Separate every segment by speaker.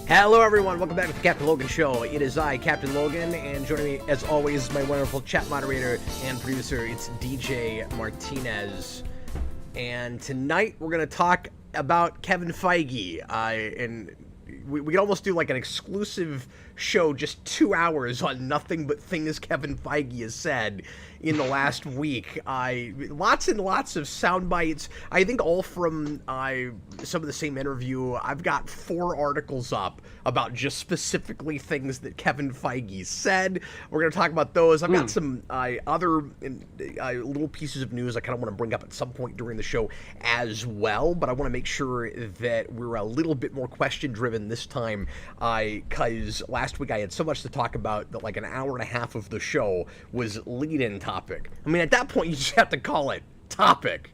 Speaker 1: Hello everyone, welcome back to the Captain Logan Show. It is I, Captain Logan, and joining me as always, my wonderful chat moderator and producer, it's DJ Martinez. And tonight we're going to talk about Kevin Feige, and we could almost do like an exclusive show, just 2 hours on nothing but things Kevin Feige has said in the last week. Lots and lots of sound bites, I think all from some of the same interview. I've got 4 articles up about just specifically things that Kevin Feige said. We're going to talk about those. I've got some other little pieces of news I kind of want to bring up at some point during the show as well, but I want to make sure that we're a little bit more question-driven this time, because last week I had so much to talk about that like an hour and a half of the show was lead-in topic. I mean, at that point, you just have to call it topic,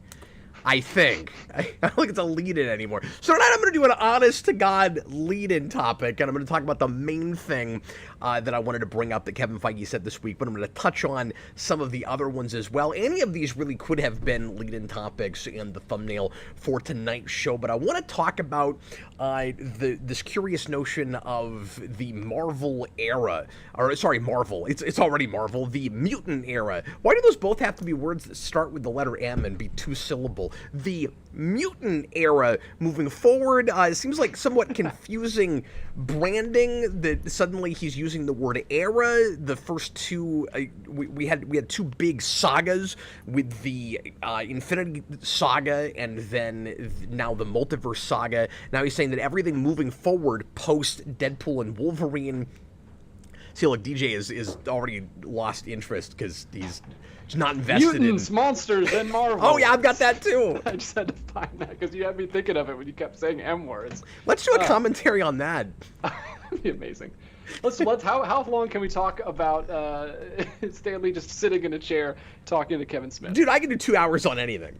Speaker 1: I think. I don't think it's a lead-in anymore. So tonight I'm going to do an honest-to-God lead-in topic, and I'm going to talk about the main thing that I wanted to bring up that Kevin Feige said this week, but I'm going to touch on some of the other ones as well. Any of these really could have been lead-in topics in the thumbnail for tonight's show, but I want to talk about this curious notion of the Marvel era, or sorry, Marvel. It's already Marvel. The Mutant era. Why do those both have to be words that start with the letter M and be 2-syllable? The Mutant era moving forward, it seems like somewhat confusing branding that suddenly he's using the word era. The first two, we had 2 big sagas with the Infinity Saga and then now the Multiverse Saga. Now he's saying that everything moving forward post Deadpool and Wolverine. See, look, DJ is already lost interest because he's not invested
Speaker 2: Mutants, monsters, and Marvel.
Speaker 1: Oh yeah, I've got that too.
Speaker 2: I just had to find that because you had me thinking of it when you kept saying M words.
Speaker 1: Let's do a commentary on that.
Speaker 2: That'd be amazing. Let's how long can we talk about Stan Lee just sitting in a chair talking to Kevin Smith?
Speaker 1: Dude, I can do 2 hours on anything.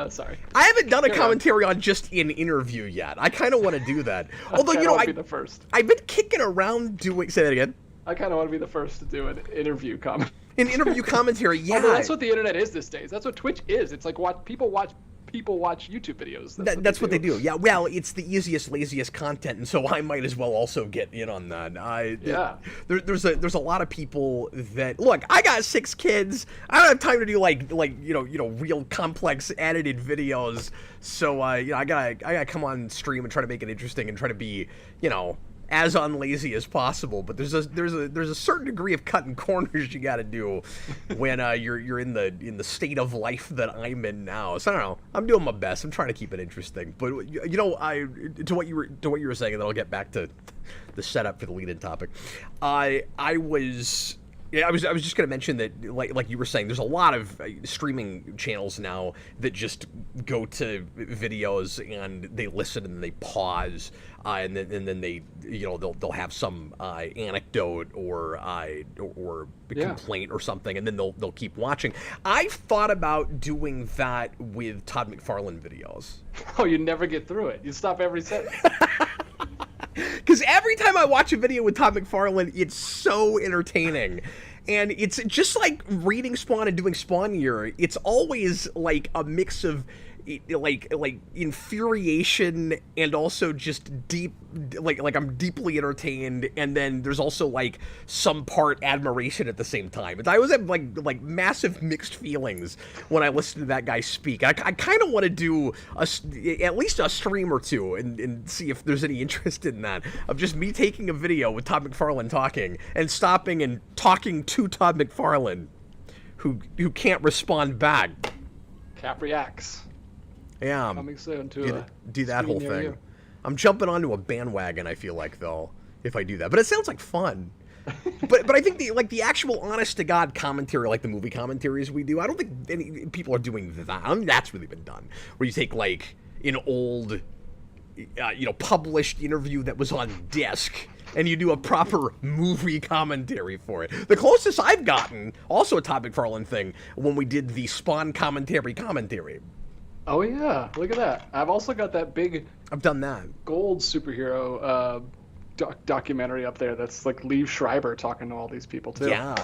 Speaker 2: Sorry.
Speaker 1: I haven't done a commentary on just an interview yet. I kind of want to do that. Although, you know,
Speaker 2: be the first.
Speaker 1: I've been kicking around doing... Say that again.
Speaker 2: I kind of want to be the first to do an interview comment.
Speaker 1: An interview commentary, yeah.
Speaker 2: Although that's what the internet is these days. That's what Twitch is. It's like people watch YouTube videos.
Speaker 1: That's what they do. Yeah, well, it's the easiest, laziest content, and so I might as well also get in on that. There's a lot of people that look. I got 6 kids. I don't have time to do like real complex edited videos. So I gotta come on stream and try to make it interesting and try to be as unlazy as possible. But there's a certain degree of cutting corners you got to do when you're in the state of life that I'm in now. So I don't know. I'm doing my best. I'm trying to keep it interesting. But to what you were saying, and then I'll get back to the setup for the lead-in topic. I was just going to mention that, like you were saying, there's a lot of streaming channels now that just go to videos and they listen and they pause, and then they they'll have some anecdote or complaint or something, and then they'll keep watching. I've thought about doing that with Todd McFarlane videos.
Speaker 2: Oh, you never get through it. You stop every sentence.
Speaker 1: Because every time I watch a video with Todd McFarlane, it's so entertaining. And it's just like reading Spawn and doing Spawn Year. It's always like a mix of like infuriation and also just deep, like I'm deeply entertained, and then there's also like some part admiration at the same time. I always have like massive mixed feelings when I listen to that guy speak. I kind of want to do at least a stream or two and see if there's any interest in that, of just me taking a video with Todd McFarlane talking and stopping and talking to Todd McFarlane, who can't respond back.
Speaker 2: Cap reacts.
Speaker 1: Yeah,
Speaker 2: coming soon to
Speaker 1: do that whole thing. I'm jumping onto a bandwagon, I feel like, though, if I do that. But it sounds like fun. but I think the actual honest to God commentary, like the movie commentaries we do, I don't think any people are doing that. I mean, that's really been done, where you take like an old published interview that was on disc and you do a proper movie commentary for it. The closest I've gotten, also a Todd McFarlane thing, when we did the Spawn commentary.
Speaker 2: Oh yeah, look at that. I've also got that big...
Speaker 1: I've done that.
Speaker 2: Gold superhero documentary up there that's like Liev Schreiber talking to all these people too.
Speaker 1: Yeah,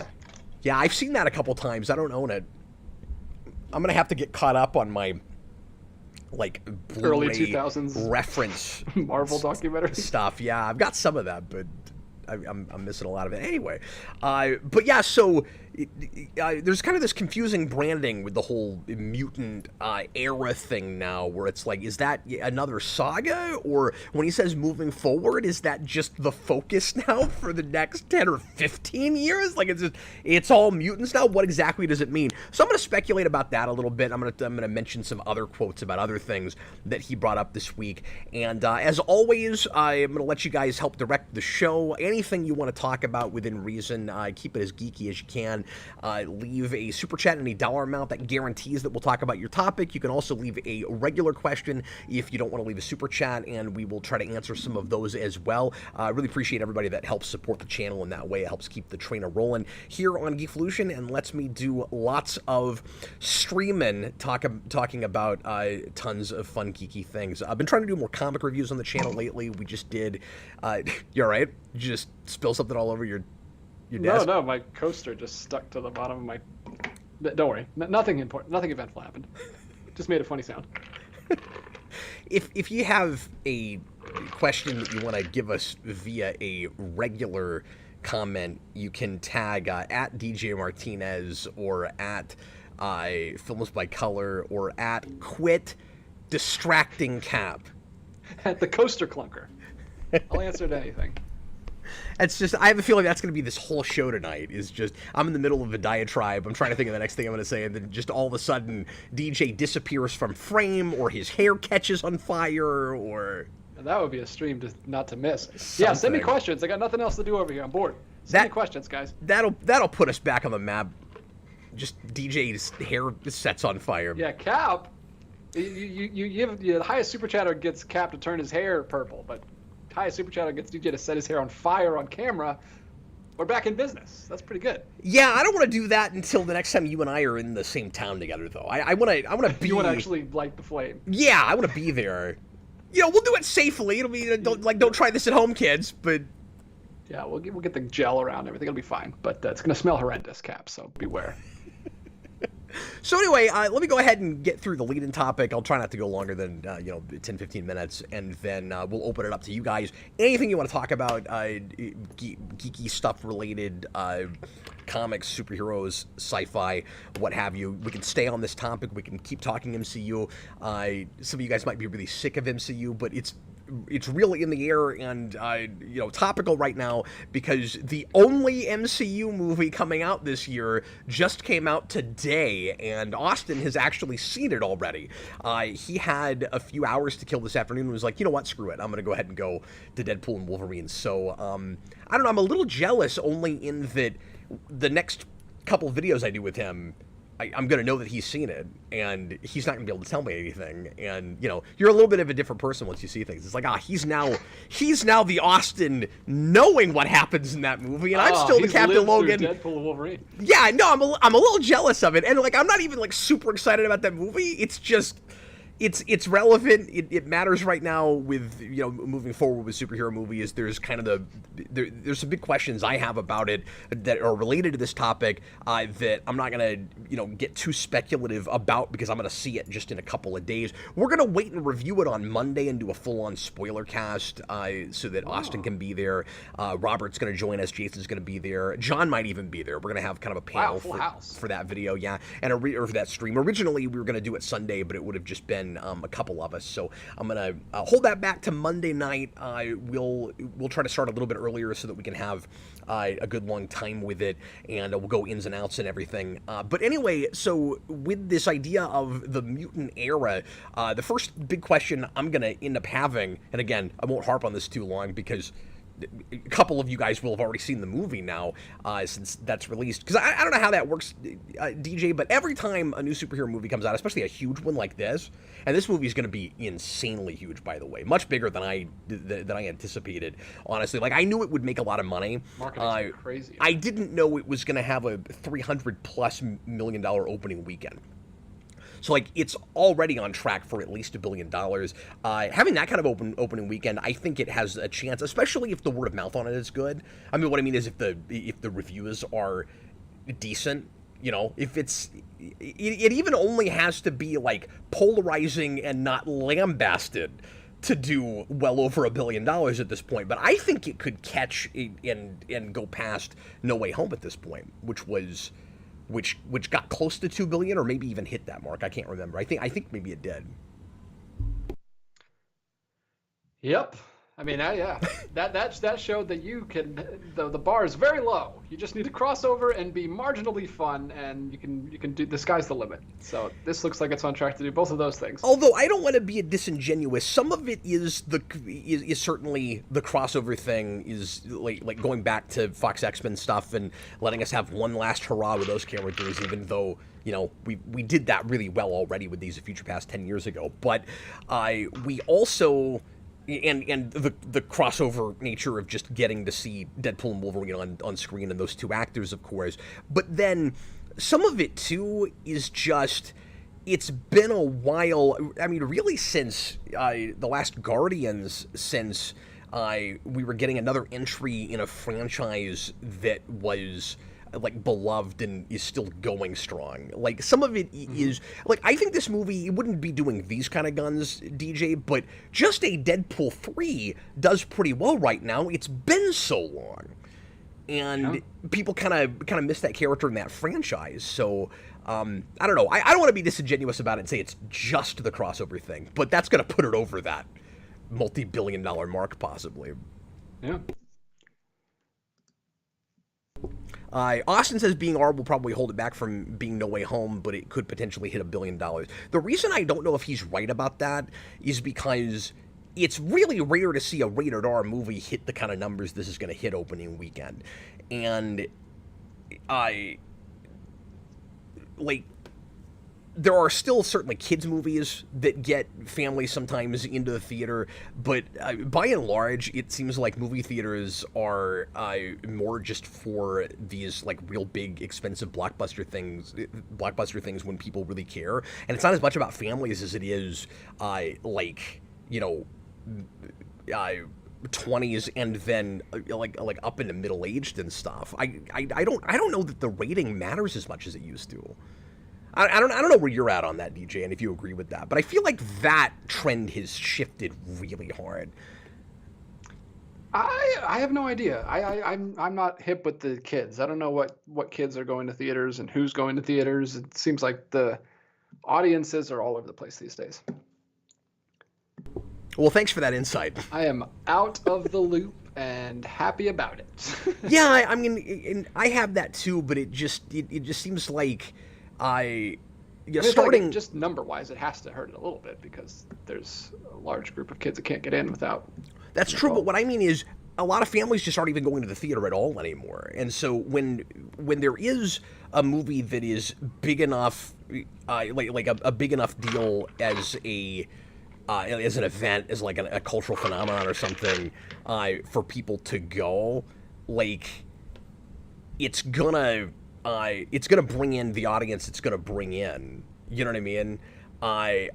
Speaker 1: I've seen that a couple times. I don't own it. I'm going to have to get caught up on my like
Speaker 2: early
Speaker 1: Blu-ray
Speaker 2: 2000s
Speaker 1: reference
Speaker 2: Marvel documentary
Speaker 1: stuff. Yeah, I've got some of that, but I'm missing a lot of it anyway. But yeah, so there's kind of this confusing branding with the whole mutant era thing now, where it's like, is that another saga? Or when he says moving forward, is that just the focus now for the next 10 or 15 years? Like, it's all mutants now? What exactly does it mean? So I'm going to speculate about that a little bit. I'm going to mention some other quotes about other things that he brought up this week. And as always, I'm going to let you guys help direct the show. Anything you want to talk about within reason, keep it as geeky as you can. Leave a super chat, any dollar amount that guarantees that we'll talk about your topic. You can also leave a regular question if you don't want to leave a super chat, and we will try to answer some of those as well. I really appreciate everybody that helps support the channel in that way. It helps keep the trainer rolling here on Geekvolution and lets me do lots of streaming, talking about tons of fun geeky things. I've been trying to do more comic reviews on the channel lately. We just did. You all right? Just spill something all over your desk?
Speaker 2: No, my coaster just stuck to the bottom of my... Don't worry. Nothing important. Nothing eventful happened. Just made a funny sound.
Speaker 1: If you have a question that you want to give us via a regular comment, you can tag at DJ Martinez or at Films by Color or at Quit Distracting Cap.
Speaker 2: At the Coaster Clunker. I'll answer to anything.
Speaker 1: It's just, I have a feeling that's going to be this whole show tonight, is just, I'm in the middle of a diatribe, I'm trying to think of the next thing I'm going to say, and then just all of a sudden, DJ disappears from frame, or his hair catches on fire, or...
Speaker 2: That would be a stream not to miss. Something. Yeah, send me questions. I got nothing else to do over here. I'm bored. Send me questions, guys.
Speaker 1: That'll put us back on the map. Just DJ's hair sets on fire.
Speaker 2: Yeah, Cap. The highest super chatter gets Cap to turn his hair purple, but highest super chatter gets DJ to set his hair on fire on camera. We're back in business. That's pretty good.
Speaker 1: Yeah, I don't want to do that until the next time you and I are in the same town together, though. I want to be.
Speaker 2: You want to actually light the flame.
Speaker 1: Yeah, I want to be there. We'll do it safely. It'll be don't try this at home, kids. But
Speaker 2: yeah, we'll get the gel around everything. It'll be fine. But it's gonna smell horrendous, Cap. So beware.
Speaker 1: So anyway, let me go ahead and get through the lead-in topic. I'll try not to go longer than 10-15 minutes, and then we'll open it up to you guys. Anything you want to talk about, geeky stuff related, comics, superheroes, sci-fi, what have you. We can stay on this topic. We can keep talking MCU. Some of you guys might be really sick of MCU, but it's really in the air and topical right now, because the only MCU movie coming out this year just came out today, and Austin has actually seen it already. He had a few hours to kill this afternoon and was like, you know what, screw it, I'm gonna go ahead and go to Deadpool and Wolverine. So I don't know, I'm a little jealous, only in that the next couple videos I do with him, I'm going to know that he's seen it, and he's not going to be able to tell me anything. And, you're a little bit of a different person once you see things. It's like, he's now the Austin knowing what happens in that movie, and I'm still the Captain Logan.
Speaker 2: Deadpool and Wolverine.
Speaker 1: Yeah, no, I'm a little jealous of it. And, I'm not even, super excited about that movie. It's just... It's relevant. It matters right now with moving forward with superhero movies. There's kind of there's some big questions I have about it that are related to this topic that I'm not gonna get too speculative about, because I'm gonna see it just in a couple of days. We're gonna wait and review it on Monday and do a full-on spoiler cast so that Austin can be there. Robert's gonna join us. Jason's gonna be there. John might even be there. We're gonna have kind of a panel for that video, yeah, and or for that stream. Originally we were gonna do it Sunday, but it would have just been a couple of us, so I'm gonna hold that back to Monday night. We'll try to start a little bit earlier so that we can have a good long time with it, and we'll go ins and outs and everything. But anyway, so with this idea of the mutant era, the first big question I'm gonna end up having, and again, I won't harp on this too long because a couple of you guys will have already seen the movie now, since that's released. Because I don't know how that works, DJ, but every time a new superhero movie comes out, especially a huge one like this, and this movie is going to be insanely huge, by the way, much bigger than I anticipated, honestly. I knew it would make a lot of money.
Speaker 2: Marketing's crazy.
Speaker 1: I didn't know it was going to have a $300+ million opening weekend. So, it's already on track for at least $1 billion. Having that kind of opening weekend, I think it has a chance, especially if the word of mouth on it is good. I mean, what I mean is if the reviews are decent, You know, if it even only has to be like polarizing and not lambasted to do well over $1 billion at this point. But I think it could catch and go past No Way Home at this point, which got close to 2 billion or maybe even hit that mark. I can't remember. I think maybe it did.
Speaker 2: Yep. I mean, yeah, that showed that you can. The bar is very low. You just need to cross over and be marginally fun, and you can do. The sky's the limit. So this looks like it's on track to do both of those things.
Speaker 1: Although I don't want to be disingenuous, some of it is certainly the crossover thing is like going back to Fox X-Men stuff and letting us have one last hurrah with those characters, even though. You know, we did that really well already with Days of Future Past 10 years ago. But we also. And the crossover nature of just getting to see Deadpool and Wolverine on screen and those two actors, of course. But then some of it, too, is just... It's been a while. I mean, really since the last Guardians, since we were getting another entry in a franchise that was... like beloved and is still going strong. Like some of it is like I think this movie wouldn't be doing these kind of guns, DJ, but just a Deadpool 3 does pretty well right now. It's been so long, and people kind of miss that character in that franchise. So I don't know. I don't want to be disingenuous about it and say it's just the crossover thing, but that's going to put it over that multi-billion-dollar mark possibly.
Speaker 2: Yeah.
Speaker 1: Austin says being R will probably hold it back from being No Way Home, but it could potentially hit $1 billion. The reason I don't know if he's right about that is because it's really rare to see a rated R movie hit the kind of numbers this is going to hit opening weekend. And there are still certainly kids' movies that get families sometimes into the theater, but by and large, it seems like movie theaters are more just for these like real big, expensive blockbuster things when people really care. And it's not as much about families as it is 20s and then like up into middle aged and stuff. I don't know that the rating matters as much as it used to. I don't know where you're at on that, DJ, and if you agree with that, but I feel like that trend has shifted really hard.
Speaker 2: I have no idea. I'm not hip with the kids. I don't know what kids are going to theaters and who's going to theaters. It seems like the audiences are all over the place these days.
Speaker 1: Well, thanks for that insight.
Speaker 2: I am out of the loop and happy about it.
Speaker 1: Yeah, I mean, I have that too, but it just seems like starting
Speaker 2: like just number-wise, it has to hurt it a little bit because there's a large group of kids that can't get in without.
Speaker 1: That's true, but what I mean is a lot of families just aren't even going to the theater at all anymore. And so when there is a movie that is big enough, like a big enough deal as an event, as like a cultural phenomenon or something, for people to go, like it's gonna bring in the audience it's gonna bring in. You know what I mean? I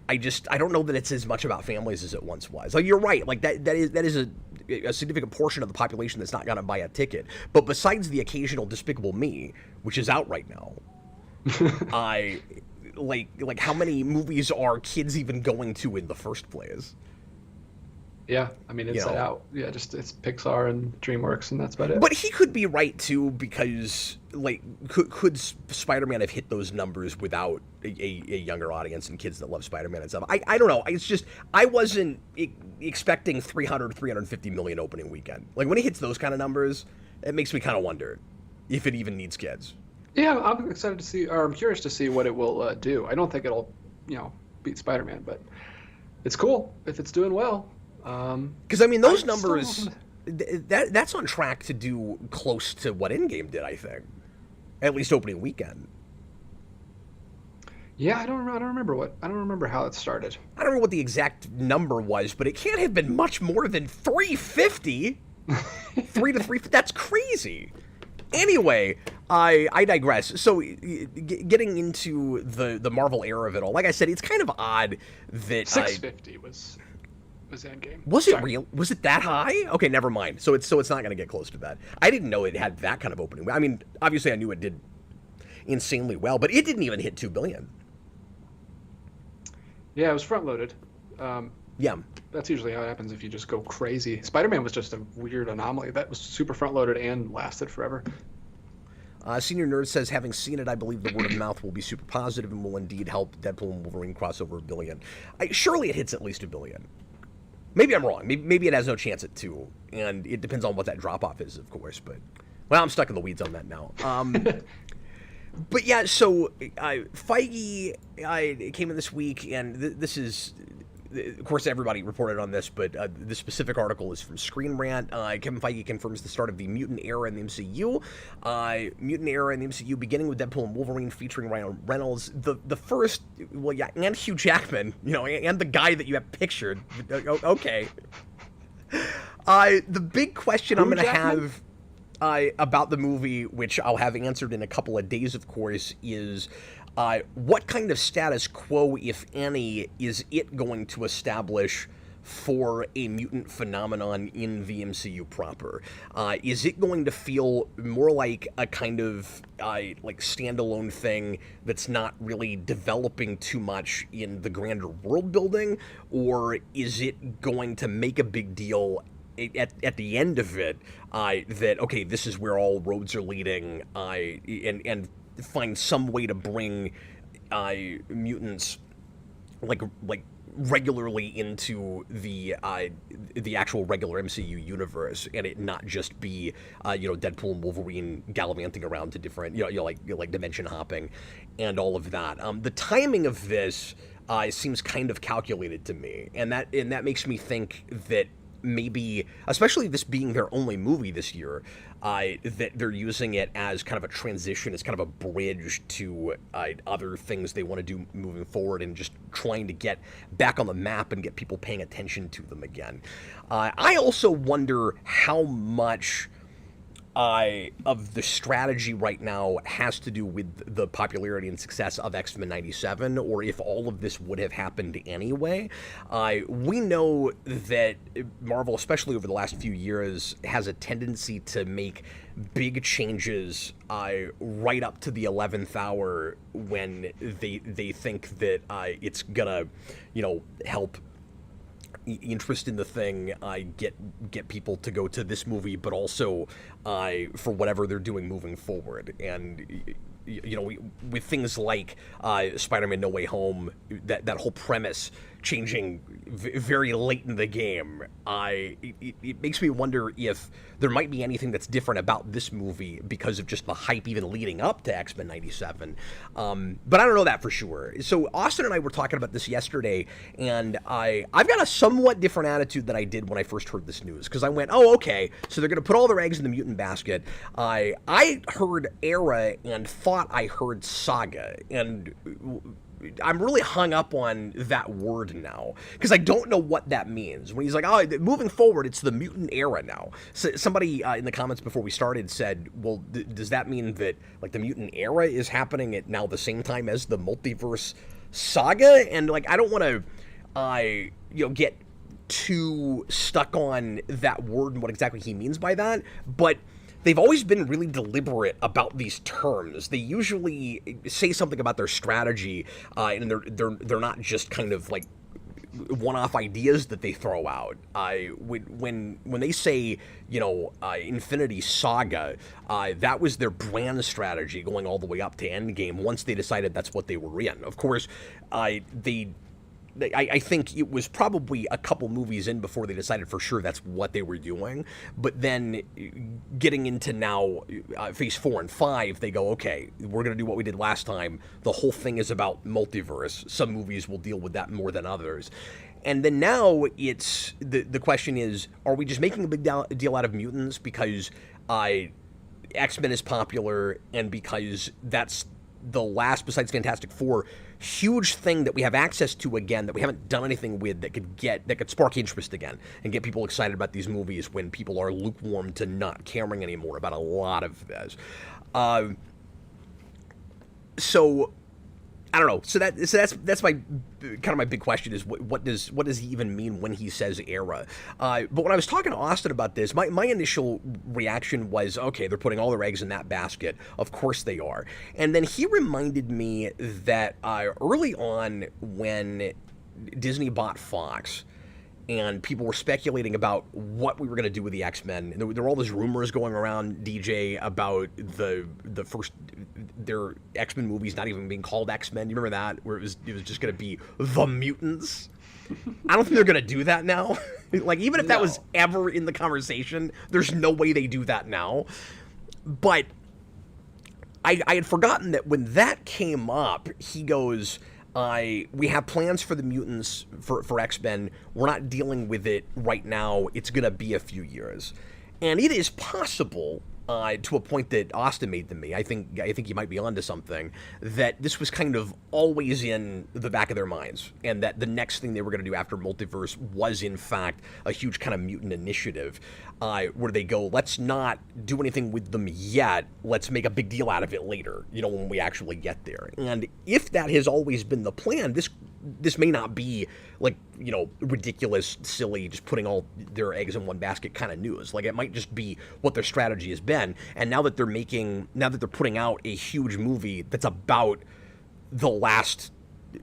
Speaker 1: don't know that it's as much about families as it once was. Like you're right. Like that is a significant portion of the population that's not gonna buy a ticket. But besides the occasional Despicable Me, which is out right now, like how many movies are kids even going to in the first place?
Speaker 2: Yeah, I mean, Inside Out. Yeah, just it's Pixar and DreamWorks, and that's about it.
Speaker 1: But he could be right too, because like, could Spider-Man have hit those numbers without a younger audience and kids that love Spider-Man and stuff? I don't know. It's just I wasn't expecting 350 million opening weekend. Like when he hits those kind of numbers, it makes me kind of wonder if it even needs kids.
Speaker 2: Yeah, I'm excited to see, or I'm curious to see what it will do. I don't think it'll, beat Spider-Man, but it's cool if it's doing well.
Speaker 1: Because I mean, those numbers, that's on track to do close to what Endgame did, I think, at least opening weekend.
Speaker 2: Yeah, I don't remember how it started.
Speaker 1: I don't remember what the exact number was, but it can't have been much more than 350. 3 to 3. That's crazy. Anyway, I digress. So, getting into the Marvel era of it all, like I said, it's kind of odd that
Speaker 2: 650 was Endgame.
Speaker 1: Was it real? Was it that high? Okay, never mind. So it's not going to get close to that. I didn't know it had that kind of opening. I mean, obviously I knew it did. insanely well, but it didn't even hit $2 billion.
Speaker 2: Yeah, it was front loaded.
Speaker 1: Yeah.
Speaker 2: That's usually how it happens if you just go crazy. Spider-Man was just a weird anomaly that was super front loaded and lasted forever.
Speaker 1: Senior Nerd says, having seen it, I believe the word of mouth will be super positive and will indeed help Deadpool and Wolverine cross over $1 billion. Surely it hits at least $1 billion. Maybe I'm wrong. Maybe it has no chance at 2, and it depends on what that drop-off is, of course. But, well, I'm stuck in the weeds on that now. But yeah, so Feige came in this week, and this is, of course, everybody reported on this, but the specific article is from Screen Rant. Kevin Feige confirms the start of the mutant era in the MCU. Mutant era in the MCU, beginning with Deadpool and Wolverine, featuring Ryan Reynolds. The first, well, yeah, and Hugh Jackman, and the guy that you have pictured. Okay. The big question I'm going to have about the movie, which I'll have answered in a couple of days, of course, is what kind of status quo, if any, is it going to establish for a mutant phenomenon in the MCU proper? Is it going to feel more like a kind of like standalone thing that's not really developing too much in the grander world building, or is it going to make a big deal at the end of it, that, okay, this is where all roads are leading, and find some way to bring mutants like regularly into the actual regular MCU universe, and it not just be Deadpool and Wolverine gallivanting around to different like dimension hopping and all of that. The timing of this seems kind of calculated to me, and that makes me think that maybe, especially this being their only movie this year, that they're using it as kind of a transition, as kind of a bridge to other things they want to do moving forward, and just trying to get back on the map and get people paying attention to them again. I also wonder how much of the strategy right now has to do with the popularity and success of X-Men 97, or if all of this would have happened anyway. We know that Marvel, especially over the last few years, has a tendency to make big changes right up to the 11th hour when they think that it's gonna, help interest in the thing, get people to go to this movie, but also for whatever they're doing moving forward. And with things like Spider-Man No Way Home, that whole premise changing very late in the game, it makes me wonder if there might be anything that's different about this movie because of just the hype even leading up to X-Men 97. But I don't know that for sure. So Austin and I were talking about this yesterday, and I've got a somewhat different attitude than I did when I first heard this news, because I went, oh, okay, so they're going to put all their eggs in the mutant basket. I heard era and thought I heard saga, and I'm really hung up on that word now, because I don't know what that means. When he's like, oh, moving forward, it's the mutant era now. So somebody in the comments before we started said, well, does that mean that like the mutant era is happening at now the same time as the Multiverse Saga? And like, I don't want to, get too stuck on that word and what exactly he means by that, but they've always been really deliberate about these terms. They usually say something about their strategy, and they're not just kind of like one-off ideas that they throw out. When they say, Infinity Saga, that was their brand strategy going all the way up to Endgame. Once they decided that's what they were in, of course, I think it was probably a couple movies in before they decided for sure that's what they were doing. But then getting into now phase 4 and 5, they go, okay, we're going to do what we did last time. The whole thing is about multiverse. Some movies will deal with that more than others. And then now it's the question is, are we just making a big deal out of mutants because X-Men is popular and because that's the last, besides Fantastic Four, huge thing that we have access to again, that we haven't done anything with, that could spark interest again and get people excited about these movies when people are lukewarm to not caring anymore about a lot of this. So I don't know. So that's my kind of my big question is what does he even mean when he says era? But when I was talking to Austin about this, my initial reaction was, okay, they're putting all their eggs in that basket. Of course they are. And then he reminded me that early on when Disney bought Fox, and people were speculating about what we were going to do with the X-Men. There were all those rumors going around, DJ, about the first their X-Men movies not even being called X-Men. You remember that, where it was just going to be the Mutants? I don't think they're going to do that now. Like, even if that was ever in the conversation, there's no way they do that now. But I had forgotten that when that came up, he goes, we have plans for the mutants for X-Men. We're not dealing with it right now. It's going to be a few years. And it is possible, to a point that Austin made to me, I think he might be onto something, that this was kind of always in the back of their minds, and that the next thing they were going to do after Multiverse was, in fact, a huge kind of mutant initiative, where they go, let's not do anything with them yet, let's make a big deal out of it later, when we actually get there. And if that has always been the plan, this may not be like, ridiculous, silly, just putting all their eggs in one basket kind of news. Like, it might just be what their strategy has been. And now that they're putting out a huge movie that's about the last,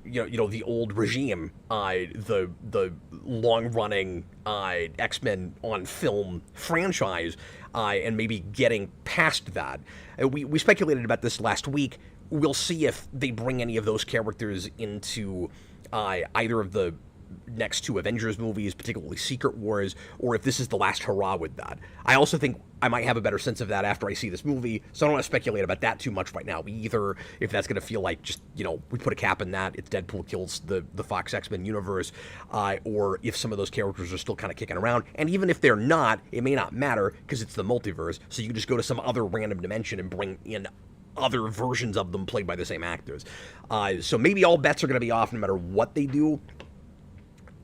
Speaker 1: the old regime, the long-running X-Men on film franchise, and maybe getting past that. We speculated about this last week. We'll see if they bring any of those characters into either of the next two Avengers movies, particularly Secret Wars, or if this is the last hurrah with that. I also think I might have a better sense of that after I see this movie, so I don't want to speculate about that too much right now either, if that's going to feel like just, we put a cap in that, it's Deadpool kills the Fox X-Men universe, or if some of those characters are still kind of kicking around. And even if they're not, it may not matter, because it's the multiverse, so you can just go to some other random dimension and bring in other versions of them played by the same actors. So maybe all bets are going to be off no matter what they do.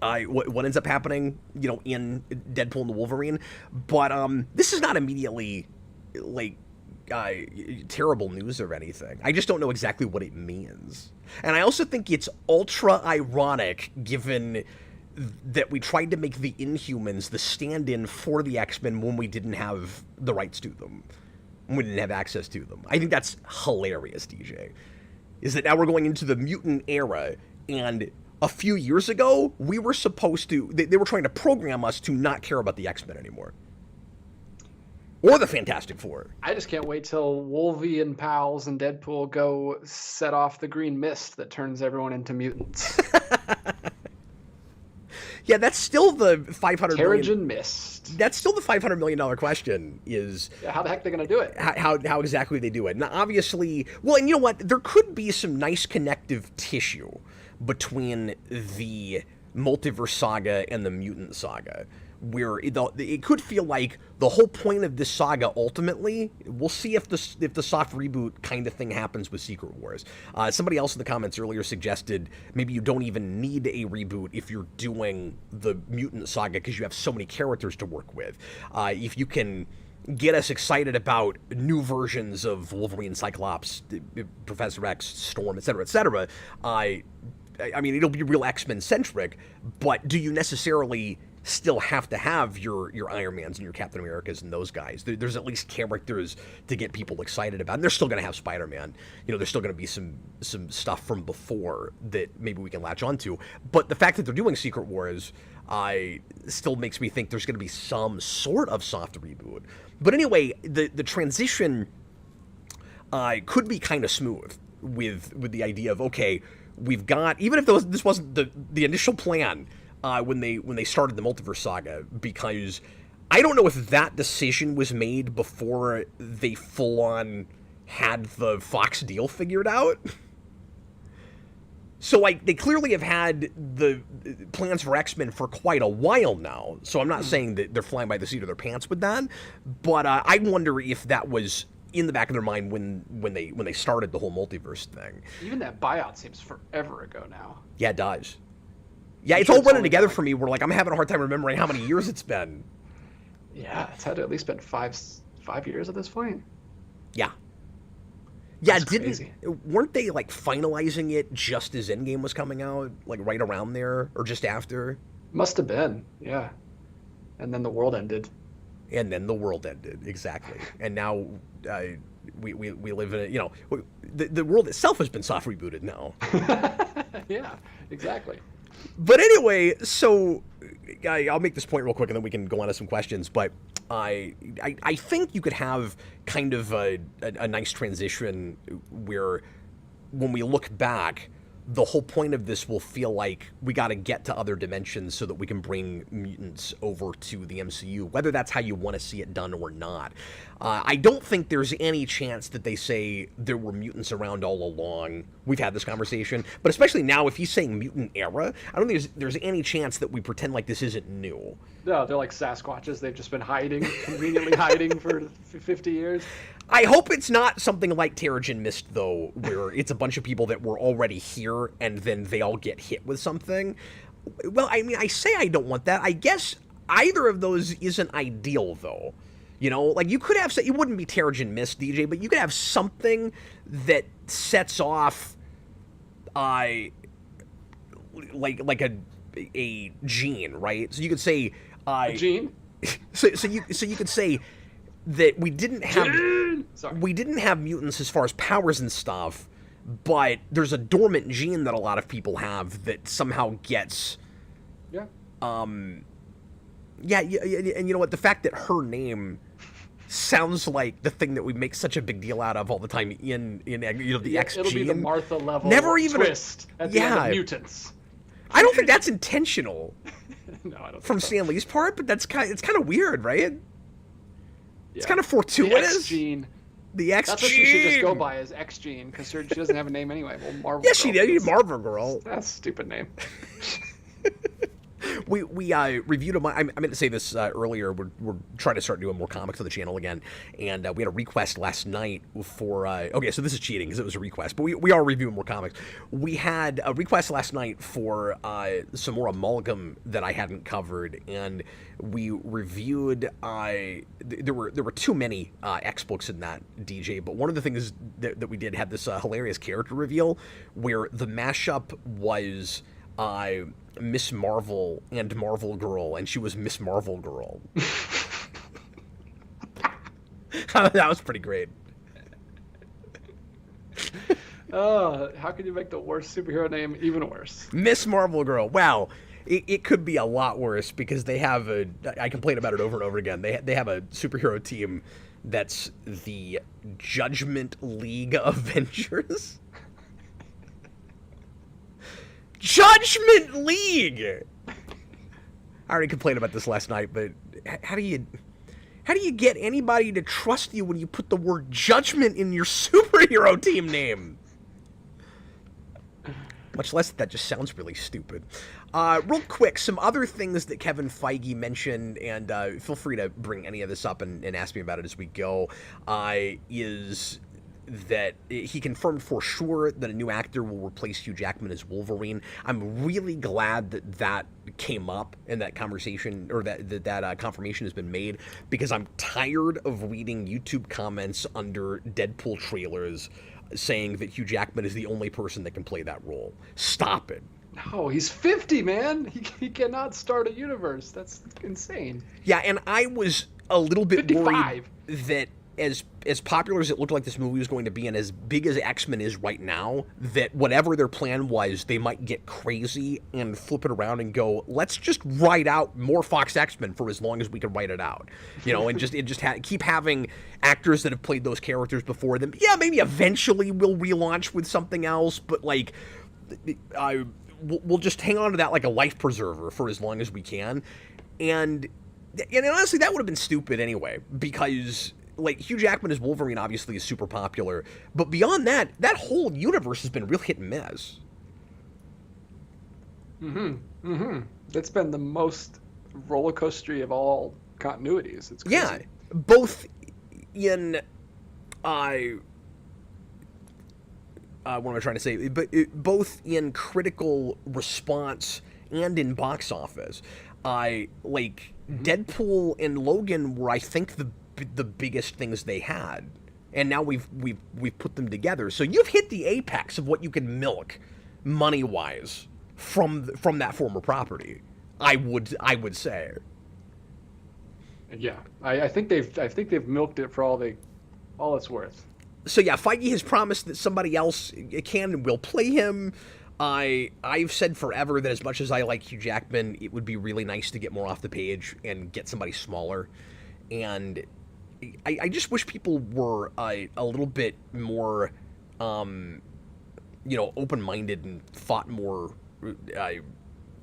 Speaker 1: What ends up happening, in Deadpool and the Wolverine. But this is not immediately, like, terrible news or anything. I just don't know exactly what it means. And I also think it's ultra ironic, given that we tried to make the Inhumans the stand-in for the X-Men when we didn't have the rights to them. We didn't have access to them. I think that's hilarious, DJ. Is that now we're going into the mutant era, and a few years ago, we were supposed to... They were trying to program us to not care about the X-Men anymore. Or the Fantastic Four.
Speaker 2: I just can't wait till Wolvie and Pals and Deadpool go set off the green mist that turns everyone into mutants.
Speaker 1: Yeah, that's still the $500
Speaker 2: Terrigen Mist.
Speaker 1: That's still the $500 million question, is...
Speaker 2: Yeah, how the heck are they going to do it?
Speaker 1: How exactly they do it. Now, obviously... Well, and you know what? There could be some nice connective tissue between the Multiverse Saga and the Mutant Saga, where it could feel like the whole point of this saga ultimately, we'll see if the soft reboot kind of thing happens with Secret Wars. Somebody else in the comments earlier suggested maybe you don't even need a reboot if you're doing the Mutant Saga because you have so many characters to work with. If you can get us excited about new versions of Wolverine, Cyclops, Professor X, Storm, etc., I mean, it'll be real X-Men centric, but do you necessarily still have to have your Iron Mans and your Captain Americas and those guys? There's at least characters to get people excited about, and they're still going to have Spider-Man. There's still going to be some stuff from before that maybe we can latch onto. But the fact that they're doing Secret Wars still makes me think there's going to be some sort of soft reboot. But anyway, the transition could be kind of smooth with the idea of, okay, we've got, even if this wasn't the initial plan when they started the Multiverse Saga, because I don't know if that decision was made before they full-on had the Fox deal figured out. So, like, they clearly have had the plans for X-Men for quite a while now, so I'm not saying that they're flying by the seat of their pants with that, but I wonder if that was in the back of their mind when they started the whole multiverse thing.
Speaker 2: Even that buyout seems forever ago now.
Speaker 1: Yeah, it does. Yeah, it's all running together for me. We're like, I'm having a hard time remembering how many years it's been.
Speaker 2: Yeah, it's had to at least been five years at this point.
Speaker 1: Yeah. Yeah,
Speaker 2: That's crazy.
Speaker 1: weren't they like finalizing it just as Endgame was coming out, like right around there or just after?
Speaker 2: Must have been, yeah. And then the world ended.
Speaker 1: And then the world ended, exactly. And now we live in a, the world itself has been soft rebooted now.
Speaker 2: Yeah, exactly.
Speaker 1: But anyway, so I'll make this point real quick, and then we can go on to some questions. But I think you could have kind of a nice transition where, when we look back, the whole point of this will feel like we got to get to other dimensions so that we can bring mutants over to the MCU, whether that's how you want to see it done or not. I don't think there's any chance that they say there were mutants around all along. We've had this conversation, but especially now, if he's saying mutant era, I don't think there's any chance that we pretend like this isn't new.
Speaker 2: No, they're like Sasquatches. They've just been hiding, conveniently hiding for 50 years.
Speaker 1: I hope it's not something like Terrigen Mist, though, where it's a bunch of people that were already here and then they all get hit with something. Well, I mean, I say I don't want that. I guess either of those isn't ideal, though. Like you could have, it wouldn't be Terrigen Mist, DJ, but you could have something that sets off, like a gene, right? So you could say,
Speaker 2: A gene?
Speaker 1: So you could say that we didn't have mutants as far as powers and stuff, but there's a dormant gene that a lot of people have that somehow gets,
Speaker 2: Yeah.
Speaker 1: and you know what? The fact that her name sounds like the thing that we make such a big deal out of all the time in the X gene.
Speaker 2: It'll be the Martha level
Speaker 1: Never even
Speaker 2: twist at the end of Mutants.
Speaker 1: I don't think that's intentional.
Speaker 2: No, I don't.
Speaker 1: From Stan Lee's part, but it's kind of weird, right?
Speaker 2: Yeah.
Speaker 1: It's kind of fortuitous.
Speaker 2: The X gene.
Speaker 1: The X
Speaker 2: That's
Speaker 1: gene.
Speaker 2: what she should just go by, as X gene, because she doesn't have a name anyway. Well, Marvel.
Speaker 1: Yeah, she did. Marvel Girl.
Speaker 2: That's a stupid name.
Speaker 1: We reviewed them. I meant to say this earlier. We're trying to start doing more comics on the channel again, and we had a request last night for. Okay, so this is cheating because it was a request, but we are reviewing more comics. We had a request last night for some more amalgam that I hadn't covered, and we reviewed. There were too many X books in that, DJ. But one of the things that we did had this hilarious character reveal where the mashup was. Miss Marvel and Marvel Girl, and she was Miss Marvel Girl. That was pretty great.
Speaker 2: How can you make the worst superhero name even worse?
Speaker 1: Miss Marvel Girl. Wow. It could be a lot worse because they have I complain about it over and over again. They have a superhero team that's the Judgment League Avengers. Judgment League. I already complained about this last night, but how do you get anybody to trust you when you put the word judgment in your superhero team name? Much less that just sounds really stupid. Real quick, some other things that Kevin Feige mentioned, and feel free to bring any of this up and ask me about it as we go, is that he confirmed for sure that a new actor will replace Hugh Jackman as Wolverine. I'm really glad that came up in that conversation, or that confirmation has been made, because I'm tired of reading YouTube comments under Deadpool trailers saying that Hugh Jackman is the only person that can play that role. Stop it.
Speaker 2: No, he's 50, man. He cannot start a universe. That's insane.
Speaker 1: Yeah, and I was a little bit
Speaker 2: 55.
Speaker 1: worried that as popular as it looked like this movie was going to be, and as big as X-Men is right now, that whatever their plan was, they might get crazy and flip it around and go, let's just write out more Fox X-Men for as long as we can write it out, and keep having actors that have played those characters before them. Yeah, maybe eventually we'll relaunch with something else, but like, we'll just hang on to that like a life preserver for as long as we can. And honestly, that would have been stupid anyway, because like Hugh Jackman as Wolverine obviously is super popular, but beyond that whole universe has been real hit and miss.
Speaker 2: It's been the most roller coastery of all continuities. It's crazy.
Speaker 1: Yeah, both in what am I trying to say? But both in critical response and in box office. Deadpool and Logan were, I think, the biggest things they had and now we've put them together. So you've hit the apex of what you can milk, money wise, from that former property. I would say.
Speaker 2: Yeah, I think they've milked it for all it's worth.
Speaker 1: So yeah, Feige has promised that somebody else can and will play him. I've said forever that as much as I like Hugh Jackman, it would be really nice to get more off the page and get somebody smaller. And I just wish people were a little bit more, open-minded and thought more. I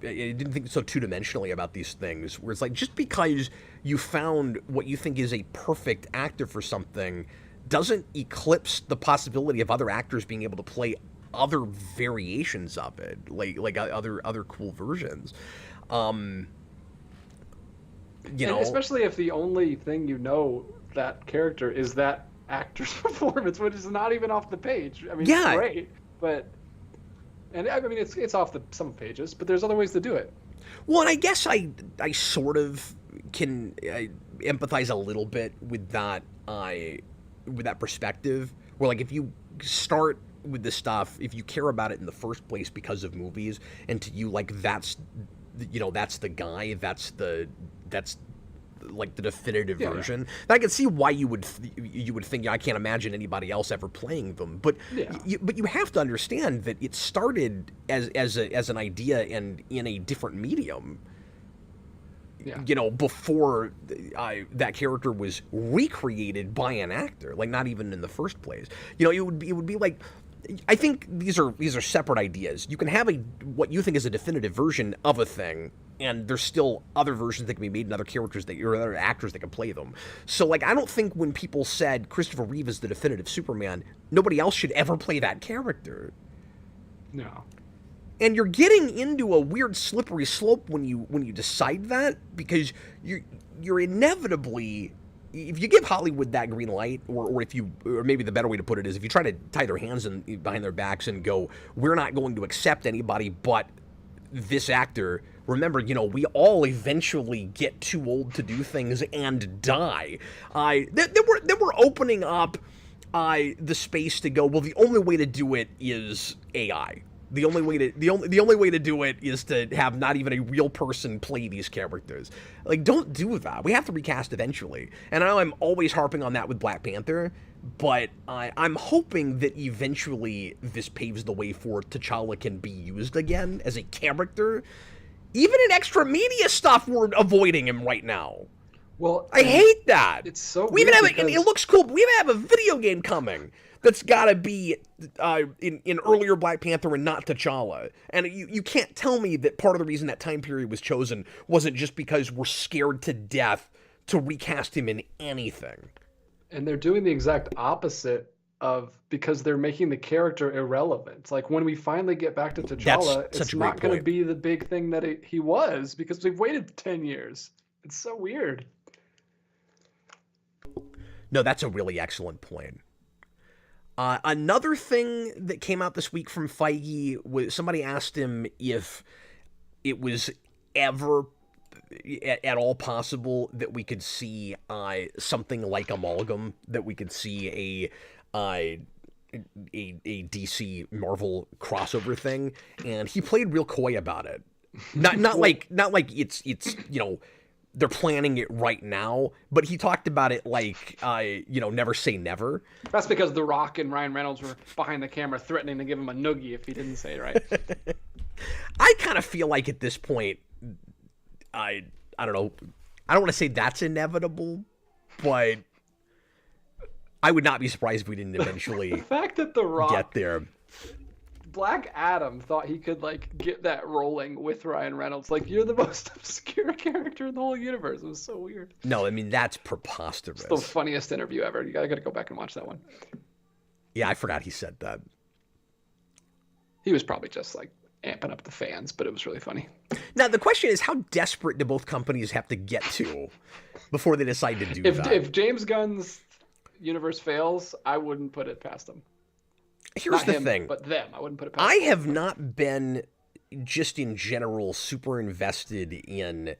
Speaker 1: didn't think so two-dimensionally about these things, where it's like, just because you found what you think is a perfect actor for something doesn't eclipse the possibility of other actors being able to play other variations of it, like other cool versions. And
Speaker 2: especially if the only thing that character is that actor's performance, which is not even off the page. I mean, it's great, but... And I mean, it's off some pages, but there's other ways to do it.
Speaker 1: Well, and I guess I sort of can empathize a little bit with that perspective, where like if you start with this stuff, if you care about it in the first place because of movies, and to you like that's the guy, that's like the definitive version. And I can see why you would think, I can't imagine anybody else ever playing them. But you have to understand that it started as an idea and in a different medium. Yeah. Before that character was recreated by an actor, like not even in the first place. It would be like, I think these are separate ideas. You can have what you think is a definitive version of a thing, and there's still other versions that can be made and other characters or other actors that can play them. So, like, I don't think when people said Christopher Reeve is the definitive Superman, nobody else should ever play that character.
Speaker 2: No.
Speaker 1: And you're getting into a weird slippery slope when you decide that, because you're inevitably, if you give Hollywood that green light, or maybe the better way to put it is, if you try to tie their hands behind their backs and go, we're not going to accept anybody but this actor. Remember, we all eventually get too old to do things and die. They were opening up the space to go, well, the only way to do it is AI. The only way to do it is to have not even a real person play these characters. Like, don't do that. We have to recast eventually. And I know I'm always harping on that with Black Panther, but I'm hoping that eventually this paves the way for T'Challa can be used again as a character. Even in extra media stuff, we're avoiding him right now.
Speaker 2: Well,
Speaker 1: I hate that.
Speaker 2: It's so
Speaker 1: we even
Speaker 2: weird
Speaker 1: have because... it looks cool, but we even have a video game coming that's got to be in earlier Black Panther and not T'Challa. And you can't tell me that part of the reason that time period was chosen wasn't just because we're scared to death to recast him in anything.
Speaker 2: And they're doing the exact opposite because they're making the character irrelevant. Like, when we finally get back to T'Challa, it's not going to be the big thing that he was, because we've waited 10 years. It's so weird.
Speaker 1: No, that's a really excellent point. Another thing that came out this week from Feige was, somebody asked him if it was ever at all possible that we could see something like Amalgam, that we could see a DC Marvel crossover thing, and he played real coy about it. Not like it's they're planning it right now, but he talked about it like, never say never.
Speaker 2: That's because The Rock and Ryan Reynolds were behind the camera threatening to give him a noogie if he didn't say it right.
Speaker 1: I kind of feel like at this point, I don't know, I don't want to say that's inevitable, but I would not be surprised if we didn't eventually
Speaker 2: the fact that The Rock
Speaker 1: get there.
Speaker 2: Black Adam thought he could get that rolling with Ryan Reynolds. Like, you're the most obscure character in the whole universe. It was so weird.
Speaker 1: No, I mean, that's preposterous.
Speaker 2: It's the funniest interview ever. You gotta go back and watch that one.
Speaker 1: Yeah, I forgot he said that.
Speaker 2: He was probably just amping up the fans, but it was really funny.
Speaker 1: Now the question is, how desperate do both companies have to get to before they decide to do that?
Speaker 2: If James Gunn's universe fails, I wouldn't put it past them.
Speaker 1: Here's
Speaker 2: Not
Speaker 1: the
Speaker 2: him,
Speaker 1: thing.
Speaker 2: But them. I wouldn't put it past
Speaker 1: them.
Speaker 2: them.
Speaker 1: Have not been, just in general, super invested in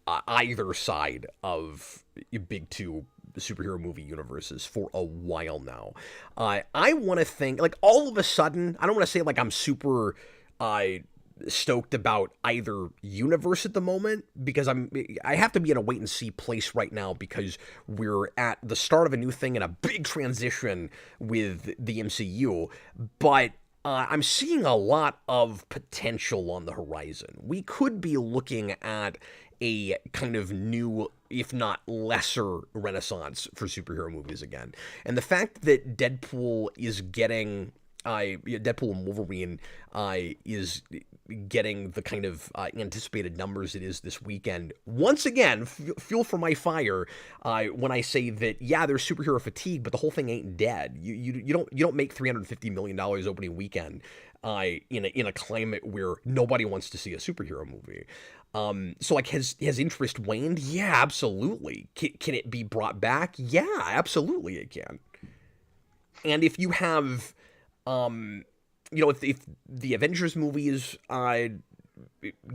Speaker 1: either side of big two superhero movie universes for a while now. I want to think, like, all of a sudden, I don't want to say like I'm super stoked about either universe at the moment, because I have to be in a wait and see place right now, because we're at the start of a new thing and a big transition with the MCU, but I'm seeing a lot of potential on the horizon. We could be looking at a kind of new, if not lesser, renaissance for superhero movies again. And the fact that Deadpool is getting Deadpool and Wolverine is getting the kind of anticipated numbers it is this weekend. Once again, fuel for my fire when I say that, yeah, there's superhero fatigue, but the whole thing ain't dead. You don't make $350 million opening weekend in a climate where nobody wants to see a superhero movie. So like, has interest waned? Yeah, absolutely. Can it be brought back? Yeah, absolutely it can. And if you have if the Avengers movies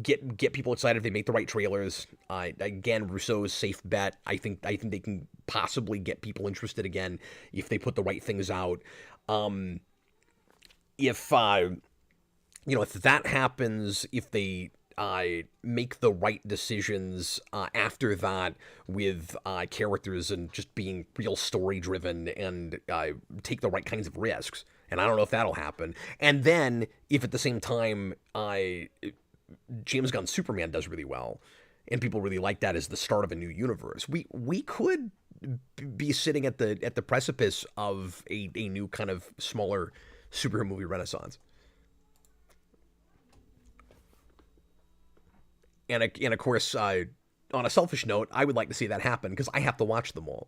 Speaker 1: get people excited, if they make the right trailers, again, Russo's safe bet. I think they can possibly get people interested again if they put the right things out. If that happens, if they make the right decisions after that with characters and just being real story driven, and take the right kinds of risks. And I don't know if that'll happen. And then, if at the same time, James Gunn's Superman does really well, and people really like that as the start of a new universe, we could be sitting at the precipice of a new kind of smaller superhero movie renaissance. And of course, on a selfish note, I would like to see that happen, because I have to watch them all.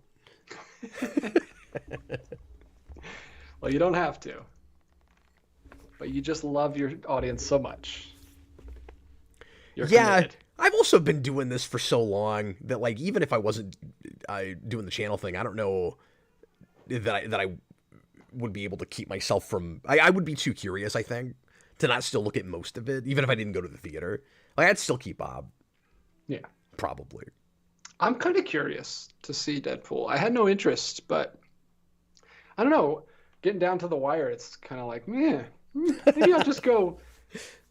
Speaker 2: Well, you don't have to, but you just love your audience so much. You're committed.
Speaker 1: I've also been doing this for so long that, like, even if I wasn't doing the channel thing, I don't know that I would be able to keep myself from. I would be too curious, I think, to not still look at most of it, even if I didn't go to the theater. Like, I'd still keep Bob.
Speaker 2: Yeah,
Speaker 1: probably.
Speaker 2: I'm kind of curious to see Deadpool. I had no interest, but I don't know. Getting down to the wire, it's kind of like, maybe I'll just go.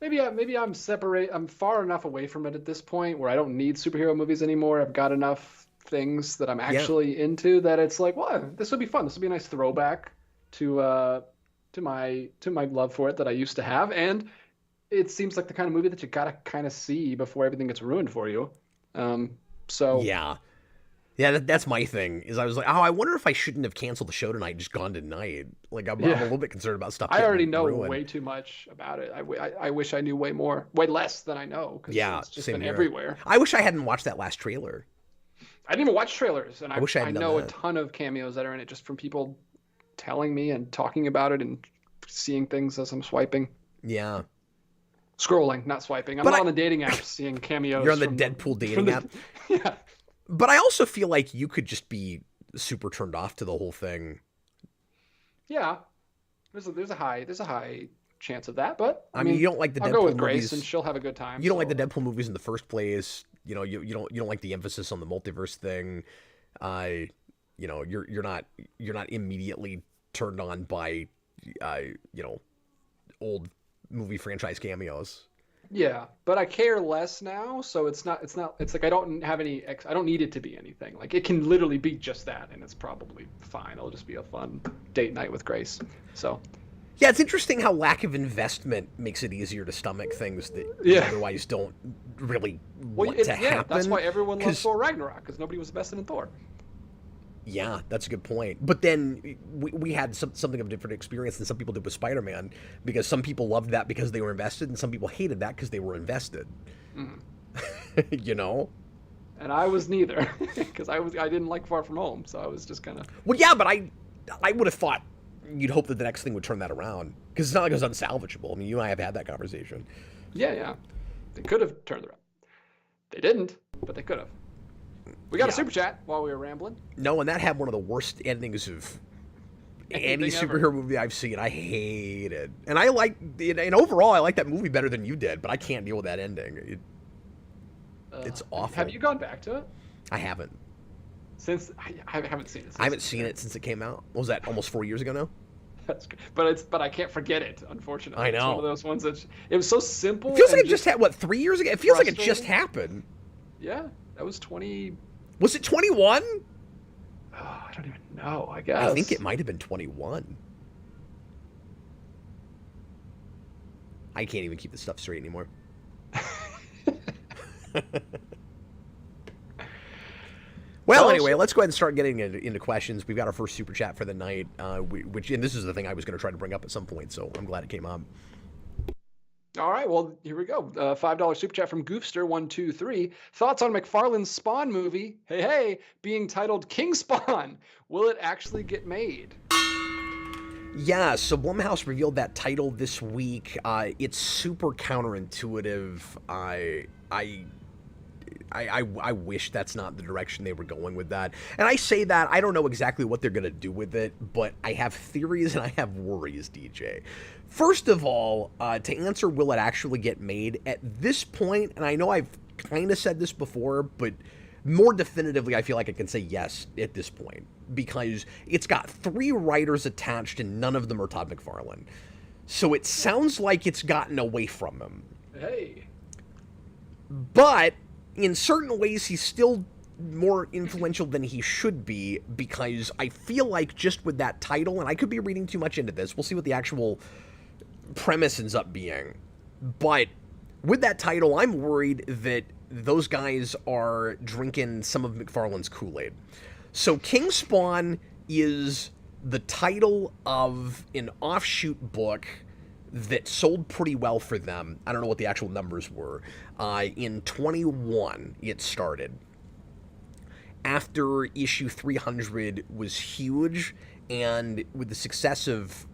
Speaker 2: Maybe I'm separate. I'm far enough away from it at this point where I don't need superhero movies anymore. I've got enough things that I'm actually into that it's like, well, this would be fun. This would be a nice throwback to my love for it that I used to have, and it seems like the kind of movie that you gotta kind of see before everything gets ruined for you. So
Speaker 1: yeah, that's my thing. Is I was like, I wonder if I shouldn't have canceled the show tonight and just gone tonight. Like, I'm a little bit concerned about stuff.
Speaker 2: I already know way too much about it. I wish I knew way less than I know. It's just been everywhere.
Speaker 1: I wish I hadn't watched that last trailer.
Speaker 2: I didn't even watch trailers, and I know
Speaker 1: a
Speaker 2: ton of cameos that are in it just from people telling me and talking about it and seeing things as I'm swiping.
Speaker 1: Yeah.
Speaker 2: Scrolling, not swiping. I'm not on the dating apps seeing cameos.
Speaker 1: You're on the Deadpool dating app?
Speaker 2: Yeah.
Speaker 1: But I also feel like you could just be super turned off to the whole thing.
Speaker 2: Yeah. There's a high chance of that, but
Speaker 1: I mean, you don't like the Deadpool movies.
Speaker 2: I'll go with Grace and she'll have a good time.
Speaker 1: You don't like the Deadpool movies in the first place. You don't like the emphasis on the multiverse thing. You're not immediately turned on by old movie franchise cameos.
Speaker 2: Yeah, but I care less now, so it's like I don't need it to be anything. Like, it can literally be just that, and it's probably fine. It'll just be a fun date night with Grace. So
Speaker 1: yeah, it's interesting how lack of investment makes it easier to stomach things that you otherwise don't really want to happen.
Speaker 2: That's why everyone loves Thor Ragnarok, because nobody was invested in Thor.
Speaker 1: Yeah, that's a good point. But then we had something of a different experience than some people did with Spider-Man, because some people loved that because they were invested, and some people hated that because they were invested.
Speaker 2: Mm. And I was neither, because I didn't like Far From Home, so I was just kind of.
Speaker 1: Well, yeah, but I would have thought you'd hope that the next thing would turn that around, because it's not like it was unsalvageable. I mean, you and I have had that conversation.
Speaker 2: Yeah, they could have turned around. They didn't, but they could have. We got a super chat while we were rambling.
Speaker 1: No, and that had one of the worst endings of any superhero movie I've seen. I hate it. And and overall, I like that movie better than you did, but I can't deal with that ending. It's awful.
Speaker 2: Have you gone back to it?
Speaker 1: I haven't.
Speaker 2: Since I haven't seen it.
Speaker 1: I haven't seen it since it came out. What was that, almost 4 years ago now?
Speaker 2: That's good. But I can't forget it. Unfortunately,
Speaker 1: I know.
Speaker 2: It's one of those ones that it was so simple.
Speaker 1: It feels like it just had 3 years ago. It feels like it just happened.
Speaker 2: Yeah, that was 20.
Speaker 1: Was it 21?
Speaker 2: Oh, I don't even know. I guess.
Speaker 1: I think it might have been 21. I can't even keep this stuff straight anymore. Well, anyway, let's go ahead and start getting into questions. We've got our first super chat for the night, and this is the thing I was going to try to bring up at some point, so I'm glad it came up.
Speaker 2: All right, well, here we go. $5 super chat from Goofster123. Thoughts on McFarlane's Spawn movie, hey, being titled King Spawn? Will it actually get made?
Speaker 1: Yeah, so Blumhouse revealed that title this week. It's super counterintuitive. I wish that's not the direction they were going with that. And I say that, I don't know exactly what they're going to do with it, but I have theories and I have worries, DJ. First of all, to answer will it actually get made, at this point, and I know I've kind of said this before, but more definitively I feel like I can say yes at this point, because it's got 3 writers attached and none of them are Todd McFarlane. So it sounds like it's gotten away from him.
Speaker 2: Hey.
Speaker 1: But in certain ways, he's still more influential than he should be, because I feel like just with that title, and I could be reading too much into this, we'll see what the actual premise ends up being, but with that title, I'm worried that those guys are drinking some of McFarlane's Kool-Aid. So King Spawn is the title of an offshoot book that sold pretty well for them. I don't know what the actual numbers were. In 21, it started. After issue 300 was huge, and with the success of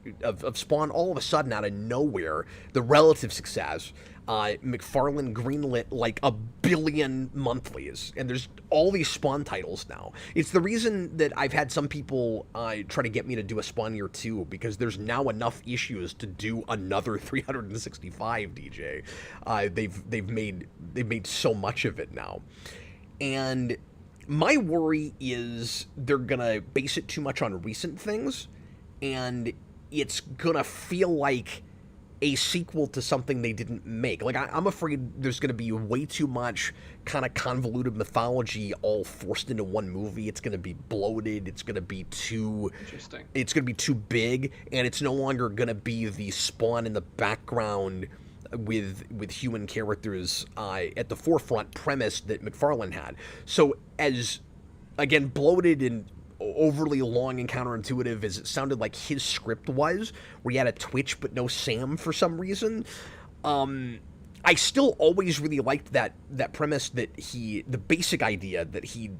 Speaker 1: Spawn, all of a sudden, out of nowhere, the relative success, McFarlane greenlit like 1 billion monthlies, and there's all these Spawn titles now. It's the reason that I've had some people try to get me to do a Spawn year 2, because there's now enough issues to do another 365, DJ. They've made so much of it now, and my worry is they're gonna base it too much on recent things, and it's gonna feel like a sequel to something they didn't make. Like, I'm afraid there's gonna be way too much kind of convoluted mythology all forced into one movie. It's gonna be bloated. It's gonna be too
Speaker 2: interesting.
Speaker 1: It's gonna be too big, and it's no longer gonna be the Spawn in the background with human characters at the forefront premise that McFarlane had. So as, again, bloated and overly long and counterintuitive as it sounded like his script was, where he had a Twitch but no Sam for some reason, I still always really liked that premise, that the basic idea that he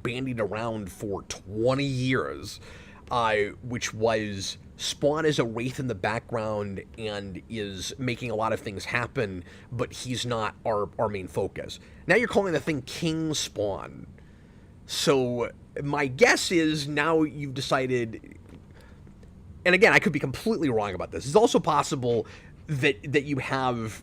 Speaker 1: bandied around for 20 years, which was Spawn is a wraith in the background and is making a lot of things happen, but he's not our main focus. Now you're calling the thing King Spawn. So my guess is now you've decided, and again, I could be completely wrong about this. It's also possible that you have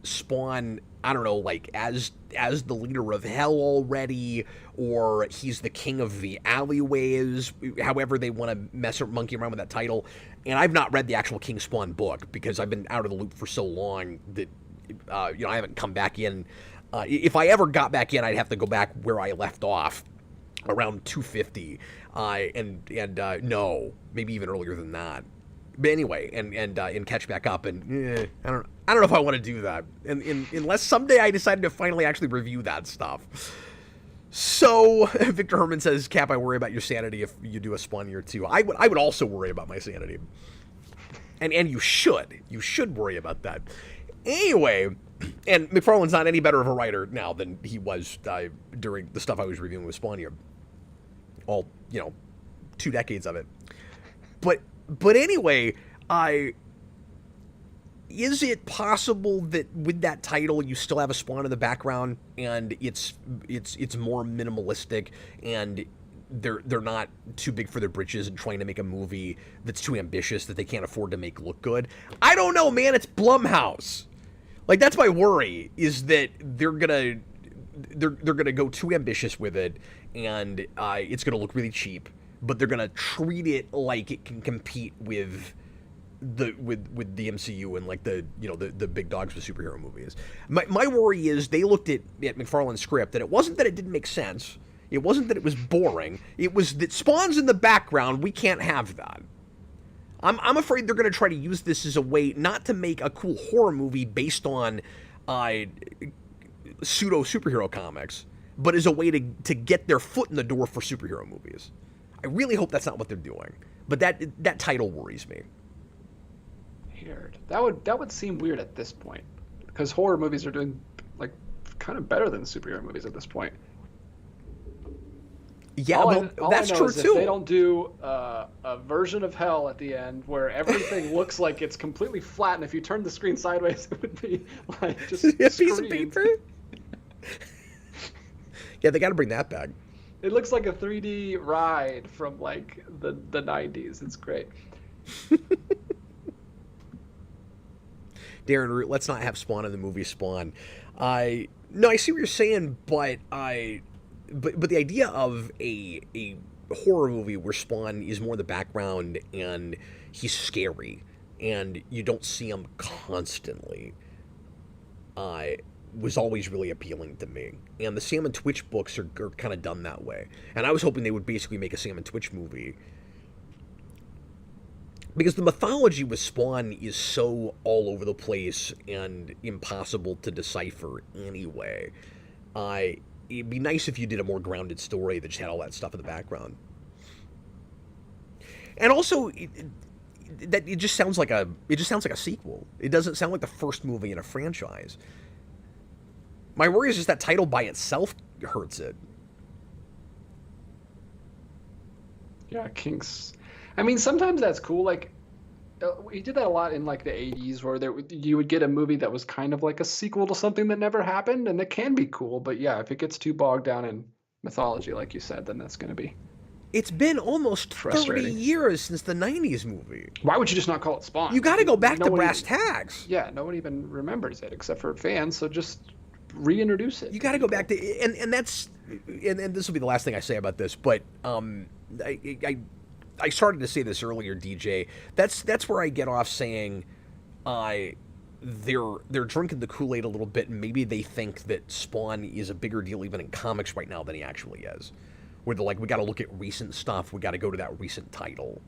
Speaker 1: Spawn, I don't know, like as the leader of hell already, or he's the king of the alleyways, however they want to monkey around with that title. And I've not read the actual King Spawn book because I've been out of the loop for so long that I haven't come back in. If I ever got back in, I'd have to go back where I left off, around 250, and no, maybe even earlier than that. But anyway, and catch back up, and I don't know if I want to do that, and unless someday I decided to finally actually review that stuff. So Victor Herman says, Cap, I worry about your sanity if you do a Spawn year 2. I would also worry about my sanity, and you should worry about that. Anyway, and McFarlane's not any better of a writer now than he was during the stuff I was reviewing with Spawn year. All 2 decades of it, But anyway, is it possible that with that title you still have a Spawn in the background and it's more minimalistic, and they're not too big for their britches and trying to make a movie that's too ambitious that they can't afford to make look good? I don't know, man. It's Blumhouse. Like, that's my worry, is that they're gonna go too ambitious with it, and it's going to look really cheap, but they're going to treat it like it can compete with the MCU and like the big dogs with superhero movies. My worry is they looked at McFarlane's script, and it wasn't that it didn't make sense. It wasn't that it was boring. It was that Spawn's in the background. We can't have that. I'm afraid they're going to try to use this as a way not to make a cool horror movie based on pseudo superhero comics, but as a way to get their foot in the door for superhero movies. I really hope that's not what they're doing, but that title worries me.
Speaker 2: Weird. That would seem weird at this point, because horror movies are doing like kind of better than superhero movies at this point.
Speaker 1: Yeah, that's true too.
Speaker 2: If they don't do a version of hell at the end where everything looks like it's completely flat, and if you turn the screen sideways, it would be like just a
Speaker 1: piece of paper. Yeah, they got to bring that back.
Speaker 2: It looks like a 3D ride from like the 90s. It's great.
Speaker 1: Darren Root, let's not have Spawn in the movie Spawn. No, I see what you're saying, but the idea of a horror movie where Spawn is more in the background and he's scary and you don't see him constantly was always really appealing to me. And the Sam and Twitch books are kind of done that way. And I was hoping they would basically make a Sam and Twitch movie, because the mythology with Spawn is so all over the place and impossible to decipher anyway. It'd be nice if you did a more grounded story that just had all that stuff in the background. And also, it just sounds like a sequel. It doesn't sound like the first movie in a franchise. My worry is just that title by itself hurts it.
Speaker 2: Yeah, Kinks. I mean, sometimes that's cool. Like, he did that a lot in like the 80s, where you would get a movie that was kind of like a sequel to something that never happened, and that can be cool. But yeah, if it gets too bogged down in mythology, like you said, then that's going to be.
Speaker 1: It's been almost 30 years since the 90s movie.
Speaker 2: Why would you just not call it Spawn?
Speaker 1: You got to go back to brass tacks.
Speaker 2: Yeah, no one even remembers it except for fans, so just reintroduce it.
Speaker 1: You got to go back to, and that's, and this will be the last thing I say about this, but I started to say this earlier, DJ. That's where I get off saying, they're drinking the Kool-Aid a little bit, and maybe they think that Spawn is a bigger deal even in comics right now than he actually is. Where they're like, we got to look at recent stuff, we got to go to that recent title.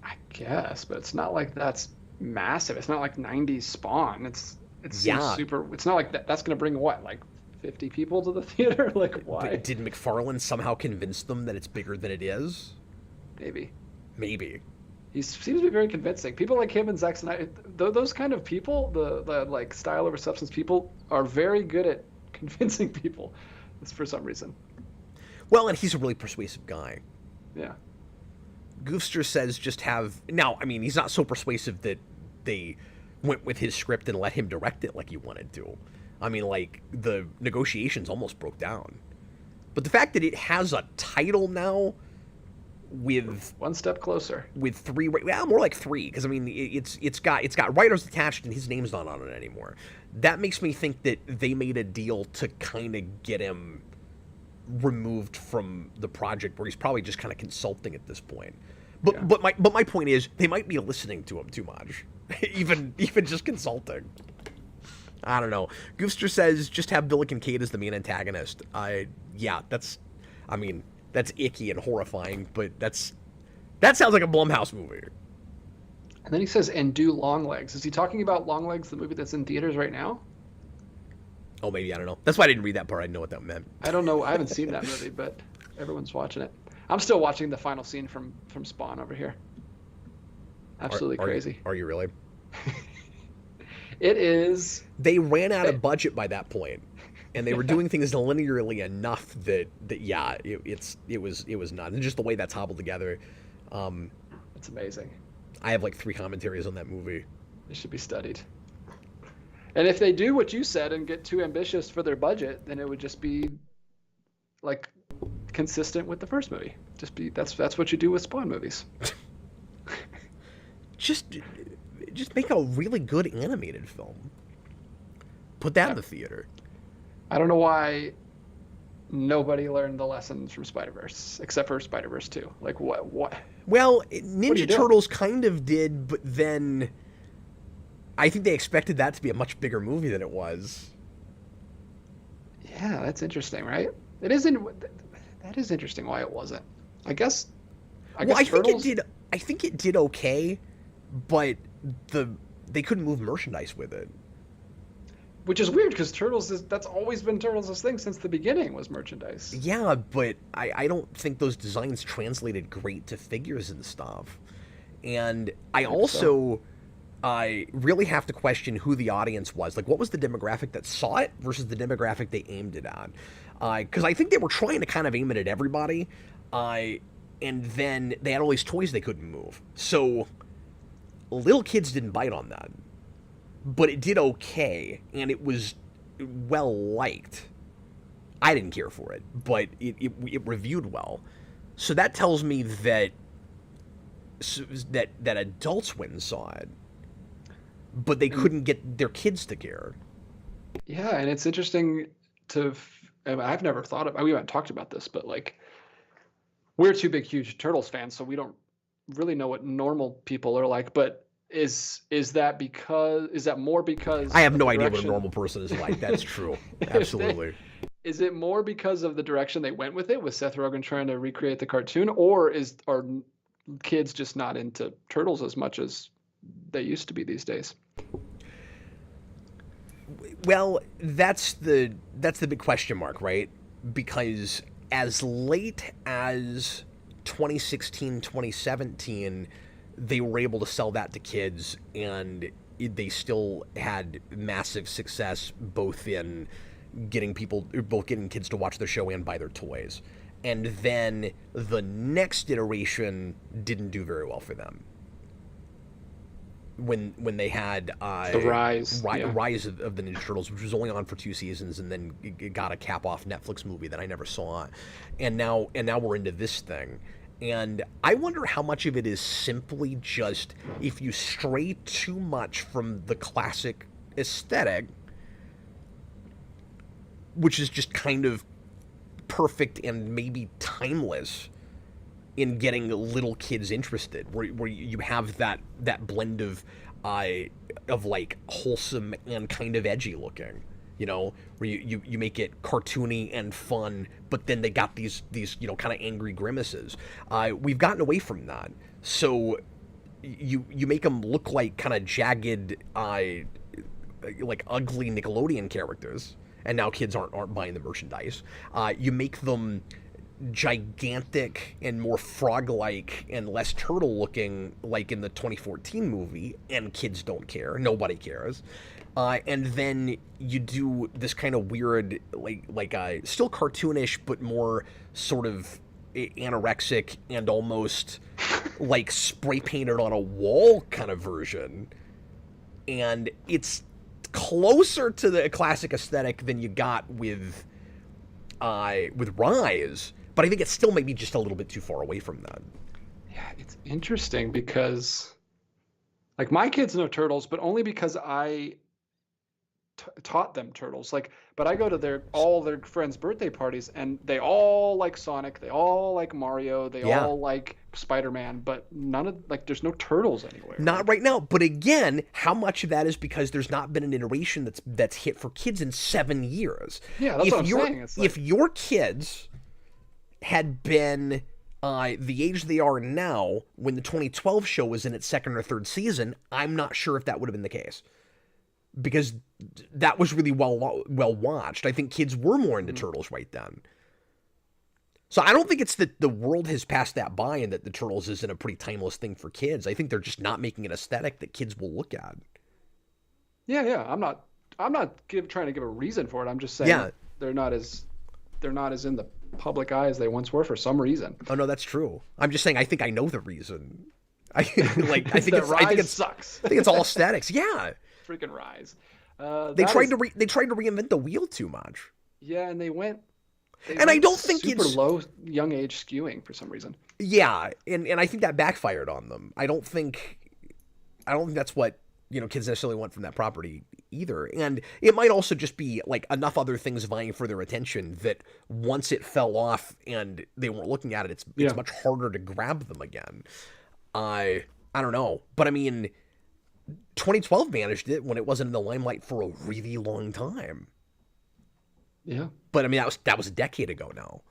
Speaker 2: I guess, but it's not like that's massive. It's not like 90s Spawn. It's super. It's not like that's going to bring what, like 50 people to the theater? Like, why?
Speaker 1: But did McFarlane somehow convince them that it's bigger than it is?
Speaker 2: Maybe. He seems to be very convincing. People like him and Zack Snyder, those kind of people, the like style over substance people, are very good at convincing people. For some reason.
Speaker 1: Well, and he's a really persuasive guy.
Speaker 2: Yeah.
Speaker 1: Goofster says just have... Now, I mean, he's not so persuasive that they went with his script and let him direct it like he wanted to. I mean, like, the negotiations almost broke down. But the fact that it has a title now with...
Speaker 2: One step closer.
Speaker 1: With three... Well, more like three, because, I mean, it's got writers attached and his name's not on it anymore. That makes me think that they made a deal to kind of get him removed from the project, where he's probably just kind of consulting at this point. But my point is, they might be listening to him too much, even just consulting. I don't know. Goofster says just have Bill Kincaid as the main antagonist. Yeah, that's icky and horrifying, but that sounds like a Blumhouse movie.
Speaker 2: And then he says, and do Longlegs. Is he talking about Longlegs, the movie that's in theaters right now?
Speaker 1: Oh, maybe. I don't know. That's why I didn't read that part. I didn't know what that meant.
Speaker 2: I don't know. I haven't seen that movie, but everyone's watching it. I'm still watching the final scene from Spawn over here. Absolutely crazy.
Speaker 1: Are you really?
Speaker 2: It is.
Speaker 1: They ran out of budget by that point, and they were doing things linearly enough that yeah, it was nuts. And just the way that's hobbled together.
Speaker 2: It's amazing.
Speaker 1: I have like 3 commentaries on that movie.
Speaker 2: It should be studied. And if they do what you said and get too ambitious for their budget, then it would just be like consistent with the first movie. That's what you do with Spawn movies.
Speaker 1: just make a really good animated film. Put that in the theater.
Speaker 2: I don't know why nobody learned the lessons from Spider-Verse except for Spider-Verse 2. Like what?
Speaker 1: Well,
Speaker 2: What are you
Speaker 1: Ninja
Speaker 2: doing?
Speaker 1: Turtles kind of did, but then I think they expected that to be a much bigger movie than it was.
Speaker 2: Yeah, that's interesting, right? It isn't. That is interesting. Why it wasn't? I guess. I
Speaker 1: Well,
Speaker 2: guess Turtles.
Speaker 1: I think it did okay, but they couldn't move merchandise with it.
Speaker 2: Which is weird because that's always been Turtles' thing since the beginning was merchandise.
Speaker 1: Yeah, but I don't think those designs translated great to figures and stuff. And I also I really have to question who the audience was. Like, what was the demographic that saw it versus the demographic they aimed it on? Because I think they were trying to kind of aim it at everybody. And then they had all these toys they couldn't move. So little kids didn't bite on that. But it did okay, and it was well liked. I didn't care for it, but it reviewed well. So that tells me that adults went and saw it, but they couldn't get their kids to care.
Speaker 2: Yeah, and it's interesting I've never thought of. We haven't talked about this, but like we're two big, huge Turtles fans, so we don't really know what normal people are like. But is that more because
Speaker 1: I have no idea what a normal person is like. That's true. Absolutely.
Speaker 2: Is it more because of the direction they went with it, with Seth Rogen trying to recreate the cartoon, or are kids just not into Turtles as much as they used to be these days?
Speaker 1: Well, that's the big question mark, right? Because as late as 2016, 2017, they were able to sell that to kids, and they still had massive success both in getting kids to watch their show and buy their toys. And then the next iteration didn't do very well for them. When they had
Speaker 2: the rise
Speaker 1: of the Ninja Turtles, which was only on for 2 seasons, and then it got a cap off Netflix movie that I never saw, and now we're into this thing. And I wonder how much of it is simply just if you stray too much from the classic aesthetic, which is just kind of perfect and maybe timeless in getting little kids interested, where you have that blend of like wholesome and kind of edgy looking. You know, where you make it cartoony and fun, but then they got these kind of angry grimaces. We've gotten away from that, so you make them look like kind of jagged, like ugly Nickelodeon characters, and now kids aren't buying the merchandise. You make them gigantic and more frog-like and less turtle-looking, like in the 2014 movie, and kids don't care. Nobody cares. And then you do this kind of weird, like still cartoonish, but more sort of anorexic and almost like spray painted on a wall kind of version. And it's closer to the classic aesthetic than you got with Rise, but I think it's still maybe just a little bit too far away from that.
Speaker 2: Yeah, it's interesting because, like, my kids know Turtles, but only because I taught them Turtles. Like, but I go to all their friends' birthday parties, and they all like Sonic, they all like Mario, they all like Spider-Man, but none of, like, there's no Turtles anywhere.
Speaker 1: Not right now. But again, how much of that is because there's not been an iteration that's hit for kids in 7 years?
Speaker 2: Yeah, that's what I'm saying. It's like,
Speaker 1: if your kids had been the age they are now when the 2012 show was in its second or third season, I'm not sure if that would have been the case. Because that was really well watched. I think kids were more into Turtles right then. So I don't think it's that the world has passed that by and that the Turtles isn't a pretty timeless thing for kids. I think they're just not making an aesthetic that kids will look at.
Speaker 2: Yeah. I'm not trying to give a reason for it. I'm just saying they're not as in the public eye as they once were for some reason.
Speaker 1: Oh no, that's true. I'm just saying I think I know the reason. I think it
Speaker 2: sucks.
Speaker 1: I think it's all aesthetics. Yeah.
Speaker 2: Freaking Rise.
Speaker 1: They tried to reinvent the wheel too much.
Speaker 2: Yeah, and they went
Speaker 1: I don't think
Speaker 2: super
Speaker 1: it's
Speaker 2: low young age skewing for some reason.
Speaker 1: Yeah, and I think that backfired on them. I don't think that's what kids necessarily want from that property either. And it might also just be like enough other things vying for their attention that once it fell off and they weren't looking at it, it's much harder to grab them again. I don't know, but I mean, 2012 managed it when it wasn't in the limelight for a really long time.
Speaker 2: Yeah,
Speaker 1: but I mean that was a decade ago now,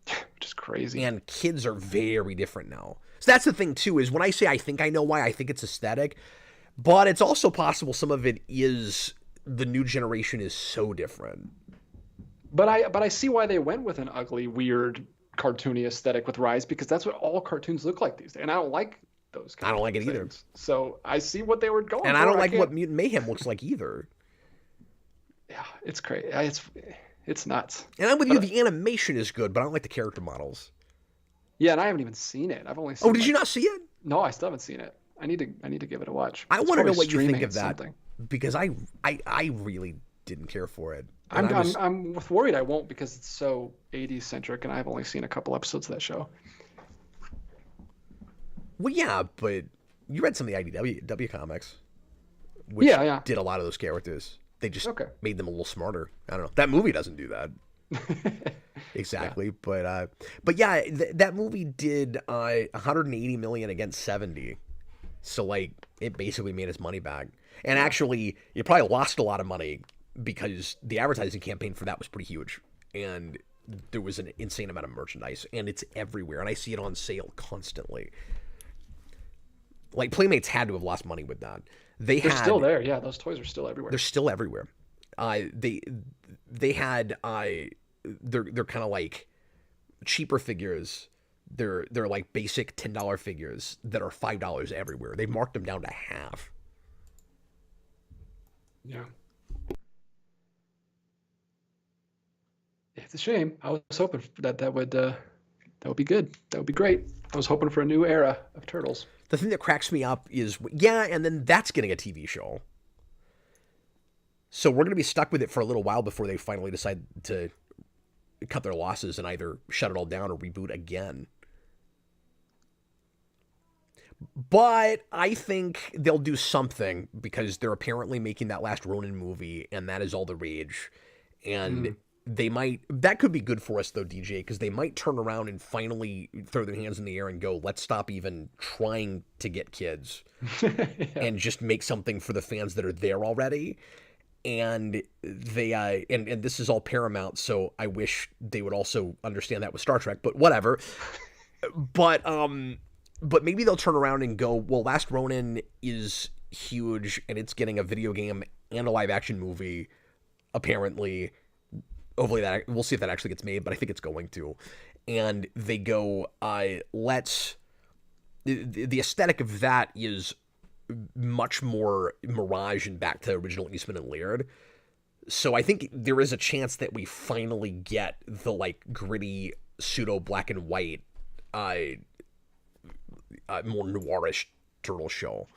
Speaker 2: which is crazy.
Speaker 1: And kids are very different now. So that's the thing too, is when I say I think I know why, I think it's aesthetic, but it's also possible some of it is the new generation is so different.
Speaker 2: But I see why they went with an ugly, weird, cartoony aesthetic with Rise, because that's what all cartoons look like these days, and I don't like those kind
Speaker 1: I don't
Speaker 2: of
Speaker 1: like
Speaker 2: things.
Speaker 1: it either.
Speaker 2: So I see what they were going
Speaker 1: and
Speaker 2: for.
Speaker 1: I don't like what Mutant Mayhem looks like either.
Speaker 2: Yeah, it's crazy. It's nuts.
Speaker 1: And I'm with you, the animation is good, but I don't like the character models.
Speaker 2: Yeah, and I haven't even seen it. I've only seen
Speaker 1: did you not see it?
Speaker 2: No, I still haven't seen it. I need to give it a watch.
Speaker 1: I want to know what you think of that, because I really didn't care for it.
Speaker 2: I'm worried I won't, because it's so 80s centric, and I've only seen a couple episodes of that show.
Speaker 1: Well, yeah, but you read some of the IDW comics, which did a lot of those characters. They just made them a little smarter. I don't know. That movie doesn't do that. Exactly. Yeah. But yeah, that movie did 180 million against 70. So like it basically made its money back. And actually, it probably lost a lot of money because the advertising campaign for that was pretty huge. And there was an insane amount of merchandise, and it's everywhere. And I see it on sale constantly. Like Playmates had to have lost money with that.
Speaker 2: They're still there. Yeah, those toys are still everywhere.
Speaker 1: They're still everywhere. They had they're kind of like cheaper figures. They're like basic $10 figures that are $5 everywhere. They marked them down to half.
Speaker 2: Yeah. It's a shame. I was hoping that would be good. That would be great. I was hoping for a new era of Turtles.
Speaker 1: The thing that cracks me up is, and then that's getting a TV show. So we're going to be stuck with it for a little while before they finally decide to cut their losses and either shut it all down or reboot again. But I think they'll do something, because they're apparently making that last Ronin movie, and that is all the rage. And that could be good for us though, DJ, because they might turn around and finally throw their hands in the air and go, let's stop even trying to get kids and just make something for the fans that are there already. And they and this is all Paramount, so I wish they would also understand that with Star Trek, but whatever. But maybe they'll turn around and go, well, Last Ronin is huge, and it's getting a video game and a live action movie, apparently. Hopefully we'll see if that actually gets made, but I think it's going to. And they go, the aesthetic of that is much more Mirage and back to original Eastman and Laird. So I think there is a chance that we finally get the like gritty pseudo black and white, more noirish turtle show,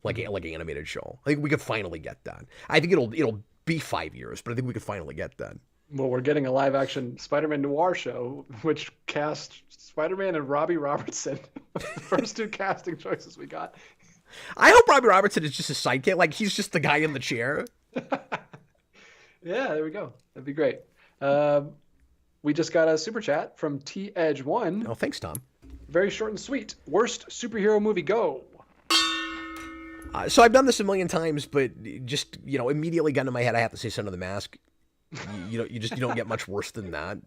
Speaker 1: like an animated show. I think we could finally get that. I think it'll be 5 years, but I think we could finally get that.
Speaker 2: Well, we're getting a live-action Spider-Man noir show, which cast Spider-Man and Robbie Robertson. The first two casting choices we got.
Speaker 1: I hope Robbie Robertson is just a sidekick. Like, he's just the guy in the chair.
Speaker 2: Yeah, there we go. That'd be great. We just got a super chat from T-Edge1.
Speaker 1: Oh, thanks, Tom.
Speaker 2: Very short and sweet. Worst superhero movie, go.
Speaker 1: So I've done this a million times, but just, immediately got into my head, I have to say Son of the Mask. You don't get much worse than that.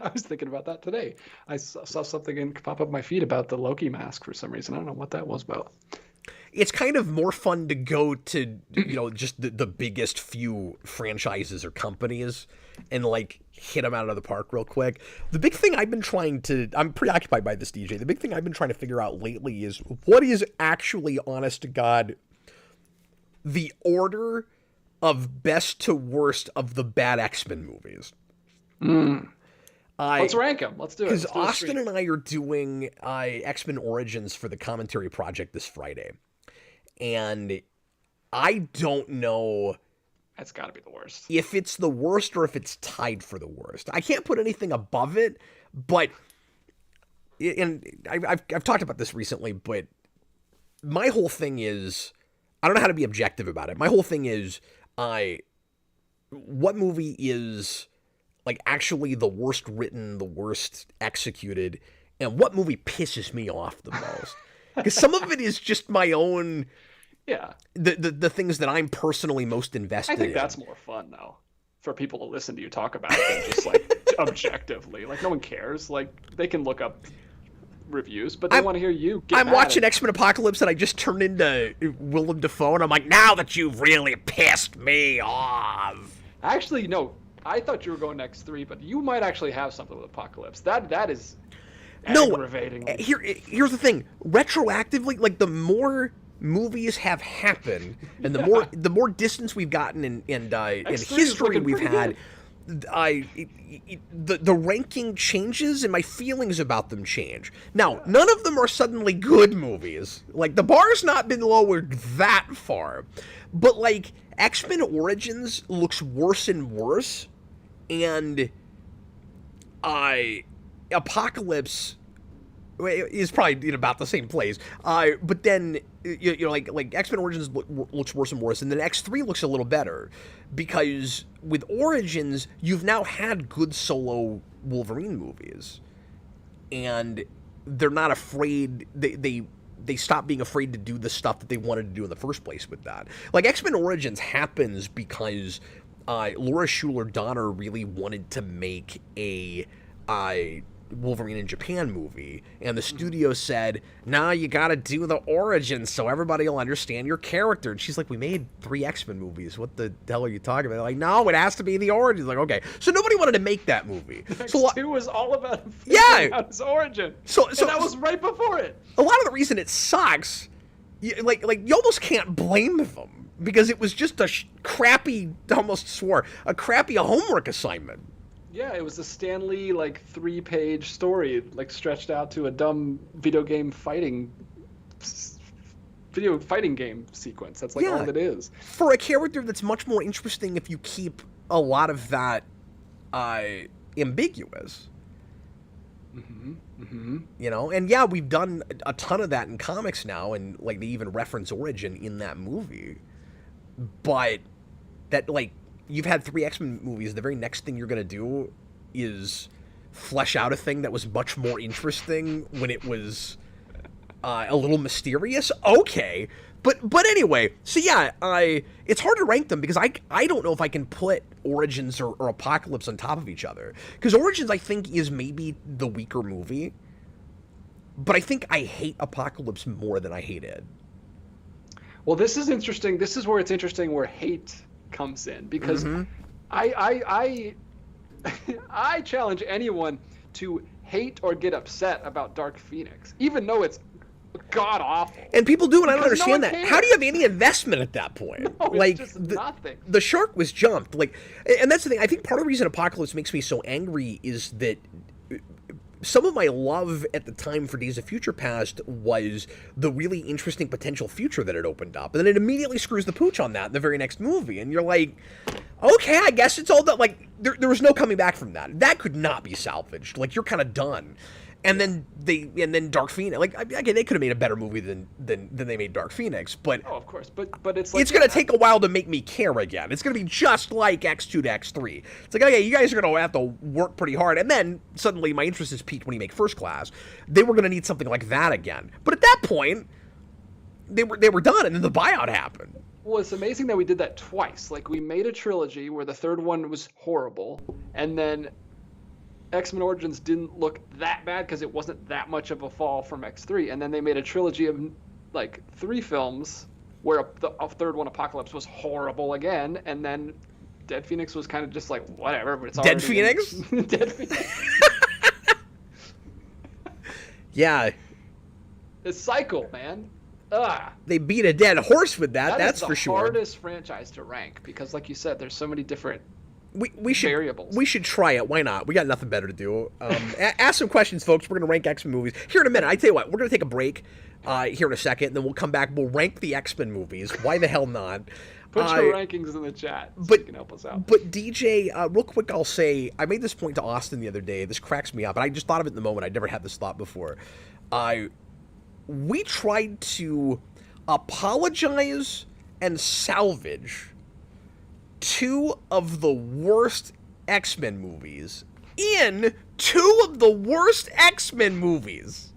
Speaker 2: I was thinking about that today. I saw something pop up my feed about the Loki mask for some reason. I don't know what that was about.
Speaker 1: It's kind of more fun to go to, just the biggest few franchises or companies and like hit them out of the park real quick. The big thing I'm preoccupied by this, DJ. The big thing I've been trying to figure out lately is what is actually, honest to God, the order of best to worst of the bad X-Men movies.
Speaker 2: Let's rank them. Let's do it.
Speaker 1: Because Austin and I are doing X-Men Origins for the commentary project this Friday. And I don't know...
Speaker 2: That's got to be the worst.
Speaker 1: If it's the worst or if it's tied for the worst. I can't put anything above it, but... And I've talked about this recently, but my whole thing is... I don't know how to be objective about it. My whole thing is, what movie is like actually the worst written, the worst executed, and what movie pisses me off the most? Because some of it is just my own, the things that I'm personally most invested in.
Speaker 2: I think that's more fun though, for people to listen to you talk about it than just like objectively. Like no one cares. Like they can look up reviews, but they want to hear you get
Speaker 1: I'm watching X-Men Apocalypse and I just turned into Willem Dafoe and I'm like, now that you've really pissed me off.
Speaker 2: Actually, no, I thought you were going X3, but you might actually have something with Apocalypse. That is aggravating.
Speaker 1: Here's the thing. Retroactively, like the more movies have happened and the more distance we've gotten in history we've had, the ranking changes and my feelings about them change. Now, none of them are suddenly good movies. Like, the bar's not been lowered that far. But, like, X-Men Origins looks worse and worse. And Apocalypse is probably in about the same place. But then, like X-Men Origins looks worse and worse, and then X3 looks a little better. Because with Origins, you've now had good solo Wolverine movies. And they're not afraid, they stop being afraid to do the stuff that they wanted to do in the first place with that. Like, X-Men Origins happens because Laura Schuler Donner really wanted to make a Wolverine in Japan movie, and the studio said, nah, you gotta do the origins so everybody will understand your character. And she's like, we made 3 X-Men movies, what the hell are you talking about? Like, no, it has to be the origins. Like, okay, so nobody wanted to make that movie. So
Speaker 2: X2 was all about him figuring out his origin. So that was right before it.
Speaker 1: A lot of the reason it sucks, like you almost can't blame them, because it was just a crappy, almost swore, a crappy homework assignment.
Speaker 2: Yeah, it was a Stan Lee, like, 3-page story, like, stretched out to a dumb video fighting game sequence. That's, like, all it is. For
Speaker 1: a character that's much more interesting if you keep a lot of that ambiguous. You know? And, yeah, we've done a ton of that in comics now, and, like, they even reference origin in that movie. But that, like, you've had 3 X-Men movies. The very next thing you're going to do is flesh out a thing that was much more interesting when it was a little mysterious. Okay. But anyway, so yeah, it's hard to rank them because I don't know if I can put Origins or Apocalypse on top of each other. Because Origins, I think, is maybe the weaker movie. But I think I hate Apocalypse more than I hate it.
Speaker 2: Well, this is interesting. This is where it's interesting where hate comes in, because I challenge anyone to hate or get upset about Dark Phoenix, even though it's god awful.
Speaker 1: And people do, and I don't understand that. How do you have any investment at that point?
Speaker 2: No,
Speaker 1: like,
Speaker 2: it's just nothing.
Speaker 1: The shark was jumped. Like, and that's the thing. I think part of the reason Apocalypse makes me so angry is that some of my love at the time for Days of Future Past was the really interesting potential future that it opened up. And then it immediately screws the pooch on that in the very next movie. And you're like, okay, I guess it's all that, like, there was no coming back from that. That could not be salvaged. Like, you're kind of done. And then Dark Phoenix, like, again, they could have made a better movie than they made Dark Phoenix, but
Speaker 2: oh, of course, but it's like,
Speaker 1: it's gonna take a while to make me care again. It's gonna be just like X2 to X3. It's like, okay, you guys are gonna have to work pretty hard, and then suddenly my interest is piqued when you make First Class. They were gonna need something like that again, but at that point, they were done, and then the buyout happened.
Speaker 2: Well, it's amazing that we did that twice. Like, we made a trilogy where the third one was horrible, and then X-Men Origins didn't look that bad because it wasn't that much of a fall from X3, and then they made a trilogy of like 3 films where a third one, Apocalypse, was horrible again, and then Dead Phoenix was kind of just like whatever, but it's
Speaker 1: Dead Phoenix.
Speaker 2: Dead Phoenix.
Speaker 1: Yeah.
Speaker 2: The cycle, man.
Speaker 1: They beat a dead horse with that. That's for sure.
Speaker 2: That's the hardest franchise to rank because, like you said, there's so many different.
Speaker 1: We should
Speaker 2: variables.
Speaker 1: We should try it. Why not? We got nothing better to do. Ask some questions, folks. We're going to rank X-Men movies here in a minute. I tell you what, we're going to take a break here in a second, and then we'll come back. We'll rank the X-Men movies. Why the hell not?
Speaker 2: Put your rankings in the chat so you can help us out.
Speaker 1: But DJ, real quick, I'll say I made this point to Austin the other day. This cracks me up, and I just thought of it in the moment. I'd never had this thought before. We tried to apologize and salvage two of the worst X-Men movies in two of the worst X-Men movies.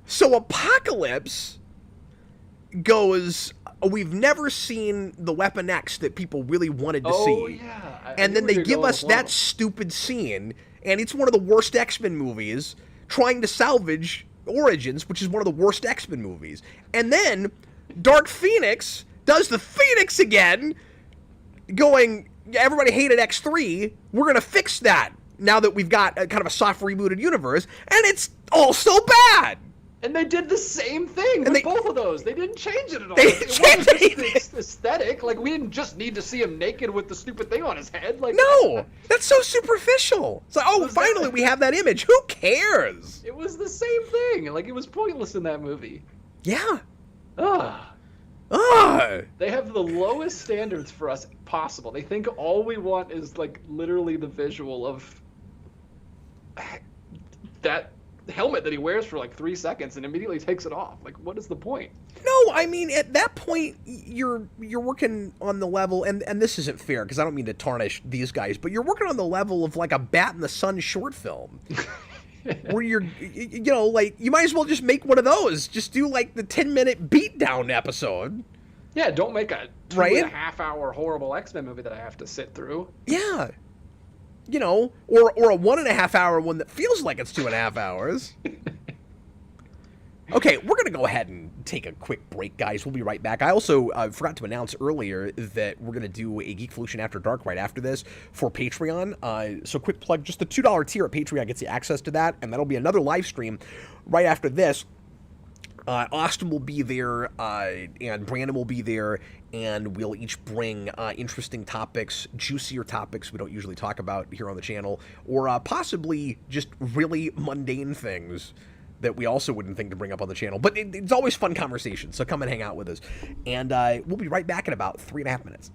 Speaker 1: So Apocalypse goes, we've never seen the Weapon X that people really wanted to see.
Speaker 2: Yeah.
Speaker 1: And then they give us that stupid scene, and it's one of the worst X-Men movies, trying to salvage Origins, which is one of the worst X-Men movies. And then Dark Phoenix does the Phoenix again, going, everybody hated X3, we're going to fix that now that we've got a kind of a soft rebooted universe, and it's also bad.
Speaker 2: And they did the same thing with both of those. They didn't change it at all.
Speaker 1: They
Speaker 2: It wasn't just the aesthetic. Like, we didn't just need to see him naked with the stupid thing on his head. Like,
Speaker 1: no, that's so superficial. It's like, oh, finally we have that image. Who cares?
Speaker 2: It was the same thing. Like, it was pointless in that movie.
Speaker 1: Yeah.
Speaker 2: They have the lowest standards for us possible. They think all we want is, like, literally the visual of that helmet that he wears for like 3 seconds and immediately takes it off. Like, what is the point?
Speaker 1: No, I mean, at that point, you're working on the level, and this isn't fair because I don't mean to tarnish these guys, but you're working on the level of like a Bat in the Sun short film. Where you're, you know, like, you might as well just make one of those. Just do like the 10-minute beatdown episode.
Speaker 2: Yeah, don't make a 2.5-hour horrible X-Men movie that I have to sit through.
Speaker 1: Yeah. You know, or a 1.5-hour one that feels like it's 2.5 hours. Okay, we're going to go ahead and take a quick break, guys. We'll be right back. I also forgot to announce earlier that we're going to do a Geekvolution After Dark right after this for Patreon. So quick plug, just the $2 tier at Patreon gets you access to that, and that'll be another live stream right after this. Austin will be there, and Brandon will be there, and we'll each bring interesting topics, juicier topics we don't usually talk about here on the channel, or possibly just really mundane things that we also wouldn't think to bring up on the channel. But it's always fun conversation, so come and hang out with us. And we'll be right back in about 3.5 minutes.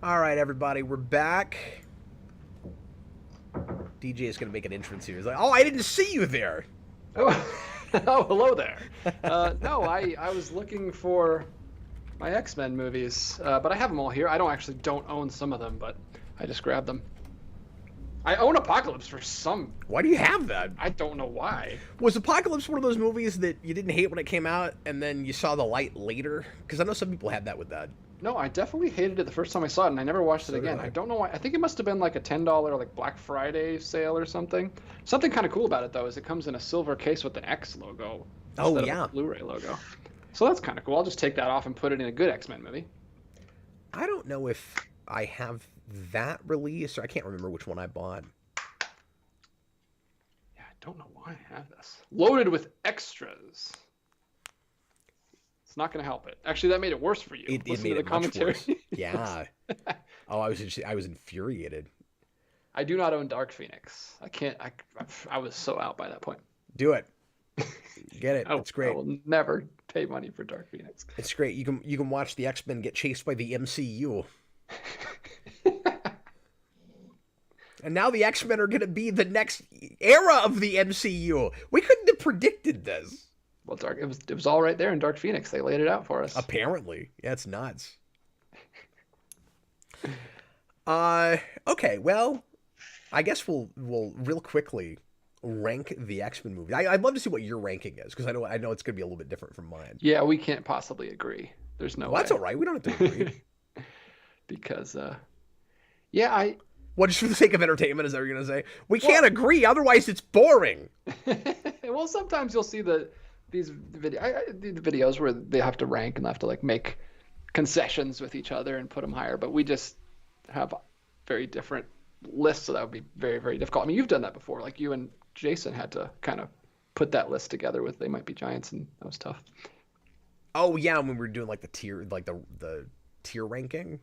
Speaker 1: All right, everybody, we're back. DJ is going to make an entrance here. He's like, oh, I didn't see you there.
Speaker 2: Oh, oh hello there. No, I was looking for my X-Men movies, but I have them all here. I don't own some of them, but I just grabbed them. I own Apocalypse for some.
Speaker 1: Why do you have that?
Speaker 2: I don't know why.
Speaker 1: Was Apocalypse one of those movies that you didn't hate when it came out, and then you saw the light later? Because I know some people had that with that.
Speaker 2: No, I definitely hated it the first time I saw it, and I never watched it again. I don't know why. I think it must have been like a $10 like Black Friday sale or something. Something kind of cool about it though is it comes in a silver case with an X logo.
Speaker 1: Oh yeah,
Speaker 2: of a Blu-ray logo. So that's kind of cool. I'll just take that off and put it in a good X-Men movie.
Speaker 1: I don't know if I have that release, or I can't remember which one I bought.
Speaker 2: Yeah, I don't know why I have this. Loaded with extras. It's not going to help it. Actually, that made it worse for you.
Speaker 1: It made it much worse. Yeah. Oh, I was infuriated.
Speaker 2: I do not own Dark Phoenix. I can't. I was so out by that point.
Speaker 1: Do it. Get it. It's great.
Speaker 2: I will never pay money for Dark Phoenix.
Speaker 1: It's great. You can watch the X-Men get chased by the MCU. And now the X-Men are going to be the next era of the MCU. We couldn't have predicted this.
Speaker 2: Well, it was all right there in Dark Phoenix. They laid it out for us.
Speaker 1: Apparently. Yeah, it's nuts. Okay, well, I guess we'll real quickly rank the X-Men movie. I'd love to see what your ranking is, because I know it's going to be a little bit different from mine.
Speaker 2: Yeah, we can't possibly agree. There's no way.
Speaker 1: That's all right. We don't have to agree.
Speaker 2: Because,
Speaker 1: Well, just for the sake of entertainment, is that what you're going to say? We can't agree, otherwise it's boring.
Speaker 2: Well, sometimes you'll see these videos where they have to rank and they have to like make concessions with each other and put them higher, but we just have very different lists, so that would be very, very difficult. I mean, you've done that before. Like you and Jason had to kind of put that list together with They Might Be Giants, and that was tough.
Speaker 1: Oh yeah, when we were doing like the tier ranking.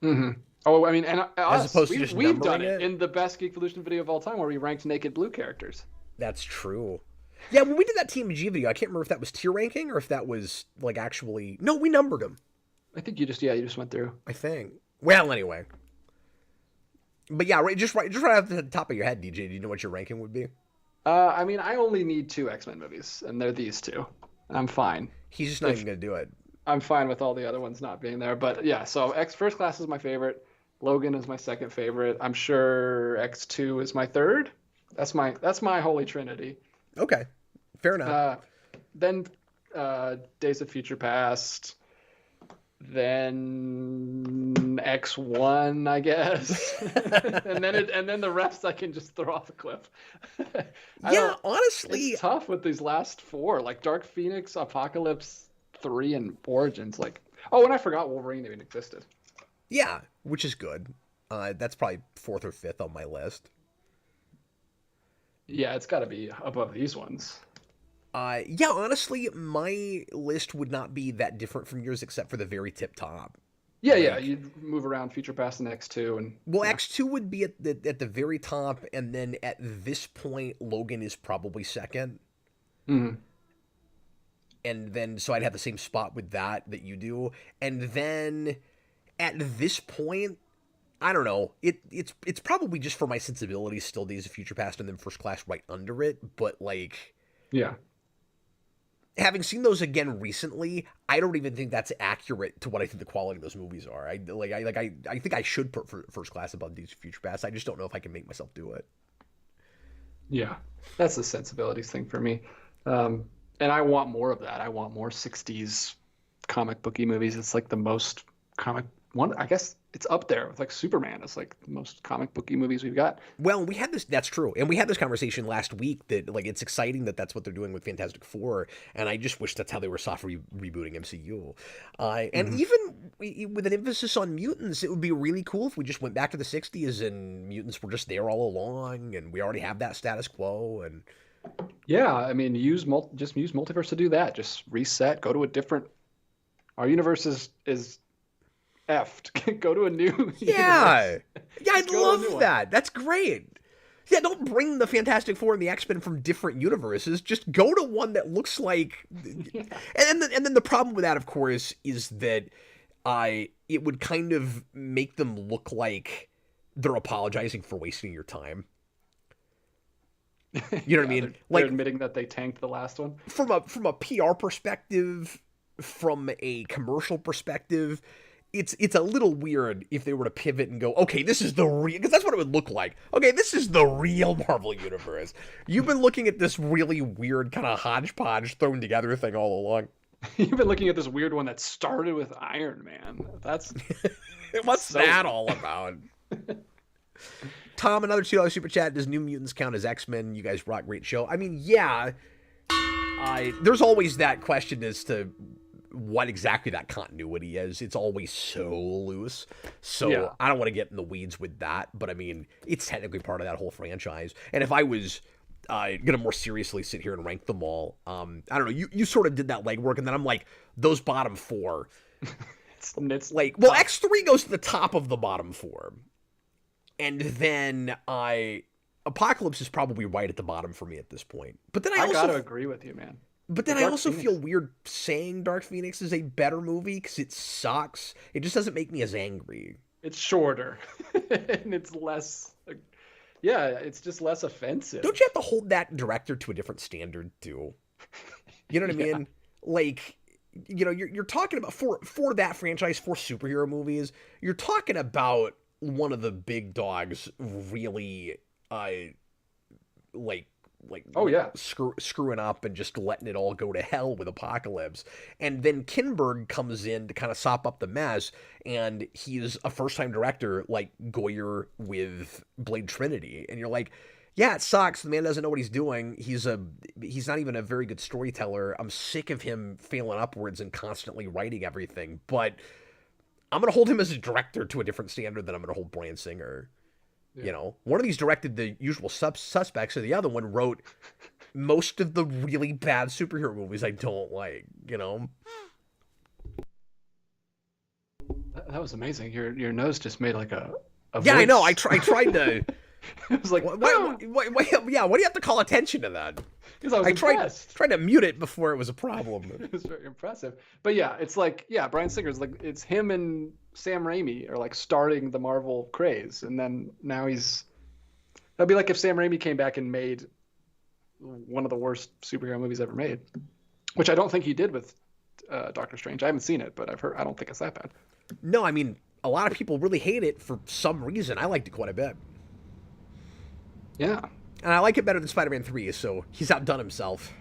Speaker 2: Mm-hmm. Oh, I mean, and
Speaker 1: as opposed to just
Speaker 2: we've done
Speaker 1: it
Speaker 2: in the best Geek Evolution video of all time, where we ranked Naked Blue characters.
Speaker 1: That's true. Yeah, when we did that TMG video, I can't remember if that was tier ranking or if that was like actually. No, we numbered them.
Speaker 2: I think you just went through.
Speaker 1: I think. Well, anyway. But yeah, just right off the top of your head, DJ. Do you know what your ranking would be?
Speaker 2: I mean, I only need 2 X-Men movies, and they're these 2. I'm fine.
Speaker 1: He's just not even gonna do it.
Speaker 2: I'm fine with all the other ones not being there, but yeah. So First Class is my favorite. Logan is my second favorite. I'm sure X2 is my third. That's my holy trinity.
Speaker 1: Okay, fair enough.
Speaker 2: Then Days of Future Past. Then X1, I guess. and then the rest I can just throw off a cliff.
Speaker 1: Yeah, honestly,
Speaker 2: it's tough with these last 4, like Dark Phoenix, Apocalypse 3, and Origins. Like, oh, and I forgot Wolverine even existed.
Speaker 1: Yeah, which is good. That's probably 4th or 5th on my list.
Speaker 2: Yeah, it's got to be above these ones.
Speaker 1: Yeah, honestly, my list would not be that different from yours, except for the very tip top.
Speaker 2: Yeah, yeah, you'd move around Future Past and X2, and
Speaker 1: well, yeah. X2 would be at the very top, and then at this point, Logan is probably second.
Speaker 2: Mm-hmm.
Speaker 1: And then, so I'd have the same spot with that you do, and then at this point, I don't know. It's probably just for my sensibilities still Days of Future Past and then First Class right under it, but like,
Speaker 2: yeah.
Speaker 1: Having seen those again recently, I don't even think that's accurate to what I think the quality of those movies are. I think I should put First Class above Days of Future Past. I just don't know if I can make myself do it.
Speaker 2: Yeah, that's a sensibilities thing for me. And I want more of that. I want more 60s comic booky movies. It's like the most comic one. I guess it's up there with like Superman. It's like the most comic booky movies we've got.
Speaker 1: Well, we had this. That's true, and we had this conversation last week that like it's exciting that's what they're doing with Fantastic Four, and I just wish that's how they were soft rebooting MCU. And even with an emphasis on mutants, it would be really cool if we just went back to the '60s and mutants were just there all along, and we already have that status quo. And
Speaker 2: yeah, I mean, use multiverse to do that. Just reset, go to a different. Our universe is effed. Go to a new
Speaker 1: yeah
Speaker 2: universe.
Speaker 1: Yeah, I'd love that. That's great. Yeah, don't bring the Fantastic Four and the X-Men from different universes. Just go to one that looks like. Yeah. And then the problem with that, of course, is that it would kind of make them look like they're apologizing for wasting your time. You know what I mean?
Speaker 2: They're admitting that they tanked the last one.
Speaker 1: From a PR perspective, from a commercial perspective, it's a little weird if they were to pivot and go, okay, this is the real, because that's what it would look like. Okay, this is the real Marvel Universe. You've been looking at this really weird kind of hodgepodge thrown together thing all along.
Speaker 2: You've been looking at this weird one that started with Iron Man. That's
Speaker 1: what's that all about? Tom, another $2 super chat. Does New Mutants count as X-Men? You guys rock, great show. I mean, yeah. There's always that question as to what exactly that continuity is. It's always so loose. So yeah. I don't want to get in the weeds with that. But I mean, it's technically part of that whole franchise. And if I was going to more seriously sit here and rank them all, I don't know. You sort of did that legwork, and then I'm like, those bottom four. it's like, well, X3 goes to the top of the bottom four. And then Apocalypse is probably right at the bottom for me at this point. But then I
Speaker 2: gotta agree with you, man.
Speaker 1: But then I also feel weird saying Dark Phoenix is a better movie because it sucks. It just doesn't make me as angry.
Speaker 2: It's shorter, and it's less. Yeah, it's just less offensive.
Speaker 1: Don't you have to hold that director to a different standard too? You know what I mean? Like, you know, you're talking about for that franchise, for superhero movies, you're talking about one of the big dogs really screwing up and just letting it all go to hell with Apocalypse. And then Kinberg comes in to kind of sop up the mess, and he's a first-time director like Goyer with Blade Trinity. And you're like, yeah, it sucks. The man doesn't know what he's doing. He's not even a very good storyteller. I'm sick of him failing upwards and constantly writing everything. But I'm going to hold him as a director to a different standard than I'm going to hold Bryan Singer. Yeah. You know, one of these directed The Usual Suspects, and the other one wrote most of the really bad superhero movies I don't like, you know?
Speaker 2: That was amazing. Your nose just made like a voice.
Speaker 1: Yeah, I know. I tried to...
Speaker 2: It was like,
Speaker 1: what do you have to call attention to that?
Speaker 2: Because I was impressed.
Speaker 1: tried to mute it before it was a problem.
Speaker 2: It was very impressive. But yeah, it's like, yeah, Bryan Singer's like, it's him and Sam Raimi are like starting the Marvel craze. And then now that'd be like if Sam Raimi came back and made one of the worst superhero movies ever made, which I don't think he did with Doctor Strange. I haven't seen it, but I don't think it's that bad.
Speaker 1: No, I mean, a lot of people really hate it for some reason. I liked it quite a bit.
Speaker 2: Yeah.
Speaker 1: And I like it better than Spider-Man 3, so he's outdone himself.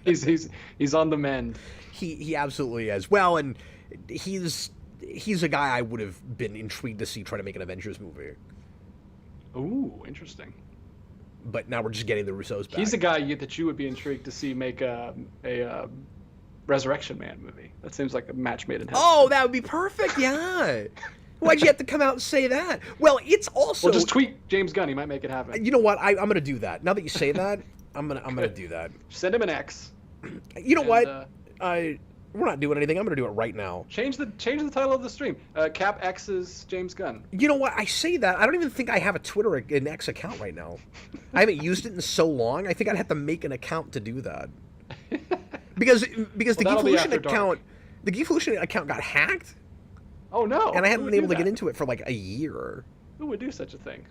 Speaker 2: he's on the mend.
Speaker 1: He absolutely is. Well, and he's a guy I would have been intrigued to see try to make an Avengers movie.
Speaker 2: Ooh, interesting.
Speaker 1: But now we're just getting the Russos back.
Speaker 2: He's a guy that you would be intrigued to see make a Resurrection Man movie. That seems like a match made in heaven.
Speaker 1: Oh, that would be perfect, yeah. Why'd you have to come out and say that? Well, it's also...
Speaker 2: Well, just tweet James Gunn. He might make it happen.
Speaker 1: You know what? I'm going to do that. Now that you say that, I'm gonna do that.
Speaker 2: Send him an X.
Speaker 1: You know what? We're not doing anything. I'm going to do it right now.
Speaker 2: Change the title of the stream. Cap X's James Gunn.
Speaker 1: You know what? I say that. I don't even think I have an X account right now. I haven't used it in so long. I think I'd have to make an account to do that. Because the Geekvolution account got hacked.
Speaker 2: Oh no!
Speaker 1: And I haven't been able to get into it for like a year.
Speaker 2: Who would do such a thing?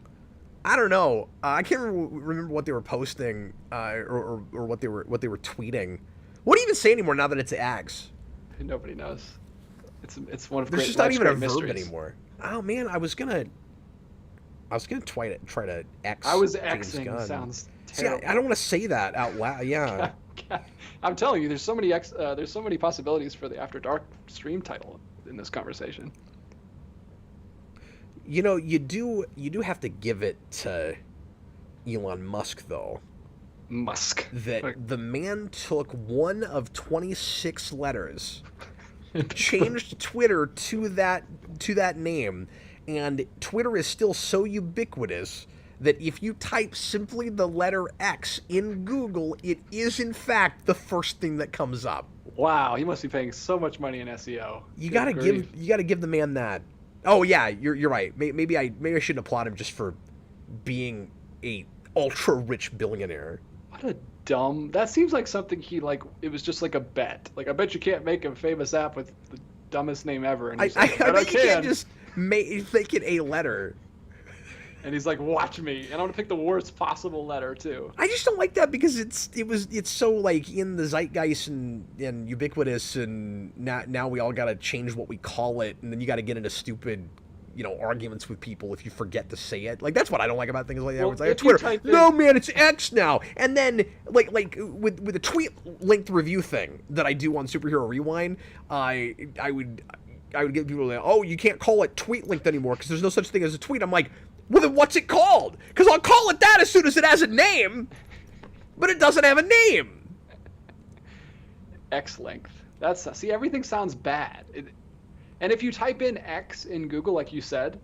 Speaker 1: I don't know. I can't remember what they were posting or what they were tweeting. What do you even say anymore now that it's X?
Speaker 2: Nobody knows. It's one of
Speaker 1: there's just not even a verb anymore. Oh man, I was gonna try to X.
Speaker 2: I was Xing. Sounds terrible.
Speaker 1: See, I don't want to say that out loud. Yeah.
Speaker 2: I'm telling you, there's so many possibilities for the After Dark stream title in this conversation.
Speaker 1: You know, you do have to give it to Elon Musk though. That the man took one of 26 letters, changed Twitter to that name, and Twitter is still so ubiquitous that if you type simply the letter X in Google, it is in fact the first thing that comes up.
Speaker 2: Wow, he must be paying so much money in SEO.
Speaker 1: You gotta give the man that. Oh yeah, you're right. Maybe I shouldn't applaud him just for being a ultra rich billionaire.
Speaker 2: What a dumb. That seems like something he like. It was just like a bet. Like I bet you can't make a famous app with dumbest name ever. And
Speaker 1: I
Speaker 2: he's like,
Speaker 1: bet you can't just make it a letter.
Speaker 2: And he's like, watch me. And I'm going to pick the worst possible letter, too.
Speaker 1: I just don't like that because it's so, like, in the zeitgeist and ubiquitous, and now we all got to change what we call it, and then you got to get into stupid, arguments with people if you forget to say it. Like, that's what I don't like about things like that.
Speaker 2: Well,
Speaker 1: It's like, Twitter, no, man, it's X now. And then, like with the tweet-linked review thing that I do on Superhero Rewind, I would get people like, oh, you can't call it tweet-linked anymore because there's no such thing as a tweet. I'm like, well, then what's it called? Because I'll call it that as soon as it has a name, but it doesn't have a name.
Speaker 2: X length. See, everything sounds bad. And if you type in X in Google, like you said,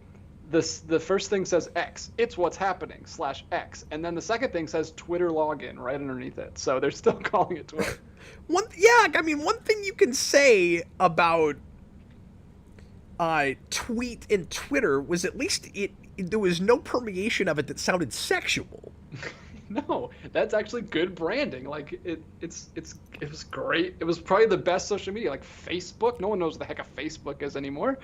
Speaker 2: the first thing says X. It's what's happening /X, and then the second thing says Twitter login right underneath it. So they're still calling it Twitter.
Speaker 1: One thing you can say about tweet and Twitter was at least there was no permeation of it that sounded sexual.
Speaker 2: No, that's actually good branding. Like it was great. It was probably the best social media. Like Facebook, no one knows what the heck a Facebook is anymore.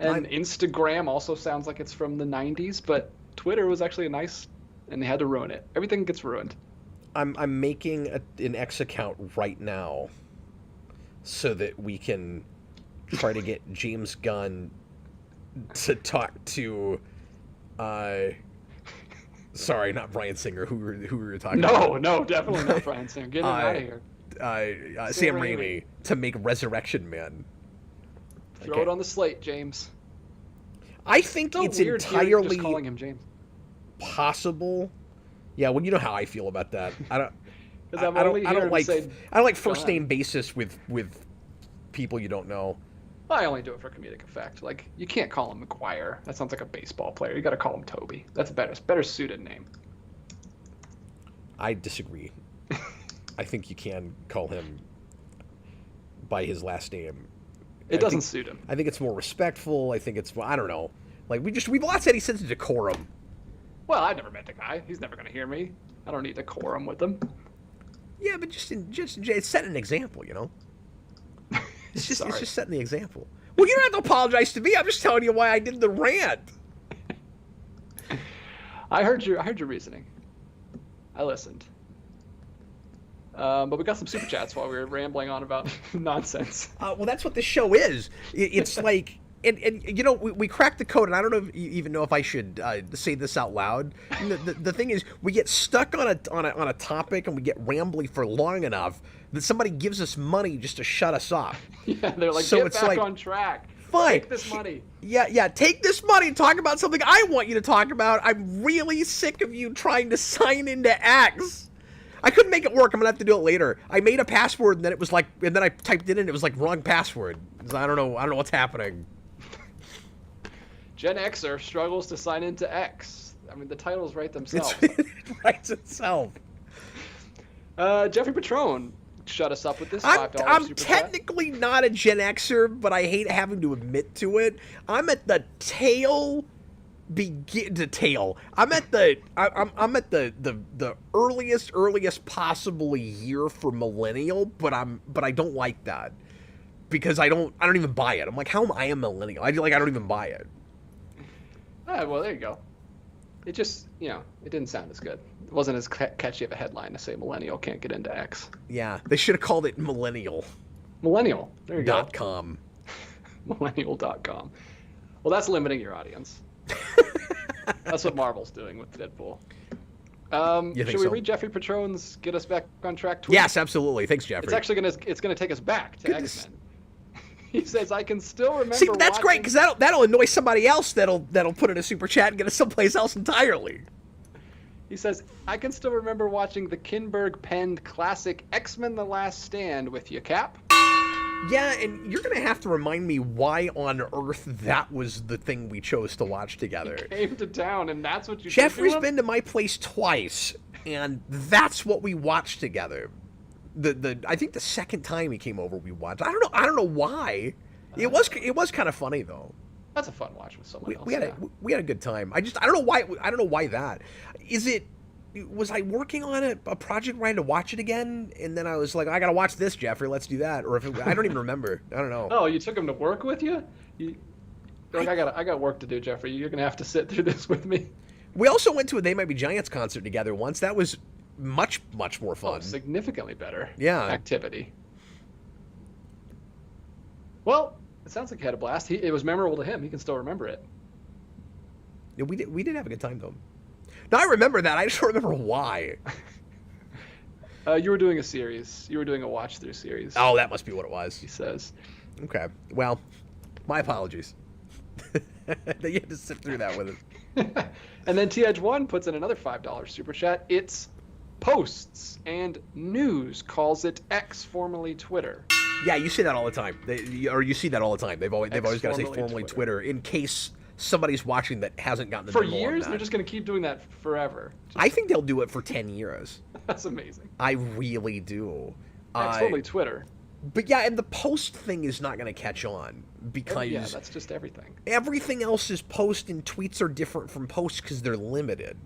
Speaker 2: And Instagram also sounds like it's from the 90s, but Twitter was actually nice, and they had to ruin it. Everything gets ruined.
Speaker 1: I'm making an X account right now so that we can try to get James Gunn to talk to sorry, not Bryan Singer. Who were you talking about?
Speaker 2: No, definitely not Bryan Singer. Get him out of here.
Speaker 1: Sam Raimi to make Resurrection Man.
Speaker 2: Throw it on the slate, James.
Speaker 1: I think
Speaker 2: so
Speaker 1: it's
Speaker 2: weird
Speaker 1: entirely
Speaker 2: just calling him James.
Speaker 1: Possible. Yeah, well, you know how I feel about that. I don't like first name basis with people you don't know.
Speaker 2: I only do it for comedic effect. Like, you can't call him McGuire. That sounds like a baseball player. You got to call him Toby. That's a better suited name.
Speaker 1: I disagree. I think you can call him by his last name.
Speaker 2: It doesn't suit him.
Speaker 1: I think it's more respectful. I think it's, I don't know. Like, we've lost any sense of decorum.
Speaker 2: Well, I've never met the guy. He's never going to hear me. I don't need decorum with him.
Speaker 1: Yeah, but it's setting an example, you know? It's just setting the example. Well, you don't have to apologize to me. I'm just telling you why I did the rant.
Speaker 2: I heard your reasoning. I listened. But we got some super chats while we were rambling on about nonsense.
Speaker 1: Well, that's what this show is. It's like, and you know, we cracked the code, and I don't know if you even know if I should say this out loud. The thing is, we get stuck on a topic, and we get rambly for long enough that somebody gives us money just to shut us off.
Speaker 2: Yeah, they're like, so get back on track.
Speaker 1: Fine.
Speaker 2: Take this money.
Speaker 1: Yeah, take this money and talk about something I want you to talk about. I'm really sick of you trying to sign into X. I couldn't make it work. I'm gonna have to do it later. I made a password, and then it was like, and then I typed it in, and it was like wrong password. So I don't know what's happening.
Speaker 2: Gen Xer struggles to sign into X. I mean, the titles write themselves.
Speaker 1: It writes itself.
Speaker 2: Jeffrey Patron shut us up with this $5
Speaker 1: I'm
Speaker 2: super
Speaker 1: technically not a Gen Xer, but I hate having to admit to it. I'm at the I'm at the earliest possible year for millennial, but I don't like that because I don't even buy it. I'm like, how am I a millennial? I don't even buy it.
Speaker 2: Well, there you go. It just, it didn't sound as good. It wasn't as catchy of a headline to say millennial can't get into X.
Speaker 1: Yeah, they should have called it millennial.
Speaker 2: Millennial. There you go.
Speaker 1: .com.
Speaker 2: Millennial.com. Well, that's limiting your audience. That's what Marvel's doing with Deadpool. Should we read Jeffrey Patron's "Get Us Back on Track" tweet?
Speaker 1: Yes, absolutely. Thanks, Jeffrey.
Speaker 2: It's actually gonna take us back to X-Men. He says, "I can still remember."
Speaker 1: See, that's great because that'll annoy somebody else that'll put in a super chat and get us someplace else entirely.
Speaker 2: He says, "I can still remember watching the Kinberg-penned classic X-Men: The Last Stand with you, Cap."
Speaker 1: Yeah, and you're going to have to remind me why on earth that was the thing we chose to watch together.
Speaker 2: He came to town, and that's what you
Speaker 1: Jeffrey's been to my place twice, and that's what we watched together. I think the second time he came over, we watched. I don't know why. It was kind of funny though.
Speaker 2: That's a fun watch with someone else.
Speaker 1: We had a good time. I don't know why that. Is it was I working on a project where I had to watch it again, and then I was like, I gotta watch this, Jeffrey. Let's do that. Or if I don't even remember. I don't know.
Speaker 2: Oh, you took him to work with you? You're like, I got work to do, Jeffrey. You're gonna have to sit through this with me.
Speaker 1: We also went to a They Might Be Giants concert together once. That was much more fun.
Speaker 2: Oh, significantly better.
Speaker 1: Yeah.
Speaker 2: Activity. Well, it sounds like he had a blast. It was memorable to him. He can still remember it.
Speaker 1: Yeah, we did have a good time though. No, I remember that. I just don't remember why.
Speaker 2: You were doing a series. You were doing a watch-through series.
Speaker 1: Oh, that must be what it was.
Speaker 2: He says.
Speaker 1: Okay. Well, my apologies. That you had to sit through that with it.
Speaker 2: And then TH1 puts in another $5 super chat. It's Posts and News calls it X, formerly Twitter.
Speaker 1: Yeah, you say that all the time. You see that all the time. They've always got to say formerly
Speaker 2: Twitter
Speaker 1: Twitter in case somebody's watching that hasn't gotten the
Speaker 2: for
Speaker 1: memo on
Speaker 2: years.
Speaker 1: that.
Speaker 2: They're just going to keep doing that forever.
Speaker 1: I think they'll do it for 10 years.
Speaker 2: That's amazing.
Speaker 1: I really do.
Speaker 2: X, formerly Twitter.
Speaker 1: But yeah, and the post thing is not going to catch on because
Speaker 2: yeah, that's just everything.
Speaker 1: Everything else is post, and tweets are different from posts because they're limited.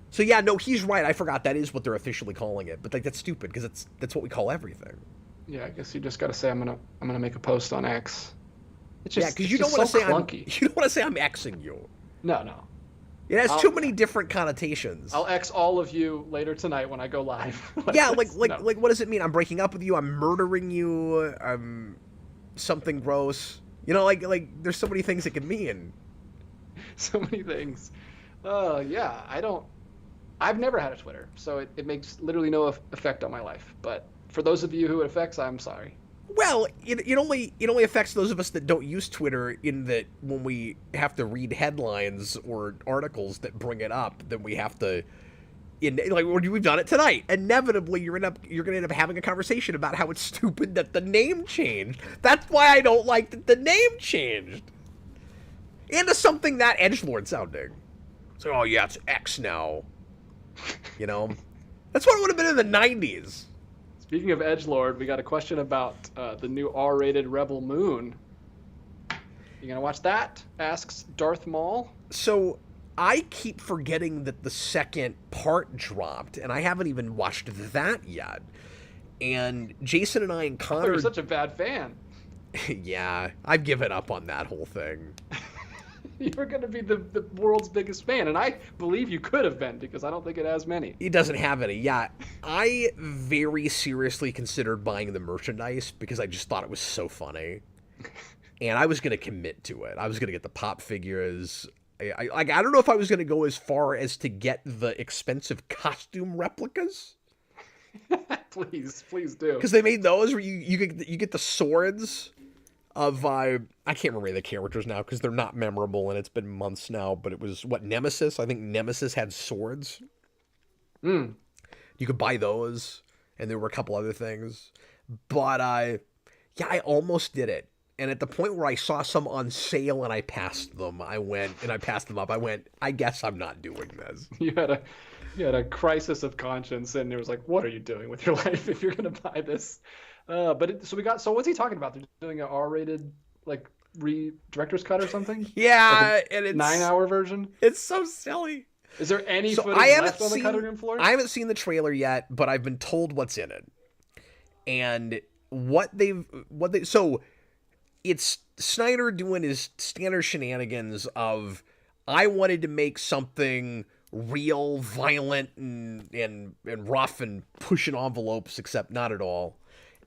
Speaker 1: So yeah, no, he's right. I forgot that is what they're officially calling it. But like that's stupid because that's what we call everything.
Speaker 2: Yeah, I guess you just got to say I'm gonna make a post on X. It's just,
Speaker 1: yeah, because you don't want to say
Speaker 2: clunky.
Speaker 1: You don't want to say I'm Xing you.
Speaker 2: No.
Speaker 1: It has too many different connotations.
Speaker 2: I'll X all of you later tonight when I go live.
Speaker 1: Yeah, like what does it mean? I'm breaking up with you. I'm murdering you. I'm something gross. You know, like there's so many things it can mean.
Speaker 2: So many things. Yeah, I've never had a Twitter, so it makes literally no effect on my life. But for those of you who it affects, I'm sorry.
Speaker 1: Well, it only affects those of us that don't use Twitter in that when we have to read headlines or articles that bring it up, then we have to, we've done it tonight. Inevitably, you're going to end up having a conversation about how it's stupid that the name changed. That's why I don't like that the name changed. Into something that edgelord sounding. So, oh yeah, it's X now. You know? That's what it would have been in the 90s.
Speaker 2: Speaking of edgelord, we got a question about the new R-rated Rebel Moon. You gonna watch that? Asks Darth Maul.
Speaker 1: So I keep forgetting that the second part dropped, and I haven't even watched that yet. And Jason and I and Connor...
Speaker 2: Oh, you're such a bad fan.
Speaker 1: Yeah, I've given up on that whole thing.
Speaker 2: You're going to be the world's biggest fan, and I believe you could have been, because I don't think it has many.
Speaker 1: It doesn't have any, yeah. I very seriously considered buying the merchandise because I just thought it was so funny. And I was going to commit to it. I was going to get the pop figures. I don't know if I was going to go as far as to get the expensive costume replicas.
Speaker 2: Please do.
Speaker 1: Because they made those where you get the swords of I can't remember the characters now because they're not memorable and it's been months now. But it was Nemesis. I think Nemesis had swords. You could buy those, and there were a couple other things. But I almost did it. And at the point where I saw some on sale and I passed them, I passed them up. I went, I guess I'm not doing this.
Speaker 2: You had a crisis of conscience, and it was like, what are you doing with your life if you're going to buy this? So what's he talking about? They're doing an R-rated, director's cut or something?
Speaker 1: Yeah, and it's
Speaker 2: 9-hour version?
Speaker 1: It's so silly.
Speaker 2: Is there any footage left on the cutting room floor?
Speaker 1: I haven't seen the trailer yet, but I've been told what's in it. And so it's Snyder doing his standard shenanigans of, I wanted to make something real, violent, and rough and pushing envelopes, except not at all.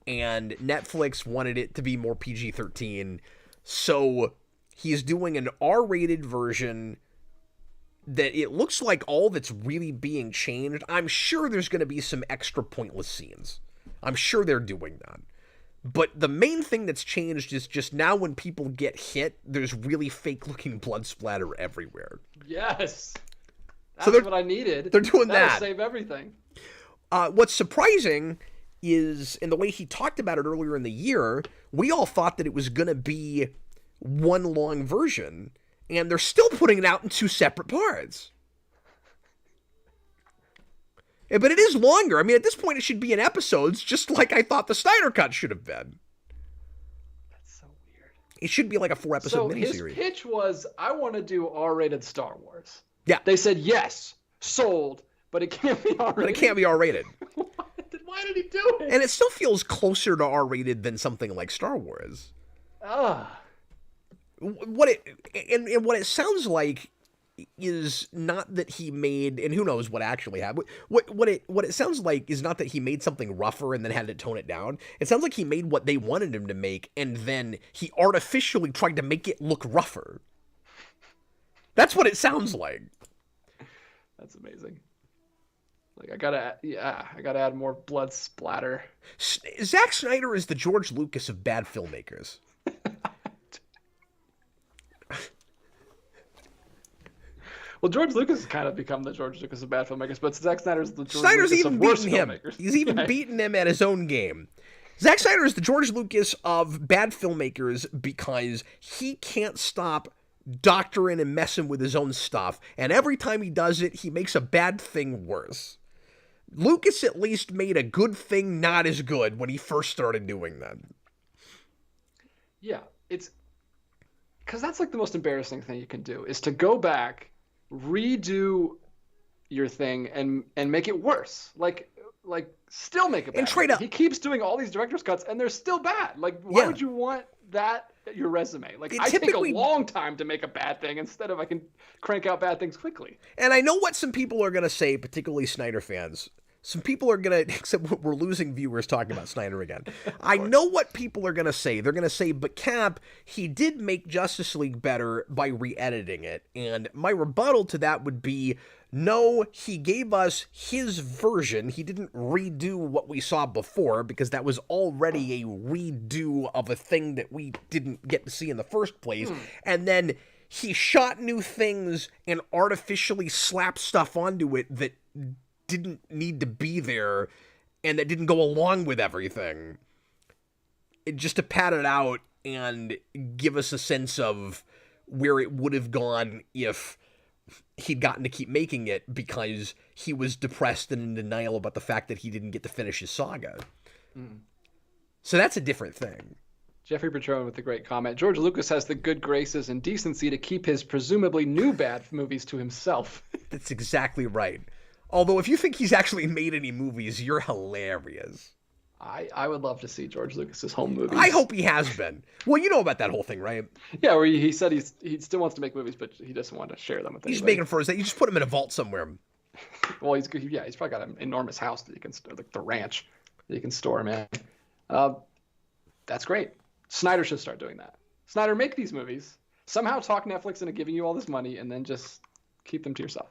Speaker 1: And Netflix wanted it to be more PG-13. So he's doing an R-rated version that it looks like all that's really being changed. I'm sure there's going to be some extra pointless scenes. I'm sure they're doing that. But the main thing that's changed is just now when people get hit, there's really fake-looking blood splatter everywhere.
Speaker 2: Yes. That's what I needed.
Speaker 1: They're doing that.
Speaker 2: That'll save everything.
Speaker 1: What's surprising is, in the way he talked about it earlier in the year, we all thought that it was going to be one long version, and they're still putting it out in 2 separate parts. Yeah, but it is longer. I mean, at this point, it should be in episodes, just like I thought the Snyder Cut should have been.
Speaker 2: That's so weird.
Speaker 1: It should be like a 4-episode miniseries.
Speaker 2: His pitch was, I want to do R-rated Star Wars.
Speaker 1: Yeah.
Speaker 2: They said yes. sold, but it can't be R-rated.
Speaker 1: But it can't be R-rated.
Speaker 2: Why did he do it?
Speaker 1: And it still feels closer to R-rated than something like Star Wars. What it sounds like is not that he made, and who knows what actually happened. What it sounds like is not that he made something rougher and then had to tone it down. It sounds like he made what they wanted him to make, and then he artificially tried to make it look rougher. That's what it sounds like.
Speaker 2: That's amazing. Like, I gotta add more blood splatter.
Speaker 1: Zack Snyder is the George Lucas of bad filmmakers.
Speaker 2: Well, George Lucas has kind of become the George Lucas of bad filmmakers, but Zack Snyder's the George
Speaker 1: Snyder's
Speaker 2: Lucas
Speaker 1: even
Speaker 2: of worse
Speaker 1: beaten him.
Speaker 2: filmmakers.
Speaker 1: He's even beaten him at his own game. Zack Snyder is the George Lucas of bad filmmakers because he can't stop doctoring and messing with his own stuff, and every time he does it, he makes a bad thing worse. Lucas at least made a good thing not as good when he first started doing that.
Speaker 2: Yeah, it's because that's like the most embarrassing thing you can do is to go back, redo your thing, and make it worse. Like still make it bad.
Speaker 1: And trade up.
Speaker 2: He keeps doing all these director's cuts, and they're still bad. Like, why would you want that at your resume? Like, I take a long time to make a bad thing instead of I can crank out bad things quickly.
Speaker 1: And I know what some people are going to say, particularly Snyder fans. Some people are going to, except we're losing viewers talking about Snyder again. I know what people are going to say. They're going to say, but Cap, he did make Justice League better by re-editing it. And my rebuttal to that would be, no, he gave us his version. He didn't redo what we saw before because that was already a redo of a thing that we didn't get to see in the first place. And then he shot new things and artificially slapped stuff onto it that didn't need to be there and that didn't go along with everything. Just to pad it out and give us a sense of where it would have gone if he'd gotten to keep making it because he was depressed and in denial about the fact that he didn't get to finish his saga. So that's a different thing.
Speaker 2: Jeffrey Patron with the great comment. George Lucas has the good graces and decency to keep his presumably new bad movies to himself.
Speaker 1: That's exactly right. Although if you think he's actually made any movies, you're hilarious.
Speaker 2: I would love to see George Lucas's home movies.
Speaker 1: I hope he has been. Well, you know about that whole thing, right?
Speaker 2: Yeah, where he said he still wants to make movies, but he doesn't want to share them with anybody.
Speaker 1: He's making for his. You just put him in a vault somewhere.
Speaker 2: Well, he's probably got an enormous house that you can like the ranch that you can store him in. That's great. Snyder should start doing that. Snyder, make these movies. Somehow talk Netflix into giving you all this money, and then just keep them to yourself.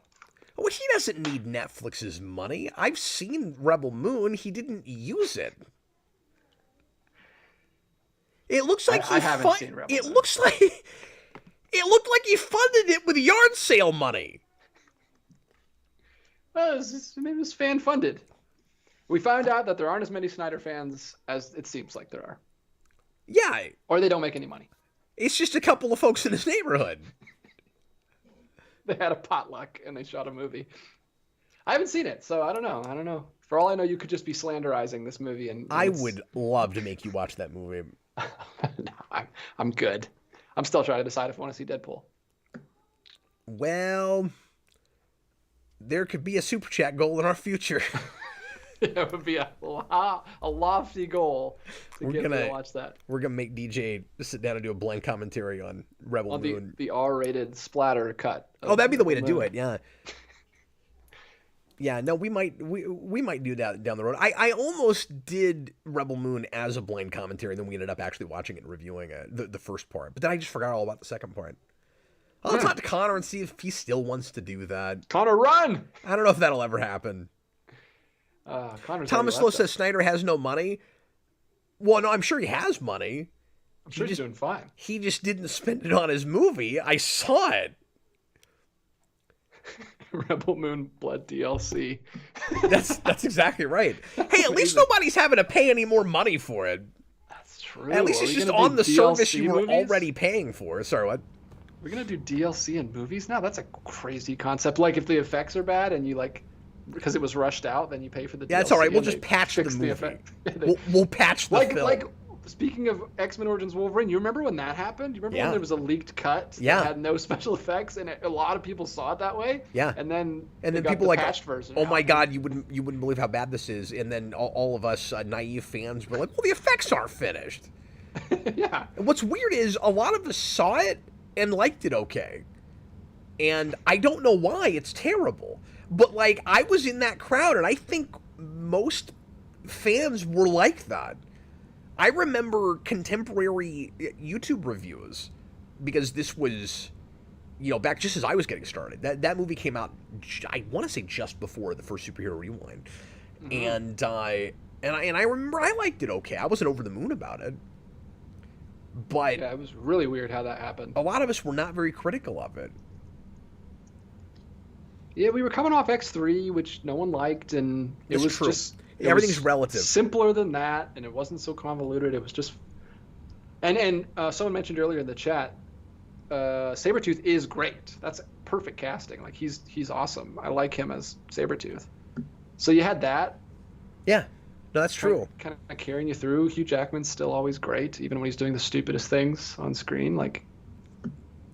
Speaker 1: Well, he doesn't need Netflix's money. I've seen Rebel Moon. He didn't use it. It looks like
Speaker 2: I haven't seen Rebel Moon.
Speaker 1: It looked like he funded it with yard sale money.
Speaker 2: Well, maybe it was fan funded. We found out that there aren't as many Snyder fans as it seems like there are.
Speaker 1: Yeah.
Speaker 2: Or they don't make any money.
Speaker 1: It's just a couple of folks in his neighborhood.
Speaker 2: They had a potluck and they shot a movie. I haven't seen it, so I don't know. For all I know, you could just be slanderizing this movie. And
Speaker 1: I would love to make you watch that movie.
Speaker 2: No, I'm good. I'm still trying to decide if I want to see Deadpool.
Speaker 1: Well, there could be a super chat goal in our future.
Speaker 2: It would be a lofty goal to get me to watch that.
Speaker 1: We're going to make DJ sit down and do a blind commentary on Rebel Moon.
Speaker 2: The R-rated splatter cut.
Speaker 1: Oh, that'd be the way to do it, yeah. Yeah, no, we might do that down the road. I almost did Rebel Moon as a blind commentary, and then we ended up actually watching it and reviewing it, the first part. But then I just forgot all about the second part. I'll talk to Connor and see if he still wants to do that.
Speaker 2: Connor, run!
Speaker 1: I don't know if that'll ever happen. Thomas Lowe says Snyder has no money. Well, no, I'm sure he has money.
Speaker 2: I'm sure he's doing fine.
Speaker 1: He just didn't spend it on his movie. I saw it.
Speaker 2: Rebel Moon Blood DLC.
Speaker 1: That's exactly right. Hey, at least nobody's having to pay any more money for it.
Speaker 2: That's true.
Speaker 1: At least it's just on the service you were already paying for. Sorry, what?
Speaker 2: We're gonna do DLC in movies now? That's a crazy concept. Like if the effects are bad and you because it was rushed out, then you pay for the DLC.
Speaker 1: Yeah, that's all right. We'll just patch the movie. We'll patch the film.
Speaker 2: speaking of X-Men Origins Wolverine, you remember when that happened? You remember when there was a leaked cut that had no special effects, and a lot of people saw it that way?
Speaker 1: Yeah.
Speaker 2: And then
Speaker 1: people like,
Speaker 2: patched version
Speaker 1: oh
Speaker 2: out.
Speaker 1: my god, you wouldn't believe how bad this is. And then all of us naive fans were like, well, the effects aren't finished.
Speaker 2: Yeah.
Speaker 1: And what's weird is a lot of us saw it and liked it okay. And I don't know why. It's terrible. But, like, I was in that crowd, and I think most fans were like that. I remember contemporary YouTube reviews, because this was, back just as I was getting started. That movie came out, I want to say, just before the first Superhero Rewind. Mm-hmm. And I remember I liked it okay. I wasn't over the moon about it. But
Speaker 2: yeah, it was really weird how that happened.
Speaker 1: A lot of us were not very critical of it.
Speaker 2: Yeah, we were coming off X3, which no one liked, and it was
Speaker 1: true.
Speaker 2: just...
Speaker 1: Everything's relative.
Speaker 2: Simpler than that, and it wasn't so convoluted. It was just... And someone mentioned earlier in the chat, Sabretooth is great. That's perfect casting. Like, he's awesome. I like him as Sabretooth. So you had that.
Speaker 1: Yeah. No, that's true.
Speaker 2: Kind of carrying you through. Hugh Jackman's still always great, even when he's doing the stupidest things on screen. Like,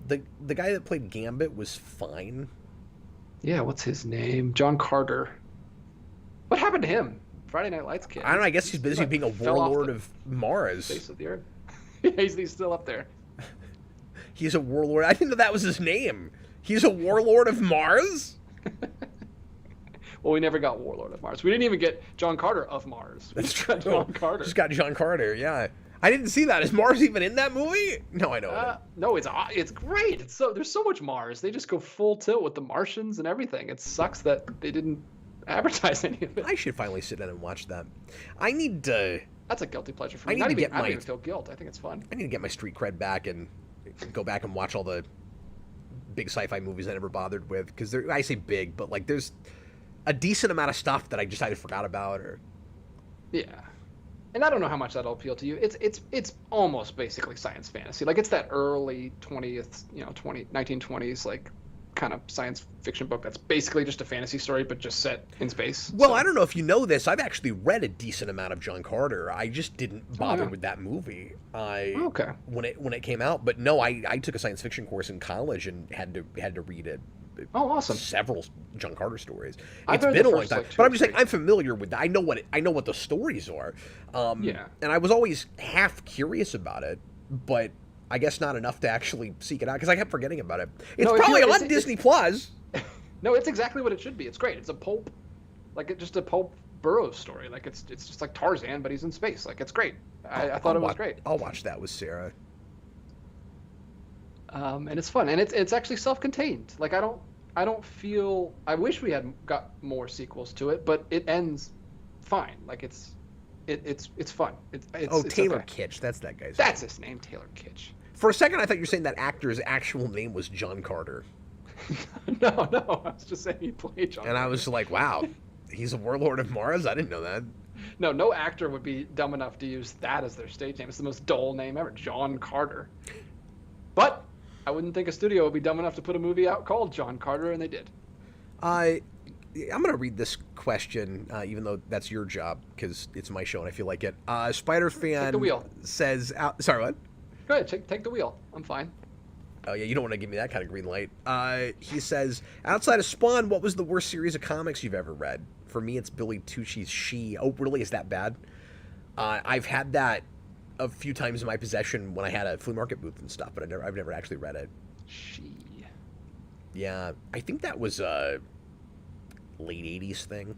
Speaker 1: the guy that played Gambit was fine.
Speaker 2: Yeah, what's his name? John Carter. What happened to him? Friday Night Lights kid.
Speaker 1: I don't know. I guess he's busy being a warlord of Mars.
Speaker 2: Face of the earth. He's still up there.
Speaker 1: He's a warlord. I didn't know that was his name. He's a warlord of Mars?
Speaker 2: Well, we never got Warlord of Mars. We didn't even get John Carter of Mars.
Speaker 1: That's true.
Speaker 2: John Carter.
Speaker 1: Just got John Carter, yeah. I didn't see that. Is Mars even in that movie? No, I know.
Speaker 2: No, it's great. There's so much Mars. They just go full tilt with the Martians and everything. It sucks that they didn't advertise any of it.
Speaker 1: I should finally sit down and watch that. I need to...
Speaker 2: That's a guilty pleasure for me. I don't even feel guilt. I think it's fun.
Speaker 1: I need to get my street cred back and go back and watch all the big sci-fi movies I never bothered with. Because I say big, but like there's a decent amount of stuff that I just either forgot about or...
Speaker 2: Yeah. And I don't know how much that'll appeal to you. It's almost basically science fantasy. Like, it's that early 1920s, like, kind of science fiction book that's basically just a fantasy story, but just set in space.
Speaker 1: Well, I don't know if you know this. I've actually read a decent amount of John Carter. I just didn't bother with that movie.
Speaker 2: Okay.
Speaker 1: When it came out. But no, I took a science fiction course in college and had to read it.
Speaker 2: Oh, awesome!
Speaker 1: Several John Carter stories.
Speaker 2: It's
Speaker 1: been a long time, but I'm just saying I'm familiar with that. I know what the stories are.
Speaker 2: Yeah.
Speaker 1: And I was always half curious about it, but I guess not enough to actually seek it out because I kept forgetting about it. It's probably on Disney Plus.
Speaker 2: No, it's exactly what it should be. It's great. It's a pulp, just a pulp Burroughs story. Like it's just like Tarzan, but he's in space. Like it's great. I thought it was great.
Speaker 1: I'll watch that with Sarah.
Speaker 2: And it's fun, and it's actually self-contained. Like I don't feel. I wish we had got more sequels to it, but it ends fine. Like it's fun. It's
Speaker 1: Taylor
Speaker 2: okay.
Speaker 1: Kitsch. That's that guy's.
Speaker 2: That's his name, Taylor Kitsch.
Speaker 1: For a second, I thought you were saying that actor's actual name was John Carter.
Speaker 2: No, I was just saying he played John.
Speaker 1: And
Speaker 2: Carter.
Speaker 1: I was like, wow, he's a warlord of Mars. I didn't know that.
Speaker 2: No actor would be dumb enough to use that as their stage name. It's the most dull name ever, John Carter. But I wouldn't think a studio would be dumb enough to put a movie out called John Carter, and they did.
Speaker 1: I'm going to read this question, even though that's your job, because it's my show and I feel like it. Spider-Fan
Speaker 2: take the wheel.
Speaker 1: Says... sorry, what?
Speaker 2: Go ahead, take the wheel. I'm fine.
Speaker 1: Oh, yeah, you don't want to give me that kind of green light. He says, outside of Spawn, what was the worst series of comics you've ever read? For me, it's Billy Tucci's She. Oh, really? Is that bad? I've had that a few times in my possession when I had a flea market booth and stuff, but I've never actually read it.
Speaker 2: She.
Speaker 1: Yeah, I think that was a late 80s thing.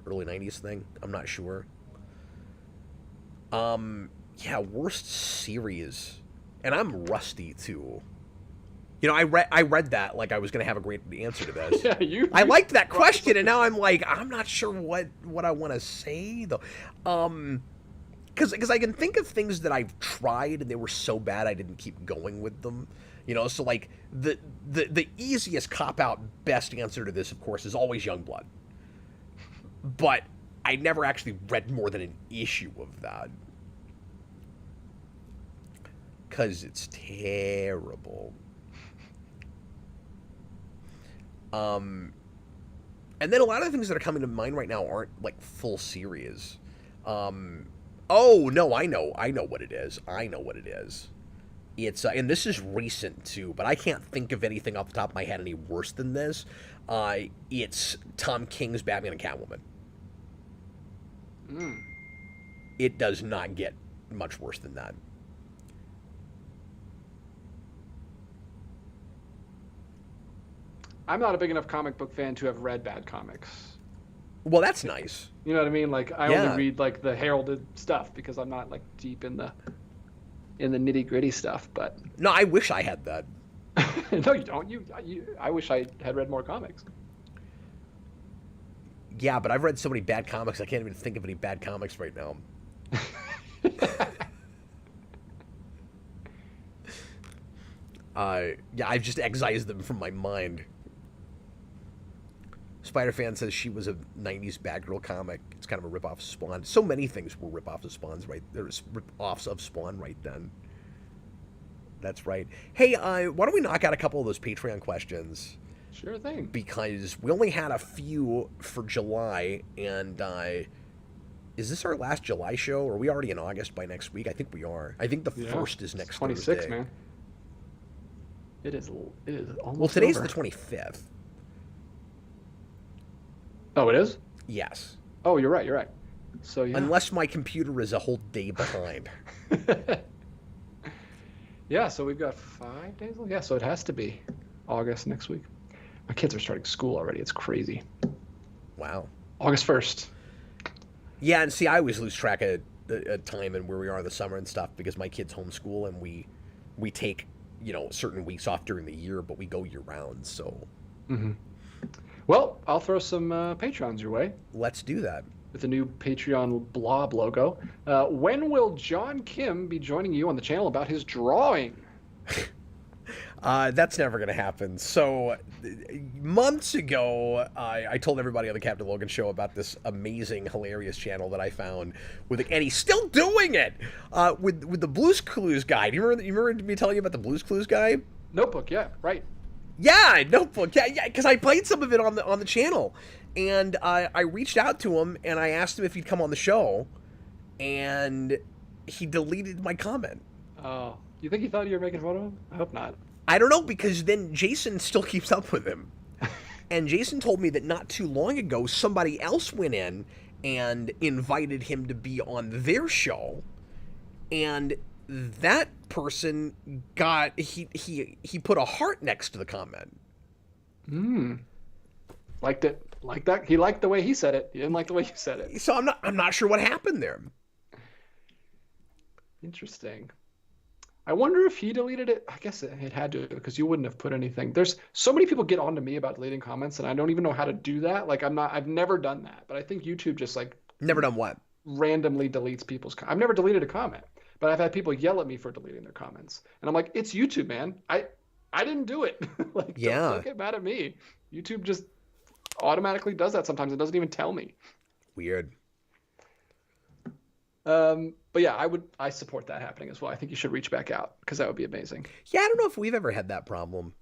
Speaker 1: Early 90s thing. I'm not sure. Yeah, worst series. And I'm rusty, too. You know, I read that like I was going to have a great answer to this.
Speaker 2: Yeah,
Speaker 1: I liked that question, and now I'm like, I'm not sure what I want to say, though. Because I can think of things that I've tried, and they were so bad I didn't keep going with them. You know, so, like, the easiest cop-out best answer to this, of course, is always Youngblood. But I never actually read more than an issue of that. Because it's terrible. And then a lot of the things that are coming to mind right now aren't, like, full series. Oh no, I know what it is. It's and this is recent too, but I can't think of anything off the top of my head any worse than this. It's Tom King's Batman and Catwoman. It does not get much worse than that.
Speaker 2: I'm not a big enough comic book fan to have read bad comics.
Speaker 1: Well, that's nice.
Speaker 2: You know what I mean? Like I only read like the heralded stuff because I'm not like deep in the nitty gritty stuff. But
Speaker 1: no, I wish I had that.
Speaker 2: No, you don't. I wish I had read more comics.
Speaker 1: Yeah, but I've read so many bad comics, I can't even think of any bad comics right now. Yeah, I've just excised them from my mind. Spider-Fan says she was a 90s Batgirl comic. It's kind of a rip-off of Spawn. So many things were rip-offs of Spawns right there. Rip-offs of Spawn right then. That's right. Hey, why don't we knock out a couple of those Patreon questions?
Speaker 2: Sure thing.
Speaker 1: Because we only had a few for July, and is this our last July show? Or are we already in August by next week? I think we are. I think the first is next
Speaker 2: 26,
Speaker 1: Thursday.
Speaker 2: Man. It is almost
Speaker 1: Well, today's
Speaker 2: over.
Speaker 1: the 25th.
Speaker 2: Oh, it is?
Speaker 1: Yes.
Speaker 2: Oh, you're right. So yeah.
Speaker 1: Unless my computer is a whole day behind.
Speaker 2: Yeah, so we've got 5 days left. Yeah, so it has to be August next week. My kids are starting school already. It's crazy.
Speaker 1: Wow.
Speaker 2: August 1st.
Speaker 1: Yeah, and see, I always lose track of time and where we are in the summer and stuff because my kids homeschool and we take, certain weeks off during the year, but we go year round, so.
Speaker 2: Mm-hmm. Well, I'll throw some Patrons your way.
Speaker 1: Let's do that.
Speaker 2: With the new Patreon blob logo. When will John Kim be joining you on the channel about his drawing?
Speaker 1: That's never going to happen. So, months ago, I told everybody on the Captain Logan show about this amazing, hilarious channel that I found and he's still doing it with the Blues Clues guy. Do you remember me telling you about the Blues Clues guy?
Speaker 2: Notebook, yeah, right.
Speaker 1: Yeah, Notebook, yeah, because I played some of it on the channel, and I reached out to him and I asked him if he'd come on the show, and he deleted my comment.
Speaker 2: Oh, you think he thought you were making fun of him? I hope not.
Speaker 1: I don't know, because then Jason still keeps up with him. And Jason told me that not too long ago, somebody else went in and invited him to be on their show. And that person got, he put a heart next to the comment.
Speaker 2: Liked it. Like that. He liked the way he said it. He didn't like the way you said it.
Speaker 1: So I'm not sure what happened there.
Speaker 2: Interesting. I wonder if he deleted it. I guess it had to, because you wouldn't have put anything. There's so many people get on to me about deleting comments, and I don't even know how to do that. Like I've never done that, but I think YouTube just like
Speaker 1: never done what?
Speaker 2: Randomly deletes people's. I've never deleted a comment, but I've had people yell at me for deleting their comments, and I'm like, it's YouTube, man. I didn't do it. Like,
Speaker 1: yeah.
Speaker 2: Don't get mad at me. YouTube just automatically does that sometimes. It doesn't even tell me.
Speaker 1: Weird.
Speaker 2: But yeah, I support that happening as well. I think you should reach back out because that would be amazing.
Speaker 1: Yeah, I don't know if we've ever had that problem.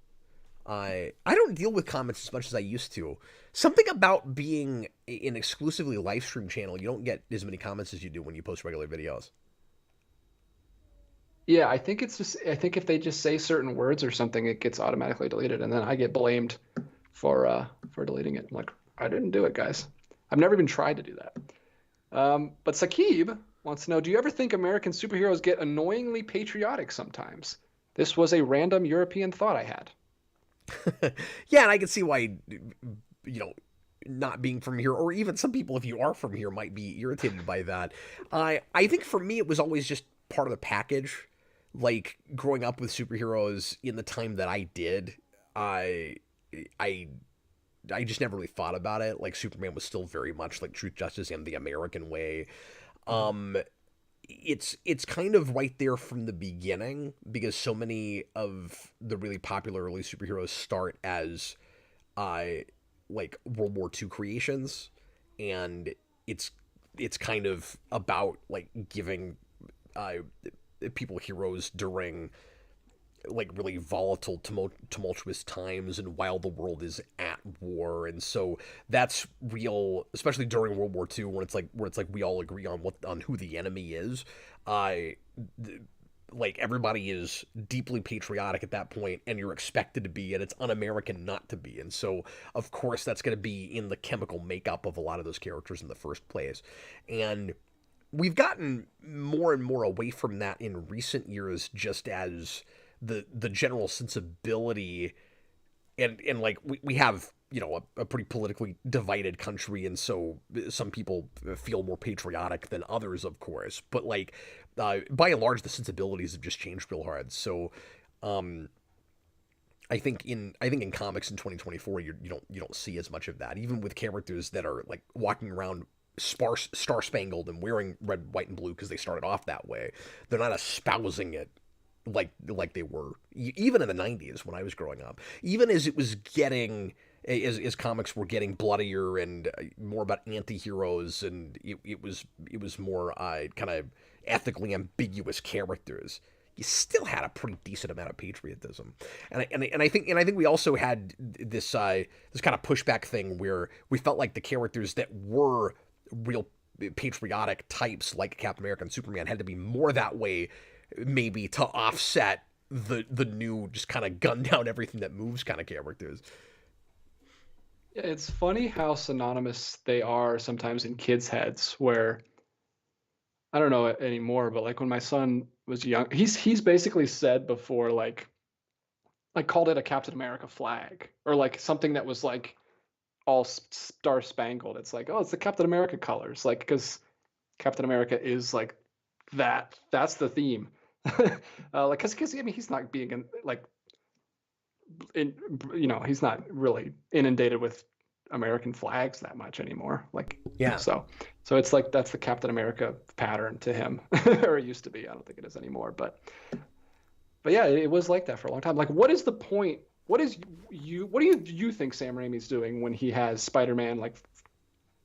Speaker 1: I don't deal with comments as much as I used to. Something about being an exclusively live stream channel, you don't get as many comments as you do when you post regular videos.
Speaker 2: Yeah, I think if they just say certain words or something, it gets automatically deleted, and then I get blamed for deleting it. I'm like, I didn't do it, guys. I've never even tried to do that. But Sakib wants to know, do you ever think American superheroes get annoyingly patriotic sometimes? This was a random European thought I had.
Speaker 1: Yeah, and I can see why, not being from here, or even some people, if you are from here, might be irritated by that. I think for me, it was always just part of the package. Like, growing up with superheroes in the time that I did, I just never really thought about it. Like, Superman was still very much like truth, justice, and the American way. It's kind of right there from the beginning, because so many of the really popular early superheroes start as like World War II creations, and it's kind of about like giving people heroes during like really volatile, tumultuous times, and while the world is at war, and so that's real, especially during World War II, when it's like we all agree on who the enemy is. I like everybody is deeply patriotic at that point, and you're expected to be, and it's un-American not to be, and so of course that's going to be in the chemical makeup of a lot of those characters in the first place, and we've gotten more and more away from that in recent years, just as the general sensibility and like we have, you know, a pretty politically divided country, and so some people feel more patriotic than others, of course, but like by and large the sensibilities have just changed real hard. So I think in comics in 2024 you don't see as much of that, even with characters that are like walking around star spangled and wearing red, white, and blue because they started off that way. They're not espousing it like they were even in the 90s when I was growing up. Even as it was getting, as comics were getting bloodier and more about anti-heroes, and it was more kind of ethically ambiguous characters, you still had a pretty decent amount of patriotism, and I think we also had this kind of pushback thing where we felt like the characters that were real patriotic types like Captain America and Superman had to be more that way, maybe to offset the new just kind of gun down everything that moves kind of characters.
Speaker 2: Yeah, it's funny how synonymous they are sometimes in kids' heads, where I don't know anymore, but like when my son was young, he's basically said before, like called it a Captain America flag, or like something that was like all star spangled. It's like, oh, it's the Captain America colors, like, because Captain America is like that's the theme. Like, because I mean, he's not being he's not really inundated with American flags that much anymore. Like,
Speaker 1: yeah,
Speaker 2: so it's like that's the Captain America pattern to him, or it used to be. I don't think it is anymore, but yeah, it was like that for a long time. Like, what is the point? What do you think Sam Raimi's doing when he has Spider-Man like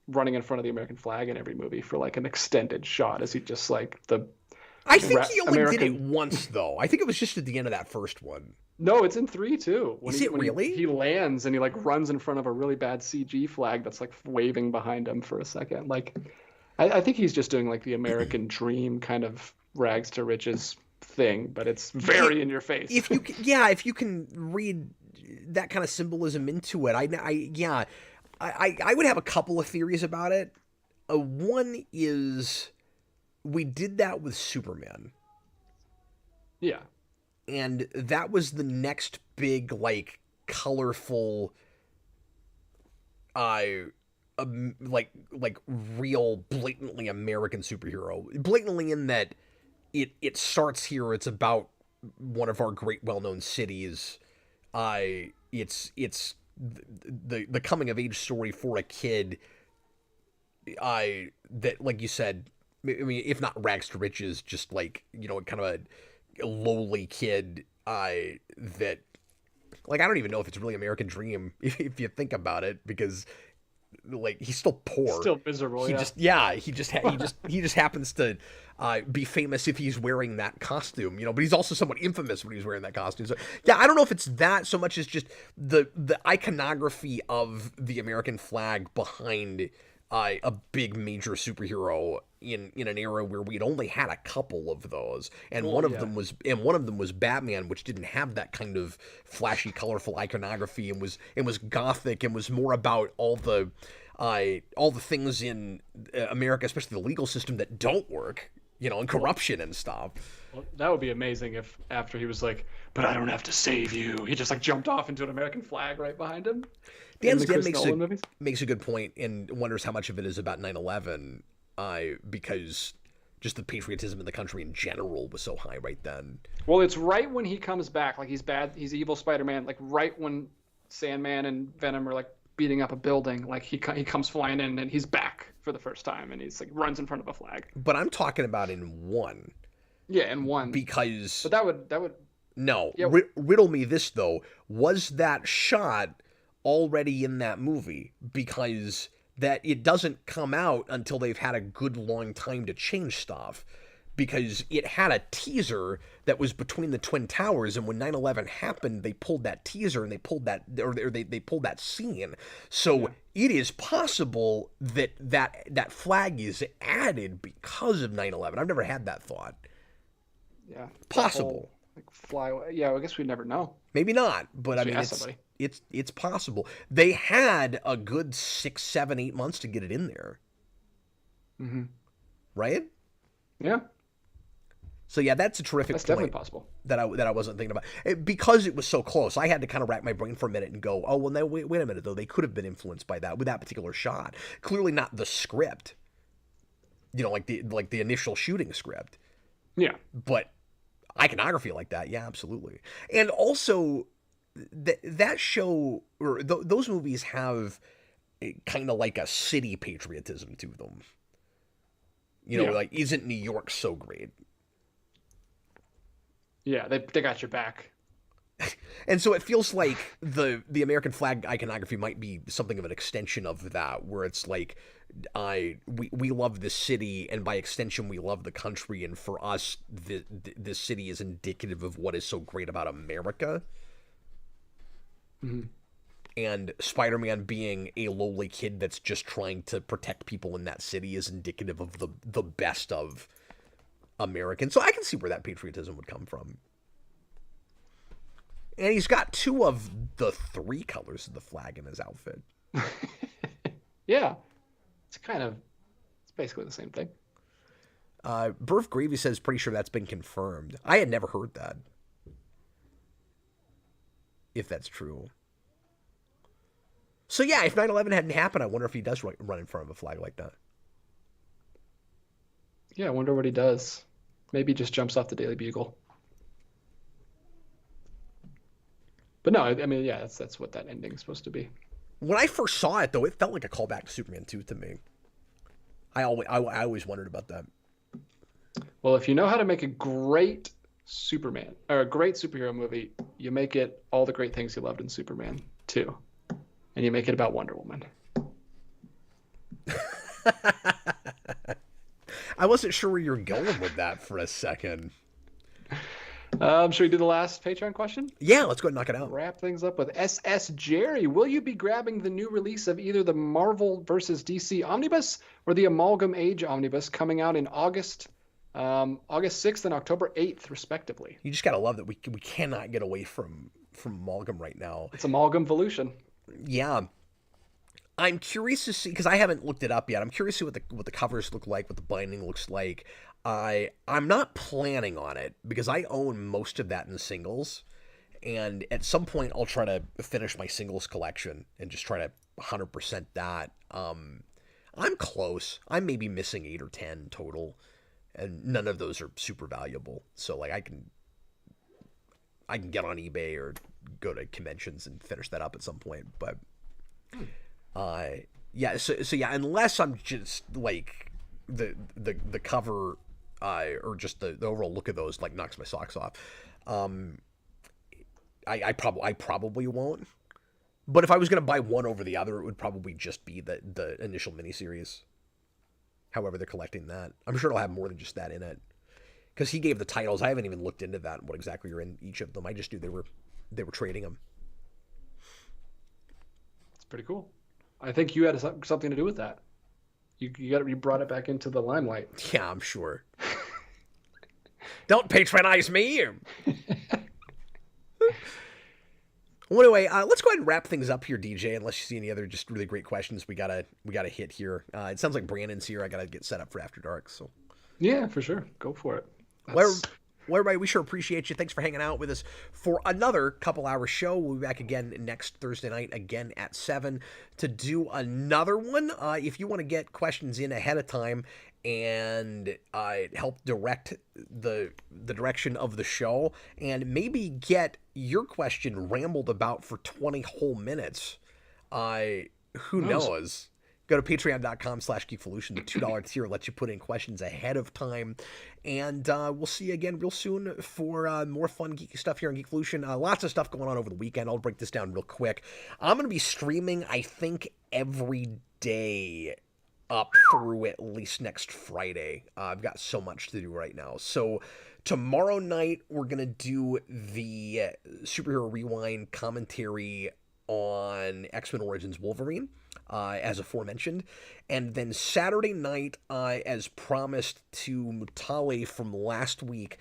Speaker 2: running in front of the American flag in every movie for like an extended shot? Is he just like the
Speaker 1: I think he only did it once, though. I think it was just at the end of that first one.
Speaker 2: No, it's in 3 too.
Speaker 1: Is it really?
Speaker 2: He lands and he like runs in front of a really bad CG flag that's like waving behind him for a second. Like, I think he's just doing like the American dream kind of rags to riches thing, but it's very in your face.
Speaker 1: If you can read that kind of symbolism into it, I would have a couple of theories about it. One is we did that with Superman.
Speaker 2: Yeah.
Speaker 1: And that was the next big, like, colorful, like real, blatantly American superhero. Blatantly in that it starts here. It's about one of our great, well-known cities. It's the coming of age story for a kid. That, like you said, I mean, if not rags to riches, just like, you know, kind of a lowly kid that, like, I don't even know if it's really American dream if you think about it, because like he's still poor,
Speaker 2: still miserable.
Speaker 1: He just happens to be famous if he's wearing that costume, you know, but he's also somewhat infamous when he's wearing that costume. So yeah, I don't know if it's that so much as just the iconography of the American flag behind a big major superhero in an era where we'd only had a couple of those, and one of them was Batman, which didn't have that kind of flashy, colorful iconography, and was gothic, and was more about all the things in America, especially the legal system, that don't work, you know, and corruption and stuff.
Speaker 2: Well, that would be amazing if after he was like, "But I don't have to save you," he just like jumped off into an American flag right behind him.
Speaker 1: Dan makes a good point and wonders how much of it is about 9/11, because just the patriotism in the country in general was so high right then.
Speaker 2: Well, it's right when he comes back, like he's evil Spider-Man, like right when Sandman and Venom are like beating up a building, like he comes flying in and he's back for the first time, and he's like runs in front of a flag.
Speaker 1: But I'm talking about in 1.
Speaker 2: Yeah, in 1.
Speaker 1: Because
Speaker 2: but that would
Speaker 1: no. Yeah. Riddle me this though: was that shot already in that movie? Because that it doesn't come out until they've had a good long time to change stuff. because it had a teaser that was between the Twin Towers, and when 9/11 happened, they pulled that teaser and they pulled that, or they pulled that scene. So it is possible that flag is added because of 9/11. I've never had that thought.
Speaker 2: Yeah,
Speaker 1: Possible.
Speaker 2: Like fly away. Yeah, I guess we never know.
Speaker 1: Maybe not, but I mean, it's possible. They had a good 6, 7, 8 months to get it in there.
Speaker 2: Mm-hmm.
Speaker 1: Right?
Speaker 2: Yeah.
Speaker 1: So yeah, that's a terrific
Speaker 2: That's
Speaker 1: point.
Speaker 2: definitely possible.
Speaker 1: That I wasn't thinking about. Because it was so close, I had to kind of rack my brain for a minute and go, oh, well, now, wait a minute, though. They could have been influenced by that, with that particular shot. Clearly not the script. Like the initial shooting script.
Speaker 2: Yeah.
Speaker 1: But iconography like that, yeah, absolutely. And also, that show, or those movies have kind of like a city patriotism to them. Like, isn't New York so great?
Speaker 2: Yeah, they got your back.
Speaker 1: And so it feels like the American flag iconography might be something of an extension of that, where it's like, we love the city, and by extension we love the country, and for us the city is indicative of what is so great about America.
Speaker 2: Mm-hmm.
Speaker 1: And Spider-Man being a lowly kid that's just trying to protect people in that city is indicative of the best of American. So I can see where that patriotism would come from. And he's got 2 of the 3 colors of the flag in his outfit.
Speaker 2: Yeah. It's basically the same thing.
Speaker 1: Burf Gravy says, pretty sure that's been confirmed. I had never heard that. If that's true. So yeah, if 9/11 hadn't happened, I wonder if he does run in front of a flag like that.
Speaker 2: Yeah, I wonder what he does. Maybe he just jumps off the Daily Bugle. But no, I mean, yeah, that's what that ending is supposed to be.
Speaker 1: When I first saw it, though, it felt like a callback to Superman 2 to me. I always wondered about that.
Speaker 2: Well, if you know how to make a great Superman, or a great superhero movie, you make it all the great things you loved in Superman 2. And you make it about Wonder Woman.
Speaker 1: I wasn't sure where you were going with that for a second.
Speaker 2: Should we do the last Patreon question?
Speaker 1: Yeah, let's go ahead and knock it out.
Speaker 2: Wrap things up with SS Jerry. Will you be grabbing the new release of either the Marvel versus DC Omnibus or the Amalgam Age Omnibus coming out in August 6th and October 8th, respectively?
Speaker 1: You just gotta love that we cannot get away from Amalgam right now.
Speaker 2: It's Amalgamvolution.
Speaker 1: Yeah. I'm curious to see, because I haven't looked it up yet. I'm curious to see what the covers look like, what the binding looks like. I'm not planning on it because I own most of that in singles, and at some point I'll try to finish my singles collection and just try to 100% that. I'm close. I'm maybe missing 8 or 10 total, and none of those are super valuable. So like I can get on eBay or go to conventions and finish that up at some point. But yeah, so yeah, unless I'm just like the cover or just the overall look of those like knocks my socks off, I probably won't. But if I was gonna buy one over the other, it would probably just be the initial miniseries. However they're collecting that, I'm sure it'll have more than just that in it. Because he gave the titles. I haven't even looked into that and what exactly are in each of them. I just knew they were trading them.
Speaker 2: It's pretty cool. I think you had something to do with that. You brought it back into the limelight.
Speaker 1: Yeah, I'm sure. Don't patronize me. Well, anyway, let's go ahead and wrap things up here, DJ. Unless you see any other just really great questions, we gotta hit here. It sounds like Brandon's here. I gotta get set up for After Dark. So
Speaker 2: yeah, for sure, go for it.
Speaker 1: Well, everybody, we sure appreciate you. Thanks for hanging out with us for another couple-hour show. We'll be back again next Thursday night, again at 7, to do another one. If you want to get questions in ahead of time and help direct the direction of the show, and maybe get your question rambled about for 20 whole minutes, who knows? Go to patreon.com/geekvolution. The $2 tier lets you put in questions ahead of time. And we'll see you again real soon for more fun geeky stuff here on Geekvolution. Lots of stuff going on over the weekend. I'll break this down real quick. I'm going to be streaming, I think, every day up through at least next Friday. I've got so much to do right now. So tomorrow night, we're going to do the Superhero Rewind commentary on X-Men Origins Wolverine, as aforementioned. And then Saturday night, as promised to Mutale from last week,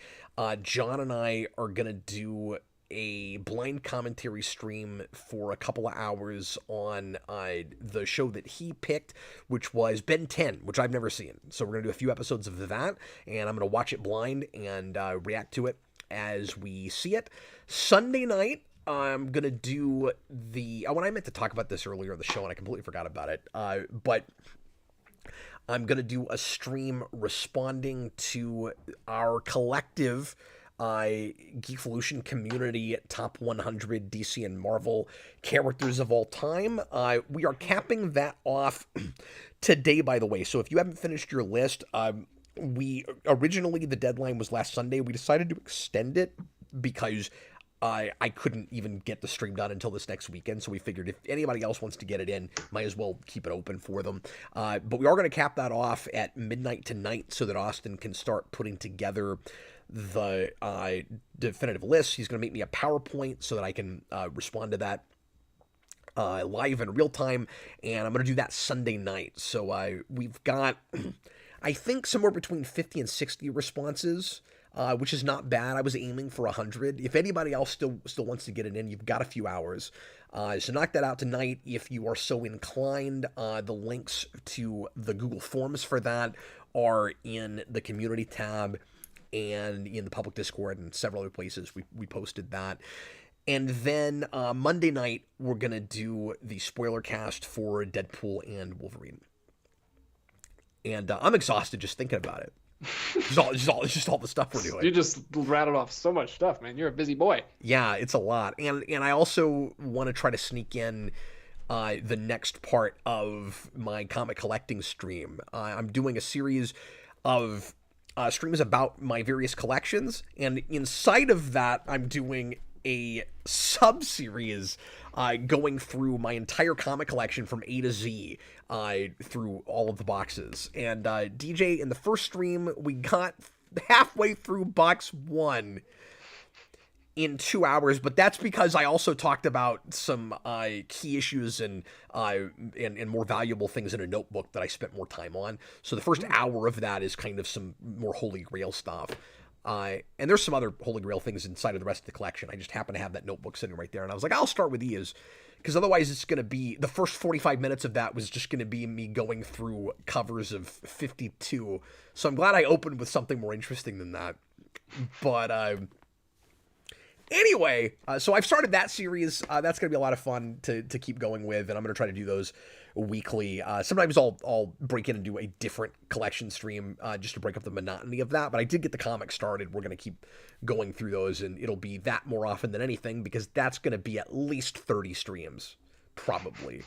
Speaker 1: John and I are going to do a blind commentary stream for a couple of hours on the show that he picked, which was Ben 10, which I've never seen. So we're going to do a few episodes of that, and I'm going to watch it blind and react to it as we see it. Sunday night, I'm going to do when I meant to talk about this earlier in the show, and I completely forgot about it, but I'm going to do a stream responding to our collective Geekvolution community top 100 DC and Marvel characters of all time. We are capping that off today, by the way. So if you haven't finished your list, originally the deadline was last Sunday. We decided to extend it because I couldn't even get the stream done until this next weekend, so we figured if anybody else wants to get it in, might as well keep it open for them. But we are going to cap that off at midnight tonight so that Austin can start putting together the definitive list. He's going to make me a PowerPoint so that I can respond to that live in real time, and I'm going to do that Sunday night. So we've got, I think, somewhere between 50 and 60 responses, which is not bad. I was aiming for 100. If anybody else still wants to get it in, you've got a few hours. So knock that out tonight if you are so inclined. The links to the Google Forms for that are in the community tab and in the public Discord and several other places. We posted that. And then Monday night, we're going to do the spoiler cast for Deadpool and Wolverine. And I'm exhausted just thinking about it. It's just all the stuff we're doing.
Speaker 2: You just rattled off so much stuff, man. You're a busy boy.
Speaker 1: Yeah, it's a lot. And I also want to try to sneak in the next part of my comic collecting stream. I'm doing a series of streams about my various collections, and inside of that, I'm doing a sub-series going through my entire comic collection from A to Z through all of the boxes. And DJ, in the first stream, we got halfway through box 1 in 2 hours, but that's because I also talked about some key issues and more valuable things in a notebook that I spent more time on. So the first hour of that is kind of some more Holy Grail stuff. And there's some other Holy Grail things inside of the rest of the collection. I just happen to have that notebook sitting right there, and I was like, I'll start with these, because otherwise it's going to be, the first 45 minutes of that was just going to be me going through covers of 52. So I'm glad I opened with something more interesting than that. But anyway, so I've started that series. That's going to be a lot of fun to keep going with, and I'm going to try to do those weekly. Sometimes I'll break in and do a different collection stream just to break up the monotony of that, but I did get the comic started. We're going to keep going through those, and it'll be that more often than anything, because that's going to be at least 30 streams, probably.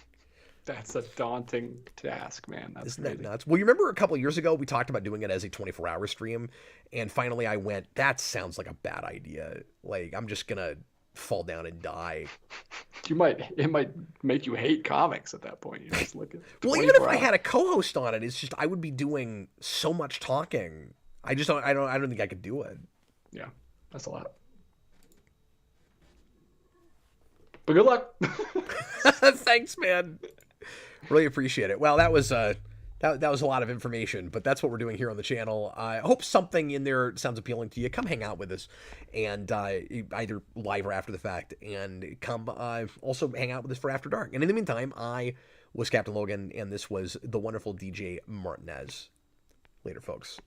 Speaker 2: That's a daunting task, man. Isn't
Speaker 1: that nuts? Well, you remember a couple of years ago, we talked about doing it as a 24-hour stream, and finally I went, that sounds like a bad idea. Like, I'm just going to fall down and die.
Speaker 2: It might make you hate comics at that point. You just look at
Speaker 1: well, even if I had a co-host on it, it's just I would be doing so much talking. I don't think I could do it.
Speaker 2: Yeah, that's a lot. But good luck.
Speaker 1: Thanks, man. Really appreciate it. Well, that was a lot of information, but that's what we're doing here on the channel. I hope something in there sounds appealing to you. Come hang out with us, and either live or after the fact, and come also hang out with us for After Dark. And in the meantime, I was Captain Logan, and this was the wonderful DJ Martinez. Later, folks.